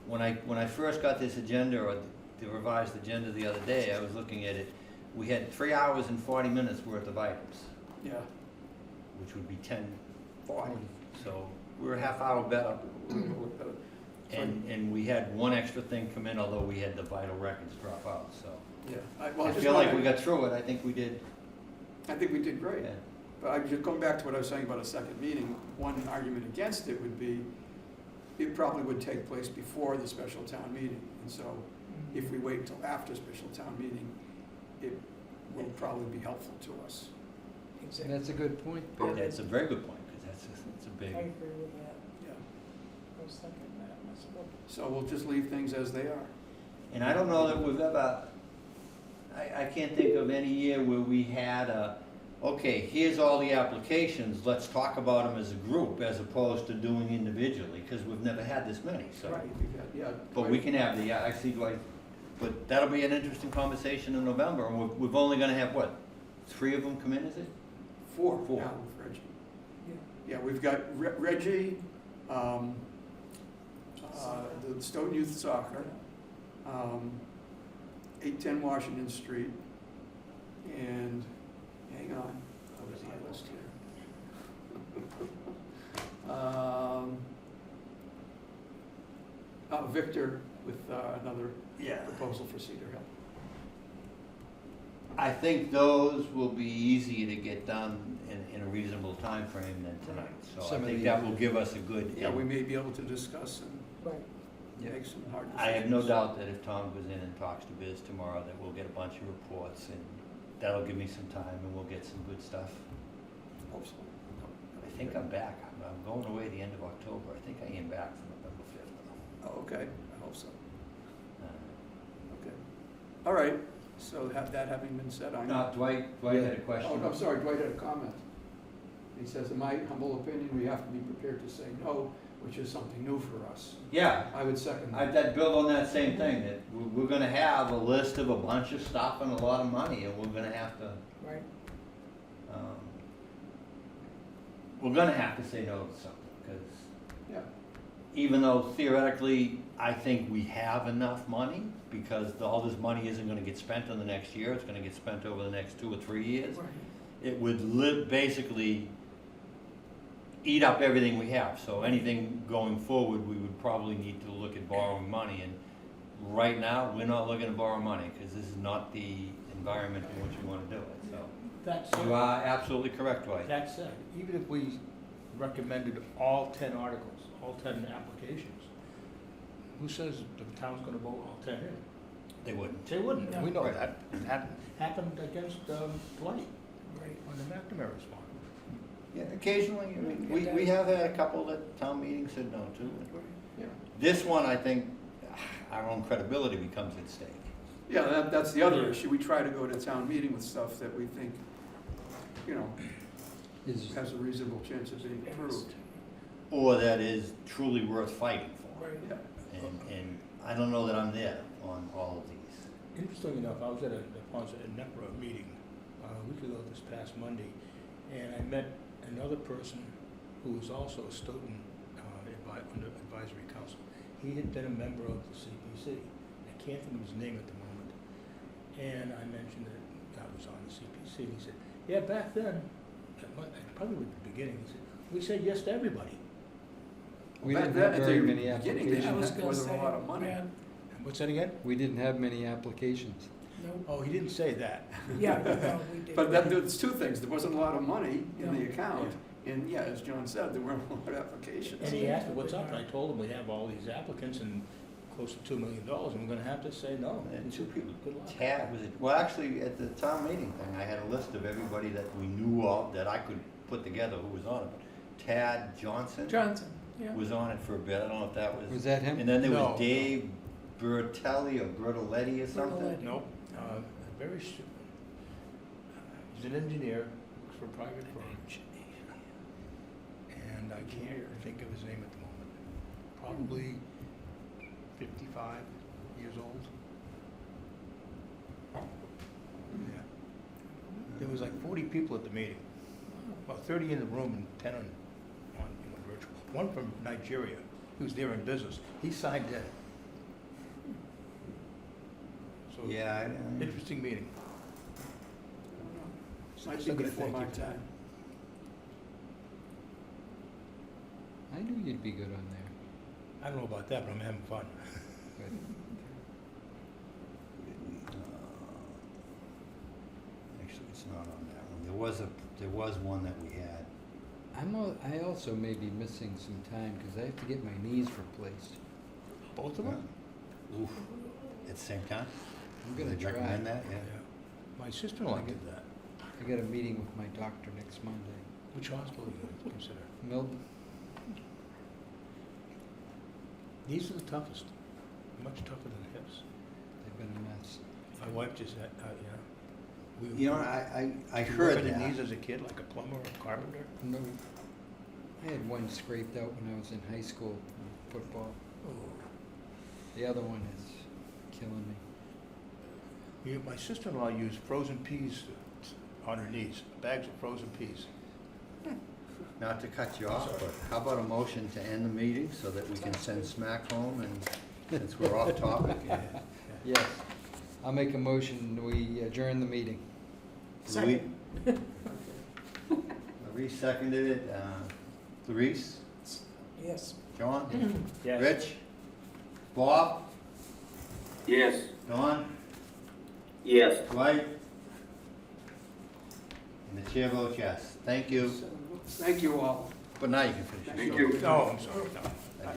Speaker 1: When I first got this agenda, or the revised agenda the other day, I was looking at it, we had 3 hours and 40 minutes worth of items,
Speaker 4: Yeah.
Speaker 1: which would be 10:40, so we're a half hour better. And we had one extra thing come in, although we had the vital records drop out, so.
Speaker 4: Yeah.
Speaker 1: I feel like we got through it, I think we did.
Speaker 4: I think we did great.
Speaker 1: Yeah.
Speaker 4: But I just going back to what I was saying about a second meeting, one argument against it would be, it probably would take place before the special town meeting. And so if we wait until after special town meeting, it will probably be helpful to us.
Speaker 7: That's a good point, Ben.
Speaker 1: That's a very good point, because it's a big.
Speaker 9: I agree with that.
Speaker 4: Yeah.
Speaker 9: I was thinking that, that's a good.
Speaker 4: So we'll just leave things as they are.
Speaker 1: And I don't know that we've ever, I can't think of any year where we had okay, here's all the applications, let's talk about them as a group, as opposed to doing individually, because we've never had this many, so.
Speaker 4: Right, yeah.
Speaker 1: But we can have I see, like, but that'll be an interesting conversation in November, and we're only gonna have, what, 3 of them come in, is it?
Speaker 4: 4
Speaker 1: 4.
Speaker 4: now with Reggie. Yeah, we've got Reggie, the Stoughton Youth Soccer, 810 Washington Street, and, hang on, what was my list here? Victor with another proposal for Cedar Hill.
Speaker 1: I think those will be easy to get done in a reasonable time frame than tonight. So I
Speaker 7: Some of
Speaker 1: think
Speaker 7: the
Speaker 1: that will
Speaker 7: others-
Speaker 1: give us a good.
Speaker 4: Yeah, we may be able to discuss and
Speaker 16: Right.
Speaker 4: make some hard decisions.
Speaker 1: I have no doubt that if Tom goes in and talks to Biz tomorrow, that we'll get a bunch of reports, and that'll give me some time, and we'll get some good stuff.
Speaker 4: Hope so.
Speaker 1: I think I'm back. I'm going away the end of October. I think I am back for November 5th.
Speaker 4: Oh, okay, I hope so.
Speaker 1: Uh,
Speaker 4: Okay. All right, so that having been said, I'm.
Speaker 1: Dwight had a question.
Speaker 4: Oh, no, I'm sorry, Dwight had a comment. He says, in my humble opinion, we have to be prepared to say no, which is something new for us.
Speaker 1: Yeah,
Speaker 4: I would second that.
Speaker 1: I'd build on that same thing, that we're gonna have a list of a bunch of stuff and a lot of money, and we're gonna have to,
Speaker 16: Right.
Speaker 1: we're gonna have to say no to something, because
Speaker 4: Yeah,
Speaker 1: even though theoretically, I think we have enough money, because all this money isn't gonna get spent in the next year, it's gonna get spent over the next 2 or 3 years.
Speaker 16: Right.
Speaker 1: It would basically eat up everything we have, so anything going forward, we would probably need to look at borrowing money, and right now, we're not looking to borrow money, because this is not the environment in which we wanna do it, so.
Speaker 2: That
Speaker 1: You
Speaker 2: said,
Speaker 1: are absolutely correct, Dwight.
Speaker 2: that said, even if we recommended all 10 articles, all 10 applications, who says the town's gonna vote all 10 in?
Speaker 1: They wouldn't.
Speaker 2: They wouldn't,
Speaker 16: Yeah.
Speaker 2: we know
Speaker 1: Right.
Speaker 2: that. It happened against Dwight
Speaker 16: Right.
Speaker 2: on the McNamara farm.
Speaker 1: Yeah, occasionally, I mean, we have had a couple that town meetings said no to.
Speaker 4: yeah.
Speaker 1: This one, I think, our own credibility becomes at stake.
Speaker 4: Yeah, that's the other issue. We try to go to town meeting with stuff that we think, you know,
Speaker 7: Is,
Speaker 4: has a reasonable chance of being approved.
Speaker 1: Or that is truly worth fighting for.
Speaker 16: Right.
Speaker 4: Yeah.
Speaker 1: And I don't know that I'm there on all of these.
Speaker 2: Interesting enough, I was at a NEPRA meeting a week ago this past Monday, and I met another person who was also a student under advisory council. He had been a member of the CPC. I can't think of his name at the moment. And I mentioned that I was on the CPC, and he said, yeah, back then, probably at the beginning, he said, we said yes to everybody.
Speaker 7: we
Speaker 4: Back
Speaker 7: didn't
Speaker 4: then,
Speaker 7: have
Speaker 4: at
Speaker 7: very
Speaker 4: the
Speaker 7: many
Speaker 4: beginning, they
Speaker 7: applications.
Speaker 4: didn't- wasn't a lot of money.
Speaker 16: yeah,
Speaker 2: What's that again?
Speaker 7: We didn't have many applications.
Speaker 16: no,
Speaker 2: Oh, he didn't say that.
Speaker 16: yeah, no, we did.
Speaker 4: But there's two things. There wasn't a lot of money in the
Speaker 16: No.
Speaker 4: account. And yeah, as John said, there weren't a lot of applications.
Speaker 2: And he asked me, what's up? And I told him we have all these applicants and close to $2 million, and we're gonna have to say no.
Speaker 1: And
Speaker 2: He
Speaker 1: two
Speaker 2: said,
Speaker 1: people,
Speaker 2: good luck.
Speaker 1: Tad was it, well, actually, at the town meeting thing, I had a list of everybody that we knew of, that I could put together who was on it. Tad Johnson
Speaker 16: Johnson, yeah.
Speaker 1: was on it for a bit, I don't know if that was.
Speaker 7: Was that him?
Speaker 1: And then there
Speaker 2: No.
Speaker 1: was Dave Bertelli or Bertoletti or something.
Speaker 16: Bertoletti.
Speaker 2: Nope, very stupid. He's an engineer, works for a private firm. And I can't think of his name at the moment. Probably 55 years old. Yeah. There was like 40 people at the meeting. About 30 in the room and 10 on virtual. One from Nigeria, who's there in business. He signed in. So,
Speaker 1: Yeah,
Speaker 2: interesting meeting.
Speaker 4: Might be
Speaker 2: Still gonna
Speaker 4: before
Speaker 2: thank
Speaker 4: my
Speaker 2: you for that.
Speaker 4: time.
Speaker 7: I knew you'd be good on there.
Speaker 2: I don't know about that, but I'm having fun.
Speaker 7: But
Speaker 1: Actually, it's not on that one. There was one that we had.
Speaker 7: I also may be missing some time because I have to get my knees replaced.
Speaker 2: Both of them?
Speaker 1: Oof. At the same time?
Speaker 7: I'm gonna
Speaker 1: Would they
Speaker 7: try.
Speaker 1: recommend that? Yeah.
Speaker 2: My sister-in-law did that.
Speaker 7: I got a meeting with my doctor next Monday.
Speaker 2: Which hospital do you consider?
Speaker 7: Milton.
Speaker 2: These are the toughest, much tougher than the hips.
Speaker 7: They've been a mess.
Speaker 2: My wife just had,
Speaker 1: You know, I
Speaker 2: Did you
Speaker 1: heard
Speaker 2: work on your
Speaker 1: that.
Speaker 2: knees as a kid, like a plumber or a carpenter?
Speaker 7: No, I had one scraped out when I was in high school in football. The other one is killing me.
Speaker 2: My sister-in-law used frozen peas on her knees, bags of frozen peas.
Speaker 1: Not to cut you off, but how about a motion to end the meeting so that we can send Smack home, and since we're off topic?
Speaker 7: Yes, I'll make a motion, we adjourn the meeting.
Speaker 1: Second. Maurice seconded it. Clarice?
Speaker 16: Yes.
Speaker 1: John?
Speaker 2: Yes.
Speaker 1: Rich? Bob?
Speaker 10: Yes.
Speaker 1: Don?
Speaker 17: Yes.
Speaker 1: Dwight? And the chair votes yes. Thank you.
Speaker 4: Thank you all.
Speaker 1: But now you can finish.
Speaker 4: Thank you.
Speaker 2: Oh, I'm sorry. No.